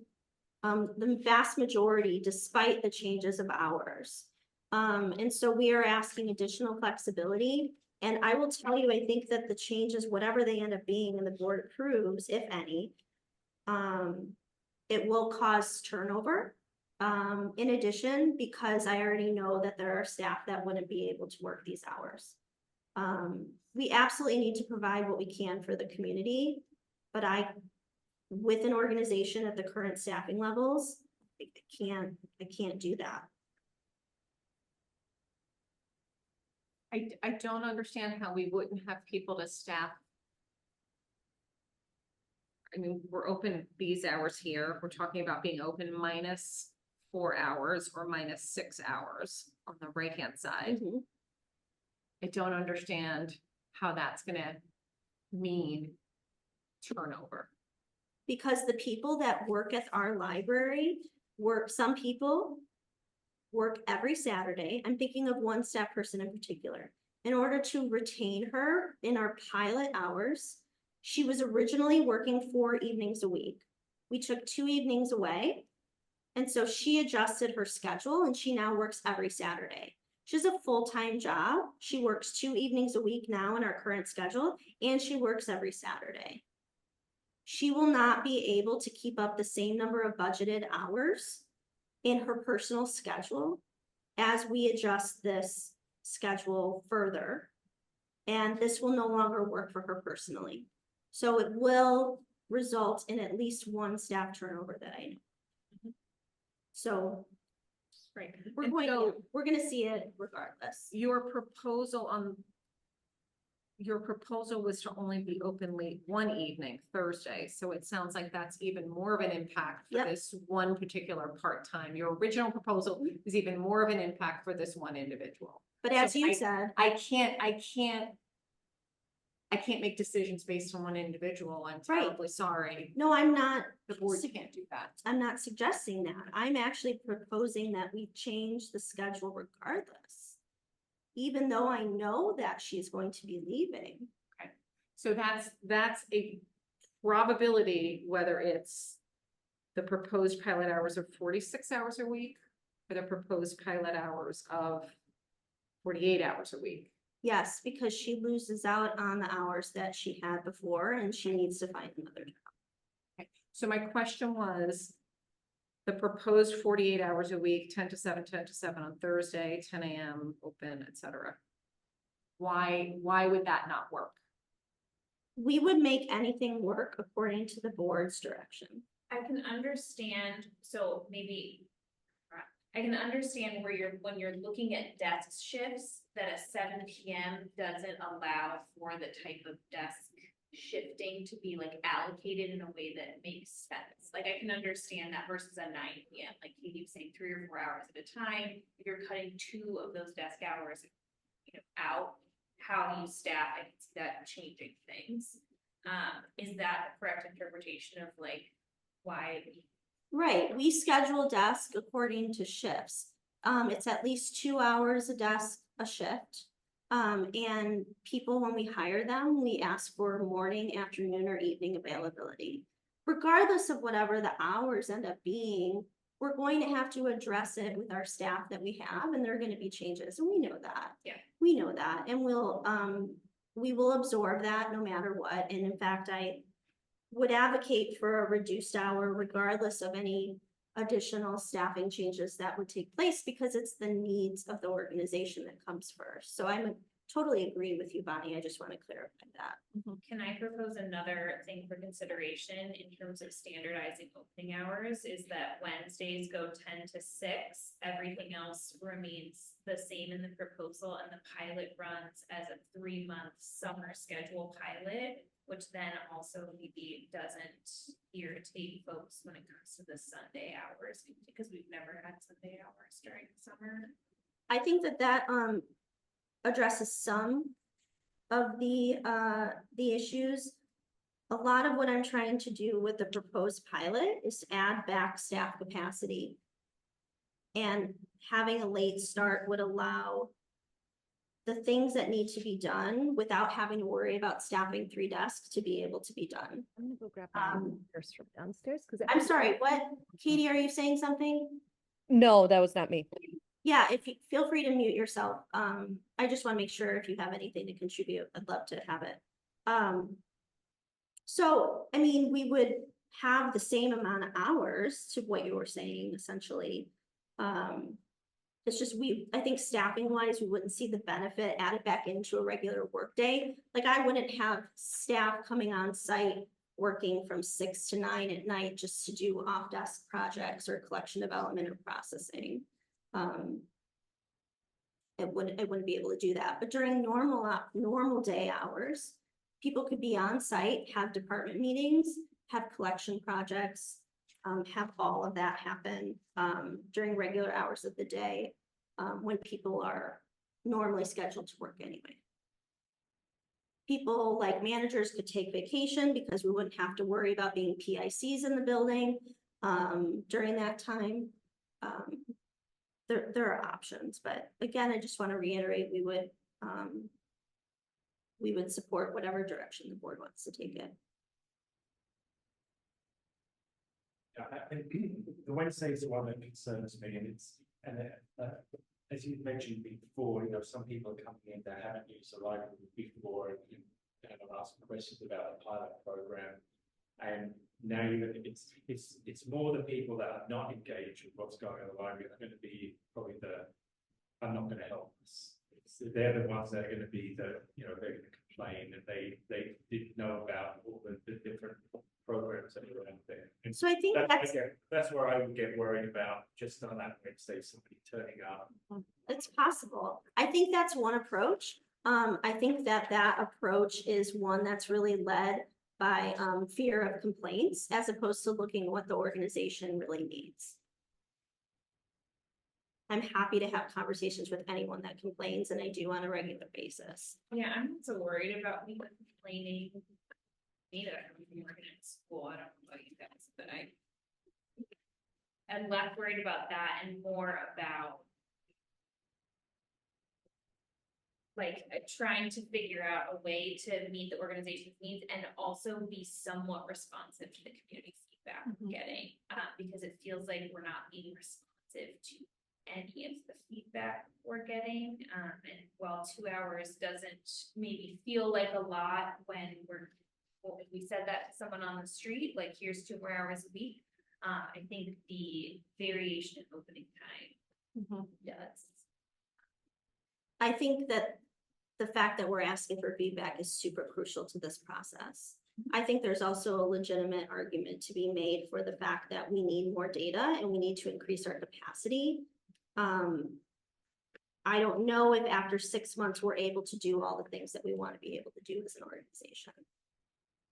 the vast majority despite the changes of hours. And so we are asking additional flexibility. And I will tell you, I think that the changes, whatever they end up being and the board approves, if any, it will cause turnover. In addition, because I already know that there are staff that wouldn't be able to work these hours. We absolutely need to provide what we can for the community, but with an organization at the current staffing levels, I can't do that. I don't understand how we wouldn't have people to staff. I mean, we're open these hours here. We're talking about being open minus 4 hours or minus 6 hours on the right-hand side. Mhm. I don't understand how that's gonna mean turnover. Because the people that work at our library some people work every Saturday. I'm thinking of one staff person in particular. In order to retain her in our pilot hours, she was originally working 4 evenings a week. We took 2 evenings away. And so she adjusted her schedule and she now works every Saturday. She has a full-time job. She works 2 evenings a week now in our current schedule, and she works every Saturday. She will not be able to keep up the same number of budgeted hours in her personal schedule as we adjust this schedule further. And this will no longer work for her personally. So it will result in at least one staff turnover that I know. So Right. we're And going, so we're gonna see it regardless. your proposal was to only be open late one evening, Thursday, so it sounds like that's even more of an impact for Yep. this one particular part-time. Your original proposal is even more of an impact for this one individual. But as So you said, I can't make decisions based on one individual. I'm Right. terribly sorry. no, I'm not, The board can't do that. I'm not suggesting that. I'm actually proposing that we change the schedule regardless. Even though I know that she's going to be leaving. So that's a probability, whether it's the proposed pilot hours of 46 hours a week or the proposed pilot hours of 48 hours a week. Yes, because she loses out on the hours that she had before and she needs to find another job. Okay. So my question was, the proposed 48 hours a week, 10 to 7, 10 to 7 on Thursday, 10 a.m. open, etc. Why would that not work? We would make anything work according to the board's direction. I can understand, so maybe. I can understand when you're looking at desk shifts, that a 7 PM doesn't allow for the type of desk shifting to be like allocated in a way that makes sense. Like I can understand that versus a 9 PM, like Katie was saying, 3 or 4 hours at a time. If you're cutting 2 of those desk hours, out, how you staff, I can see that changing things. Is that the correct interpretation of like why? Right, we schedule desk according to shifts. It's at least 2 hours a desk, a shift. And people, when we hire them, we ask for morning, afternoon, or evening availability. Regardless of whatever the hours end up being, we're going to have to address it with our staff that we have, and there are gonna be changes, and we know that. Yeah. We know that, and we will absorb that no matter what, and in fact, I would advocate for a reduced hour regardless of any additional staffing changes that would take place because it's the needs of the organization that comes first. So I'm totally agree with you, Bonnie. I just want to clarify that. Can I propose another thing for consideration in terms of standardizing opening hours is that Wednesdays go 10 to 6, everything else remains the same in the proposal and the pilot runs as a 3-month summer schedule pilot, which then also maybe doesn't irritate folks when it comes to the Sunday hours, because we've never had Sunday hours during the summer. I think that addresses some of the issues. A lot of what I'm trying to do with the proposed pilot is to add back staff capacity. And having a late start would allow the things that need to be done without having to worry about staffing 3 desks to be able to be done. I'm gonna go grab my purse from downstairs because I'm sorry, what? Katie, are you saying something? No, that was not me. Yeah, if you feel free to mute yourself. I just want to make sure if you have anything to contribute, I'd love to have it. So, I mean, we would have the same amount of hours to what you were saying, essentially. It's just I think staffing wise, we wouldn't see the benefit added back into a regular workday. Like I wouldn't have staff coming on site working from 6 to 9 at night just to do off-desk projects or collection development or processing. It wouldn't be able to do that, but during normal day hours, people could be on site, have department meetings, have collection projects, have all of that happen, during regular hours of the day, when people are normally scheduled to work anyway. People like managers could take vacation because we wouldn't have to worry about being PICs in the building, during that time. There are options, but again, I just want to reiterate, we would support whatever direction the board wants to take it. Yeah, I think the Wednesday is the one that concerns me, and as you mentioned before, you know, some people are coming in that haven't used the library before and are asking questions about the pilot program. And now it's more the people that are not engaged with what's going on in the library that are going to be probably are not going to help us. They're the ones that are going to be they're going to complain, and they didn't know about all the different programs that are out there. And So I think that's where I would get worried about, just on that Wednesday, somebody turning up. it's possible. I think that's one approach. I think that approach is one that's really led by fear of complaints, as opposed to looking at what the organization really needs. I'm happy to have conversations with anyone that complains, and I do on a regular basis. Yeah, I'm not so worried about people complaining. Me that I'm working at school, I don't know about you guys, but I'm less worried about that and more about like trying to figure out a way to meet the organization's needs and also be somewhat responsive to the community feedback we're getting, because it feels like we're not being responsive to any of the feedback we're getting. And while 2 hours doesn't maybe feel like a lot when if we said that to someone on the street, like here's 2 more hours a week, I think the variation in opening time does. I think that the fact that we're asking for feedback is super crucial to this process. I think there's also a legitimate argument to be made for the fact that we need more data and we need to increase our capacity. I don't know if after 6 months, we're able to do all the things that we want to be able to do as an organization.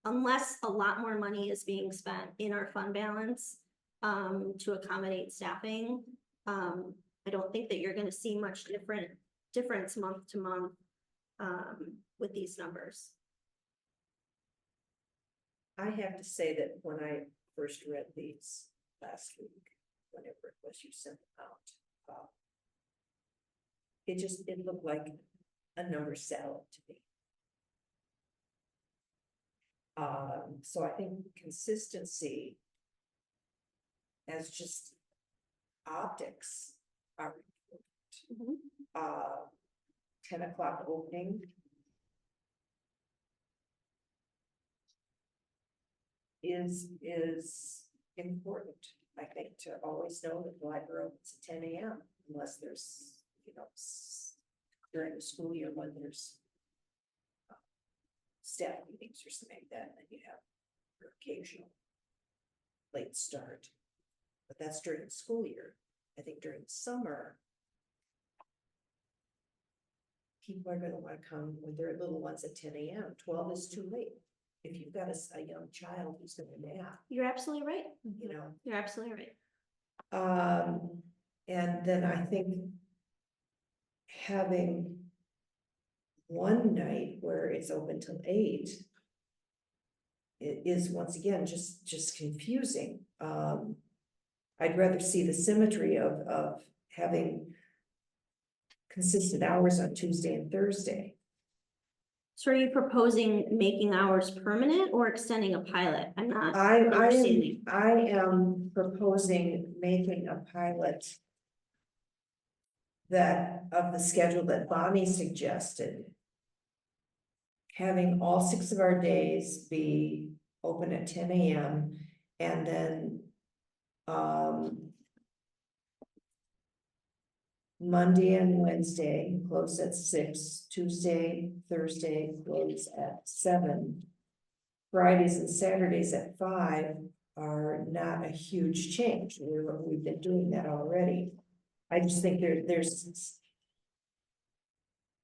Unless a lot more money is being spent in our fund balance to accommodate staffing, I don't think that you're going to see much difference month to month with these numbers. I have to say that when I first read these last week, whenever it was you sent them out, it looked like a number salad to me. So I think consistency as just optics are important. 10 o'clock opening. Is important, I think, to always know that the library opens at 10 a.m. unless there's, during the school year when there's staff meetings or something like that, and then you have your occasional late start. But that's during the school year. I think during the summer, people are going to want to come with their little ones at 10 a.m. 12 is too late. If you've got a young child who's going to nap, You're absolutely right. You're absolutely right. And then I think having one night where it's open till 8, it is once again just confusing. I'd rather see the symmetry of having consistent hours on Tuesday and Thursday. So are you proposing making hours permanent or extending a pilot? I'm not I understanding. am proposing making a pilot that of the schedule that Bonnie suggested. Having all 6 of our days be open at 10 a.m. and then Monday and Wednesday close at 6, Tuesday, Thursday close at 7. Fridays and Saturdays at 5 are not a huge change. We've been doing that already. I just think there's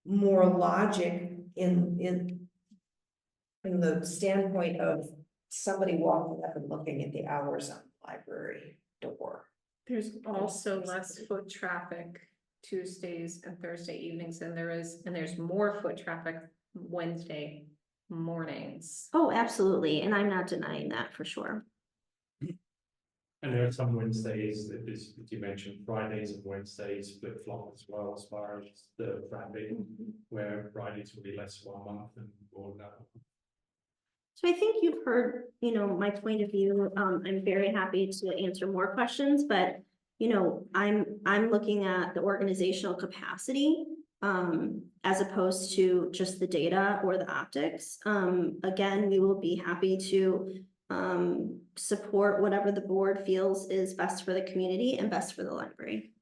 more logic in the standpoint of somebody walking up and looking at the hours on the library door. There's also less foot traffic Tuesdays and Thursday evenings than there is, and there's more foot traffic Wednesday mornings. Oh, absolutely, and I'm not denying that for sure. And there are some Wednesdays that is, as you mentioned, Fridays and Wednesdays flip flop as well, as far as the traffic, where Fridays will be less 1 month and more another. So I think you've heard, my point of view. I'm very happy to answer more questions, but, I'm looking at the organizational capacity, as opposed to just the data or the optics. Again, we will be happy to, support whatever the board feels is best for the community and best for the library.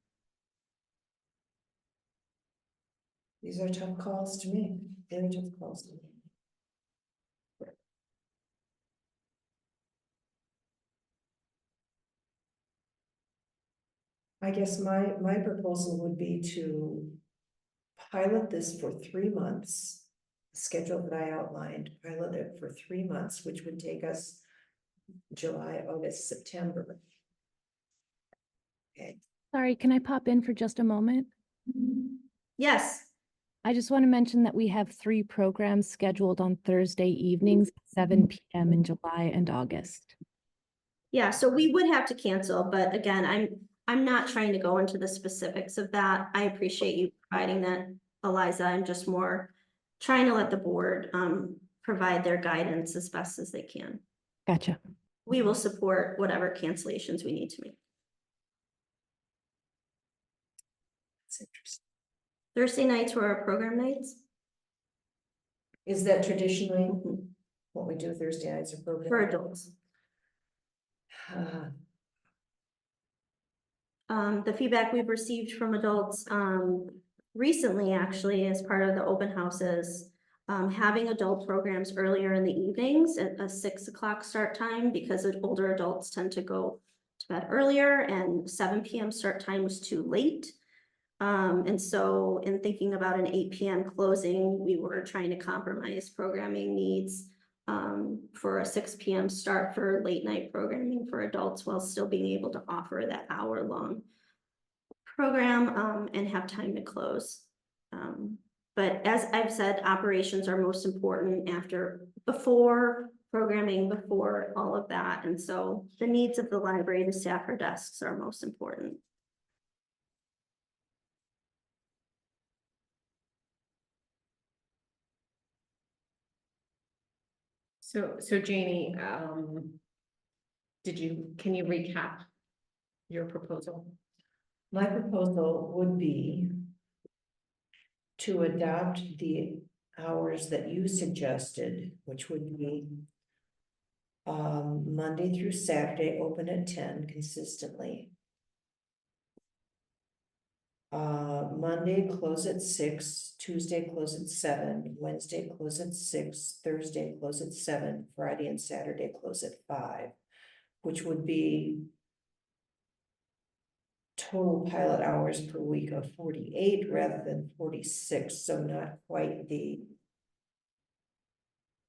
These are tough calls to me, very tough calls to me. I guess my proposal would be to pilot this for 3 months. The schedule that I outlined, pilot it for 3 months, which would take us July, August, September. Okay. Sorry, can I pop in for just a moment? Yes, I just want to mention that we have 3 programs scheduled on Thursday evenings, 7 p.m. in July and August. yeah, so we would have to cancel, but again, I'm not trying to go into the specifics of that. I appreciate you providing that, Eliza. I'm just more trying to let the board provide their guidance as best as they can. Gotcha. We will support whatever cancellations we need to make. That's interesting. Thursday nights were our program nights. Is that traditionally what we do Thursday nights or program? For adults. The feedback we've received from adults recently, actually, as part of the open houses, having adult programs earlier in the evenings at a 6 o'clock start time, because older adults tend to go to bed earlier, and 7 p.m. start time was too late. And so in thinking about an 8 p.m. closing, we were trying to compromise programming needs for a 6 p.m. start for late night programming for adults, while still being able to offer that hour-long program and have time to close. But as I've said, operations are most important before programming, before all of that. And so the needs of the library, the staff, or desks are most important. So Janie, can you recap your proposal? My proposal would be to adopt the hours that you suggested, which would be Monday through Saturday, open at 10 consistently. Monday close at 6, Tuesday close at 7, Wednesday close at 6, Thursday close at 7, Friday and Saturday close at 5, which would be total pilot hours per week of 48 rather than 46, so not quite the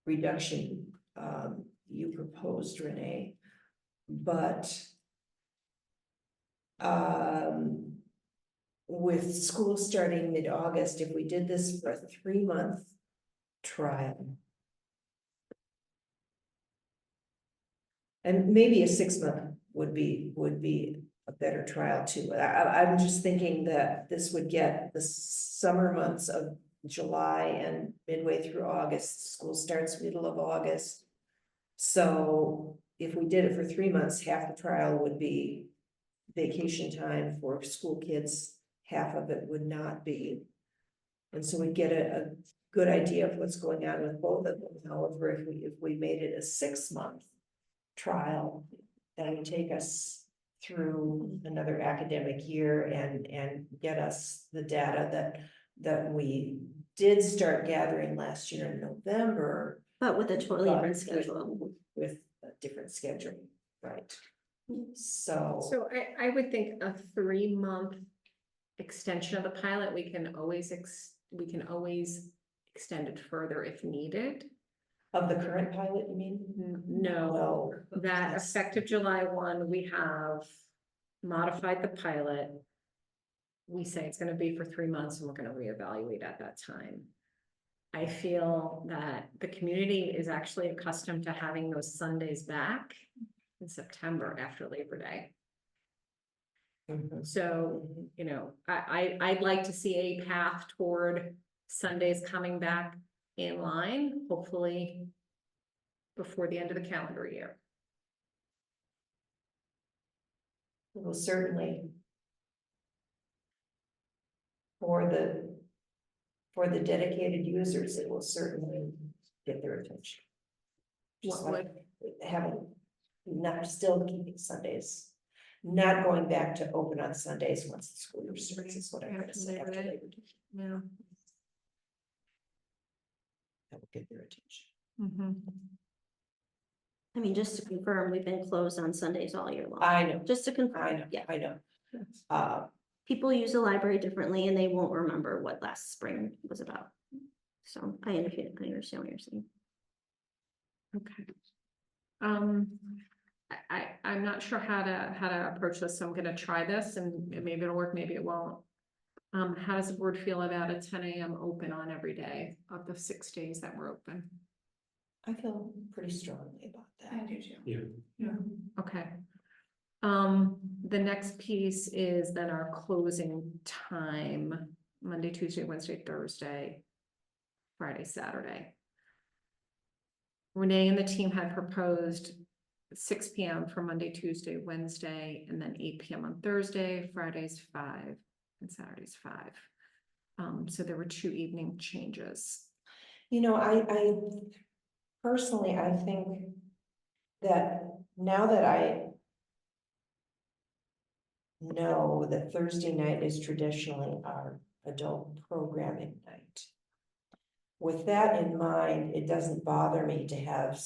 reduction you proposed, Renee, but with school starting mid-August, if we did this for a 3-month trial, and maybe a 6-month would be a better trial too. I'm just thinking that this would get the summer months of July and midway through August. School starts middle of August. So if we did it for 3 months, half the trial would be vacation time for school kids, half of it would not be. And so we get a good idea of what's going on with both of them. However, if we made it a 6-month trial, that would take us through another academic year and get us the data that we did start gathering last year in November, But with a totally different schedule. With a different schedule, right? So, So I would think a 3-month extension of the pilot, we can always extend it further if needed. of the current pilot, you mean? No, that that's- effective July 1, we have modified the pilot. We say it's gonna be for 3 months and we're gonna reevaluate at that time. I feel that the community is actually accustomed to having those Sundays back in September after Labor Day. Mhm. So, you know, I'd like to see a path toward Sundays coming back in line, hopefully before the end of the calendar year. Well, certainly. For the dedicated users, it will certainly get their attention. Just What like having, not still keeping Sundays, not going back to open on Sundays once the school year starts is what I'm gonna say after Labor Day. Yeah. That will get their attention. Mm-hmm. I mean, just to confirm, we've been closed on Sundays all year long. I know, Just to I confirm, know, yeah. I know. People use the library differently and they won't remember what last spring was about. So I understand what you're saying. Okay. I'm not sure how to approach this, so I'm gonna try this and maybe it'll work, maybe it won't. How does the board feel about a 10 a.m. open on every day of the 6 days that we're open? I feel pretty strongly about that. I do too. Yeah. Okay. The next piece is then our closing time, Monday, Tuesday, Wednesday, Thursday, Friday, Saturday. Renee and the team had proposed 6 p.m. for Monday, Tuesday, Wednesday, and then 8 p.m. on Thursday, Fridays 5, and Saturdays 5. So there were 2 evening changes. You know, I personally, I think that now that I know that Thursday night is traditionally our adult programming night. With that in mind, it doesn't bother me to have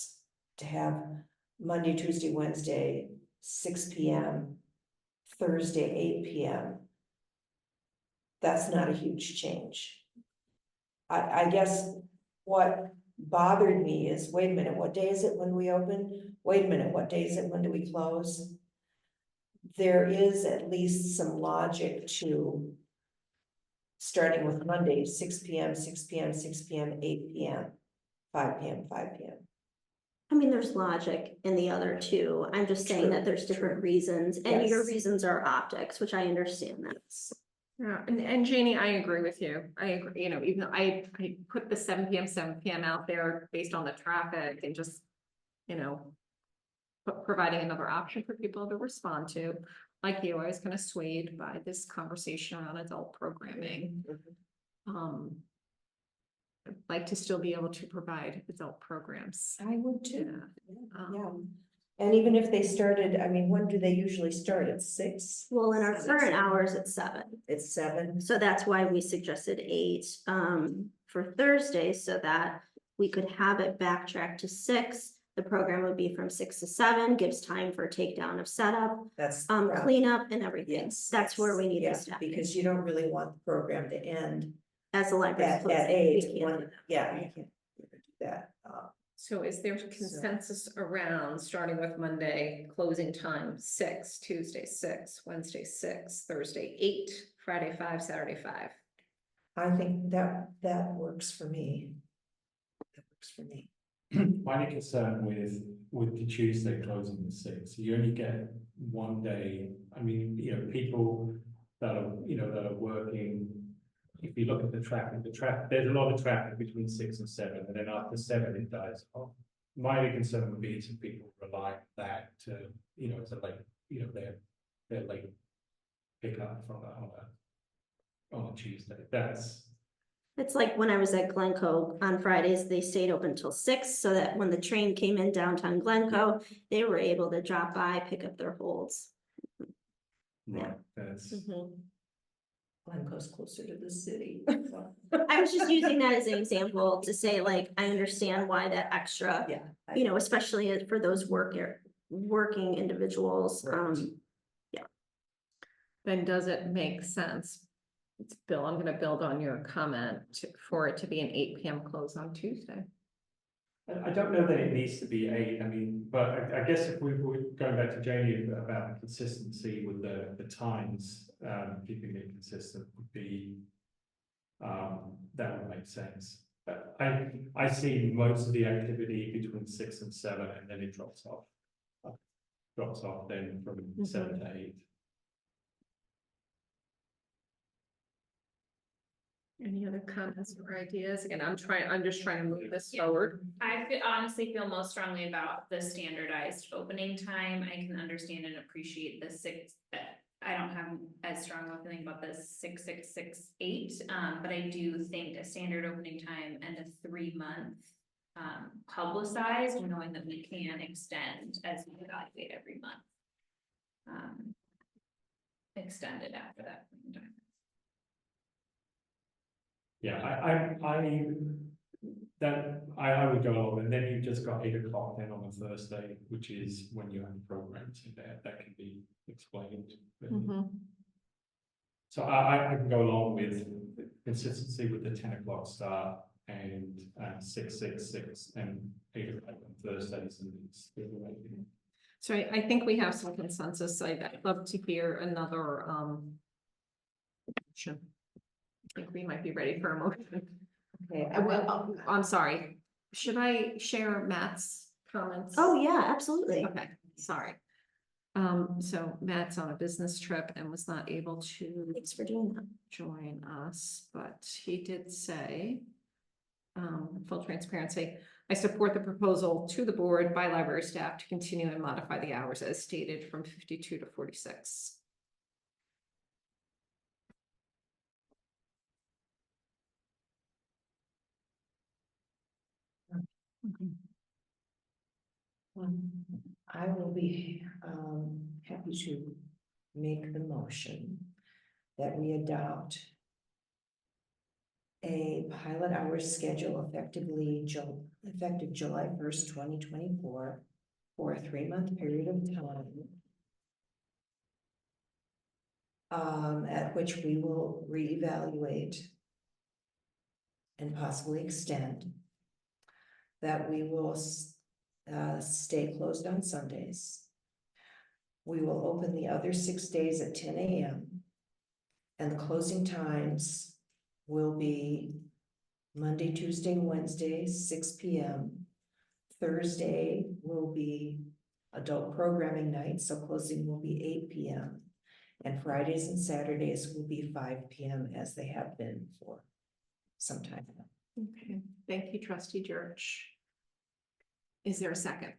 Monday, Tuesday, Wednesday, 6 p.m., Thursday, 8 p.m. That's not a huge change. I guess what bothered me is, wait a minute, what day is it when we open? Wait a minute, what day is it, when do we close? There is at least some logic to starting with Monday, 6 p.m., 6 p.m., 6 p.m., 8 p.m., 5 p.m., 5 p.m. I mean, there's logic in the other two. I'm just saying True, that there's different true. reasons and your Yes. reasons are optics, which I understand that. Yeah, and Janie, I agree with you. I agree, you know, even though I put the 7 p.m. out there based on the traffic and just, you know, providing another option for people to respond to. Like you, I was kind of swayed by this conversation around adult programming. I'd like to still be able to provide adult programs. I would too. Yeah. Yeah. And even if they started, I mean, when do they usually start? At 6? Well, in our current hours, it's 7. It's 7. So that's why we suggested 8 for Thursday, so that we could have it backtracked to 6. The program would be from 6 to 7, gives time for takedown of setup, That's cleanup and everything. Yes, That's where we need yeah, the staff. because you don't really want the program to end As the library at closes. 8. We can't do that. Yeah, you can't do that. So is there consensus around starting with Monday, closing time 6, Tuesday 6, Wednesday 6, Thursday 8, Friday 5, Saturday 5? I think that works for me. That works for me. My only concern with the Tuesday closing at 6, you only get 1 day. I mean, you know, people that are working. If you look at the traffic, there's a lot of traffic between 6 and 7, and then after 7 it dies off. My only concern would be if people rely on that to, you know, it's a late, you know, their late pickup from on a Tuesday. It's like when I was at Glencoe on Fridays, they stayed open till 6, so that when the train came in downtown Glencoe, they were able to drop by, pick up their holds. Right. That's Mhm. Glencoe's closer to the city. I was just using that as an example to say, like, I understand why that extra, Yeah. you know, especially for those working individuals, Right. Then does it make sense? It's Bill, I'm gonna build on your comment for it to be an 8 PM close on Tuesday. I don't know that it needs to be 8, I mean, but I guess if we were going back to Janie about consistency with the times, keeping it consistent would be, that would make sense. But I see most of the activity between 6 and 7, and then it drops off. Drops off then from 7 to 8. Any other comments or ideas? Again, I'm just trying to move this forward. Honestly feel most strongly about the standardized opening time. I can understand and appreciate the 6, I don't have as strong of a feeling about the 6, 6, 6, 8. But I do think a standard opening time and a 3-month publicized, knowing that we can extend as we evaluate every month. Extend it after that point in time. Yeah, I would go over, and then you've just got 8 o'clock then on a Thursday, which is when you have programs in there, that can be explained. So I can go along with consistency with the 10 o'clock start and 6, 6, 6 and 8 o'clock on Thursdays and it's. So I think we have some consensus. I'd love to hear another motion. I think we might be ready for a motion. Okay, I'm sorry. Should I share Matt's comments? Oh, yeah, absolutely. Okay, sorry. So Matt's on a business trip and was not able to Thanks for doing that. join us, but he did say, full transparency, I support the proposal to the board by library staff to continue and modify the hours as stated from 52 to 46. I will be happy to make the motion that we adopt a pilot hours schedule effective July 1st, 2024 for a 3-month period of time. At which we will reevaluate and possibly extend. That we will stay closed on Sundays. We will open the other 6 days at 10 a.m. and the closing times will be Monday, Tuesday, Wednesday, 6 p.m. Thursday will be adult programming night, so closing will be 8 p.m. And Fridays and Saturdays will be 5 p.m. as they have been for some time now. Okay, thank you, Trustee Jerch. Is there a second?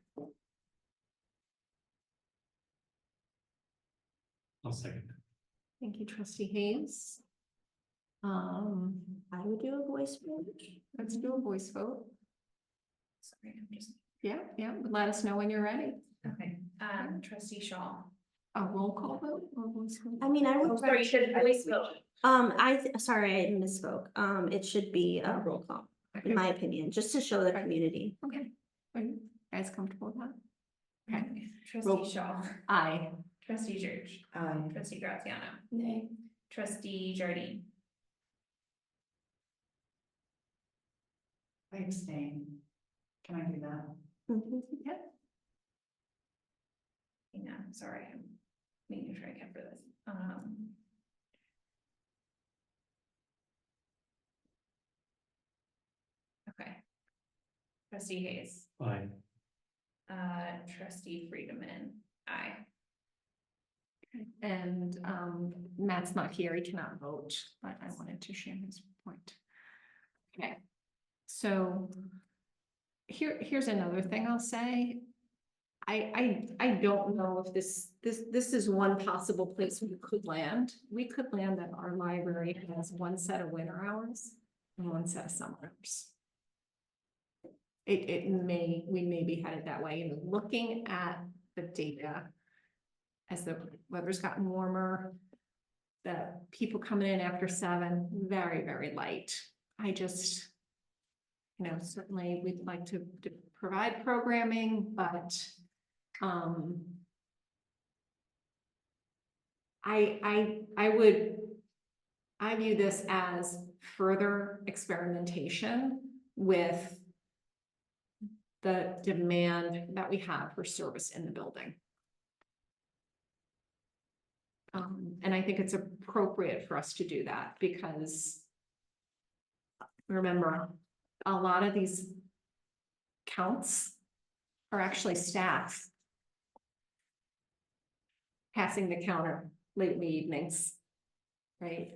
I'll second. Thank you, Trustee Hayes. I would do a voice vote. Let's do a voice vote. Sorry, I'm just, Yeah, let us know when you're ready. okay, trustee Shaul. A roll call vote or voice vote? I mean, I would. Sorry, you should voice vote. Sorry, I misspoke. It should be a roll call, Okay. in my opinion, just to show the community. Okay, are you guys comfortable with that? Okay. Trustee Shaul. Aye. Trustee Jerch. Trustee Graziano. Nay. Trustee Jardine. I abstain. Can I do that? Yeah. Hang on, sorry, I'm making sure I capture this. Okay. Trustee Hayes. Aye. Trustee Friedeman, aye. And Matt's not here, he cannot vote, but I wanted to share his point. Okay, so here's another thing I'll say. I don't know if this is one possible place we could land. We could land that our library has one set of winter hours and one set of summer hours. We may be headed that way, and looking at the data as the weather's gotten warmer, the people coming in after 7, very, very light. I just, you know, certainly we'd like to provide programming, but, I view this as further experimentation with the demand that we have for service in the building. And I think it's appropriate for us to do that because remember, a lot of these counts are actually staff passing the counter late in the evenings, right?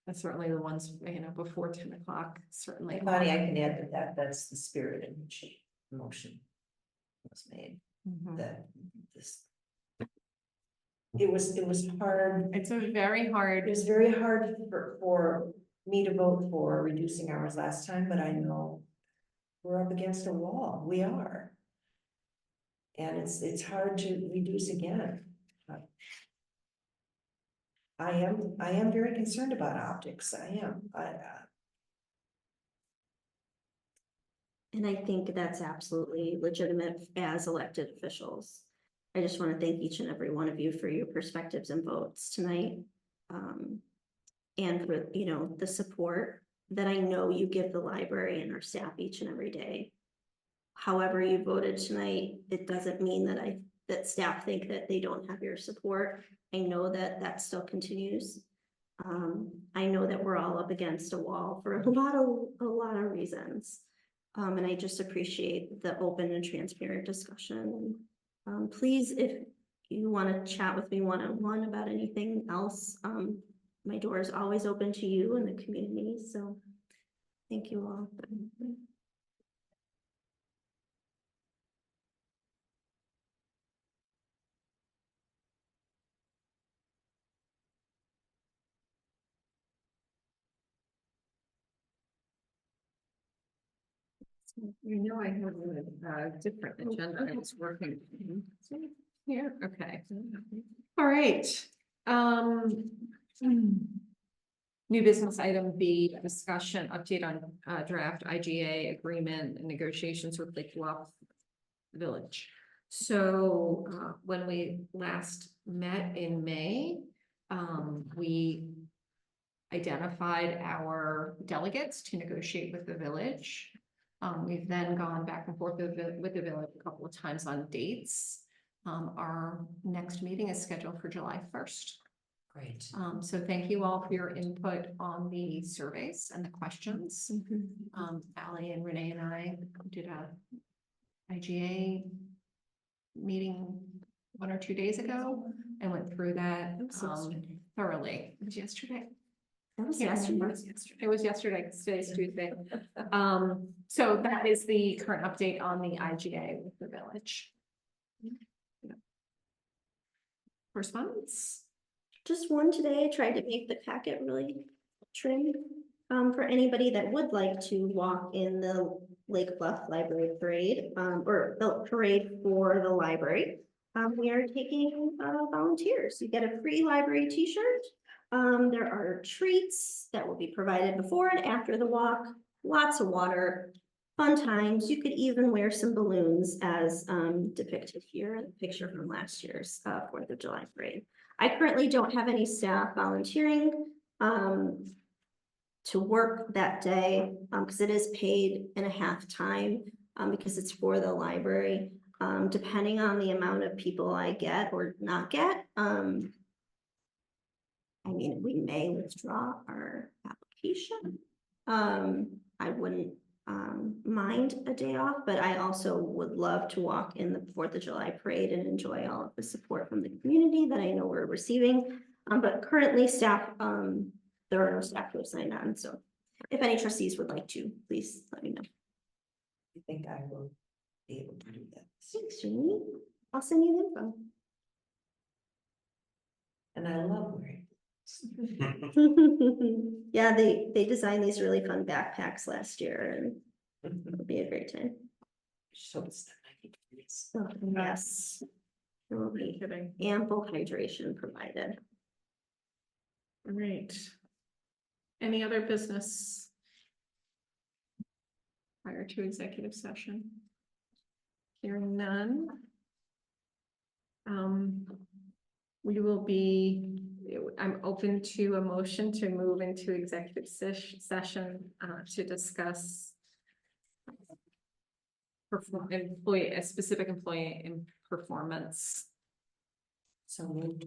And certainly the ones, you know, before 10 o'clock, certainly. Bonnie, I can add to that, that's the spirit in which the motion was made, Mhm. that this. It was hard, It's a very hard. it was very hard for me to vote for reducing hours last time, but I know we're up against a wall, we are. And it's hard to reduce again. I am very concerned about optics, I am, And I think that's absolutely legitimate as elected officials. I just want to thank each and every one of you for your perspectives and votes tonight. And for, you know, the support that I know you give the library and our staff each and every day. However you voted tonight, it doesn't mean that staff think that they don't have your support. I know that still continues. I know that we're all up against a wall for a lot of reasons. And I just appreciate the open and transparent discussion. Please, if you want to chat with me one-on-one about anything else, my door is always open to you and the community. So thank you all. You know, I have a different agenda. I was working here. Okay. All right. New business item B, discussion update on draft IGA agreement and negotiations with Lake Bluff Village. So when we last met in May, we identified our delegates to negotiate with the village. We've then gone back and forth with the village a couple of times on dates. Our next meeting is scheduled for July 1st. great. So thank you all for your input on the surveys and the questions. Allie and Renee and I did a IGA meeting 1 or 2 days ago and went through that thoroughly. It was yesterday. That was Yesterday. It was yesterday. Today's Tuesday. So that is the current update on the IGA with the village. Correspondence? Just one today. I tried to make the packet really trim. For anybody that would like to walk in the Lake Bluff Library Parade, or the parade for the library, we are taking volunteers. You get a free library t-shirt. There are treats that will be provided before and after the walk, lots of water, fun times. You could even wear some balloons as depicted here in the picture from last year's 4th of July parade. I currently don't have any staff volunteering to work that day because it is paid in a half time because it's for the library. Depending on the amount of people I get or not get, I mean, we may withdraw our application. I wouldn't mind a day off, but I also would love to walk in the 4th of July parade and enjoy all of the support from the community that I know we're receiving. But currently staff, there are no staff who have signed on. So if any trustees would like to, please let me know. I think I will be able to do that. Thanks, Janie. I'll send you the info. And I love wearing. Yeah, they designed these really fun backpacks last year and it'll be a great time. So it's the 90 degrees. So, yes. There will be ample hydration provided. All right. Any other business? Prior to executive session? Hearing none. We will be, I'm open to a motion to move into executive session to discuss a specific employee in performance. So moved.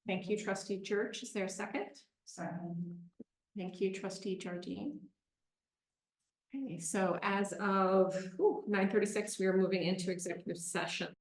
Thank you, trustee Jerch. Is there a second? Second. Thank you, trustee Jardine. Okay, so as of 9:36, we are moving into executive session.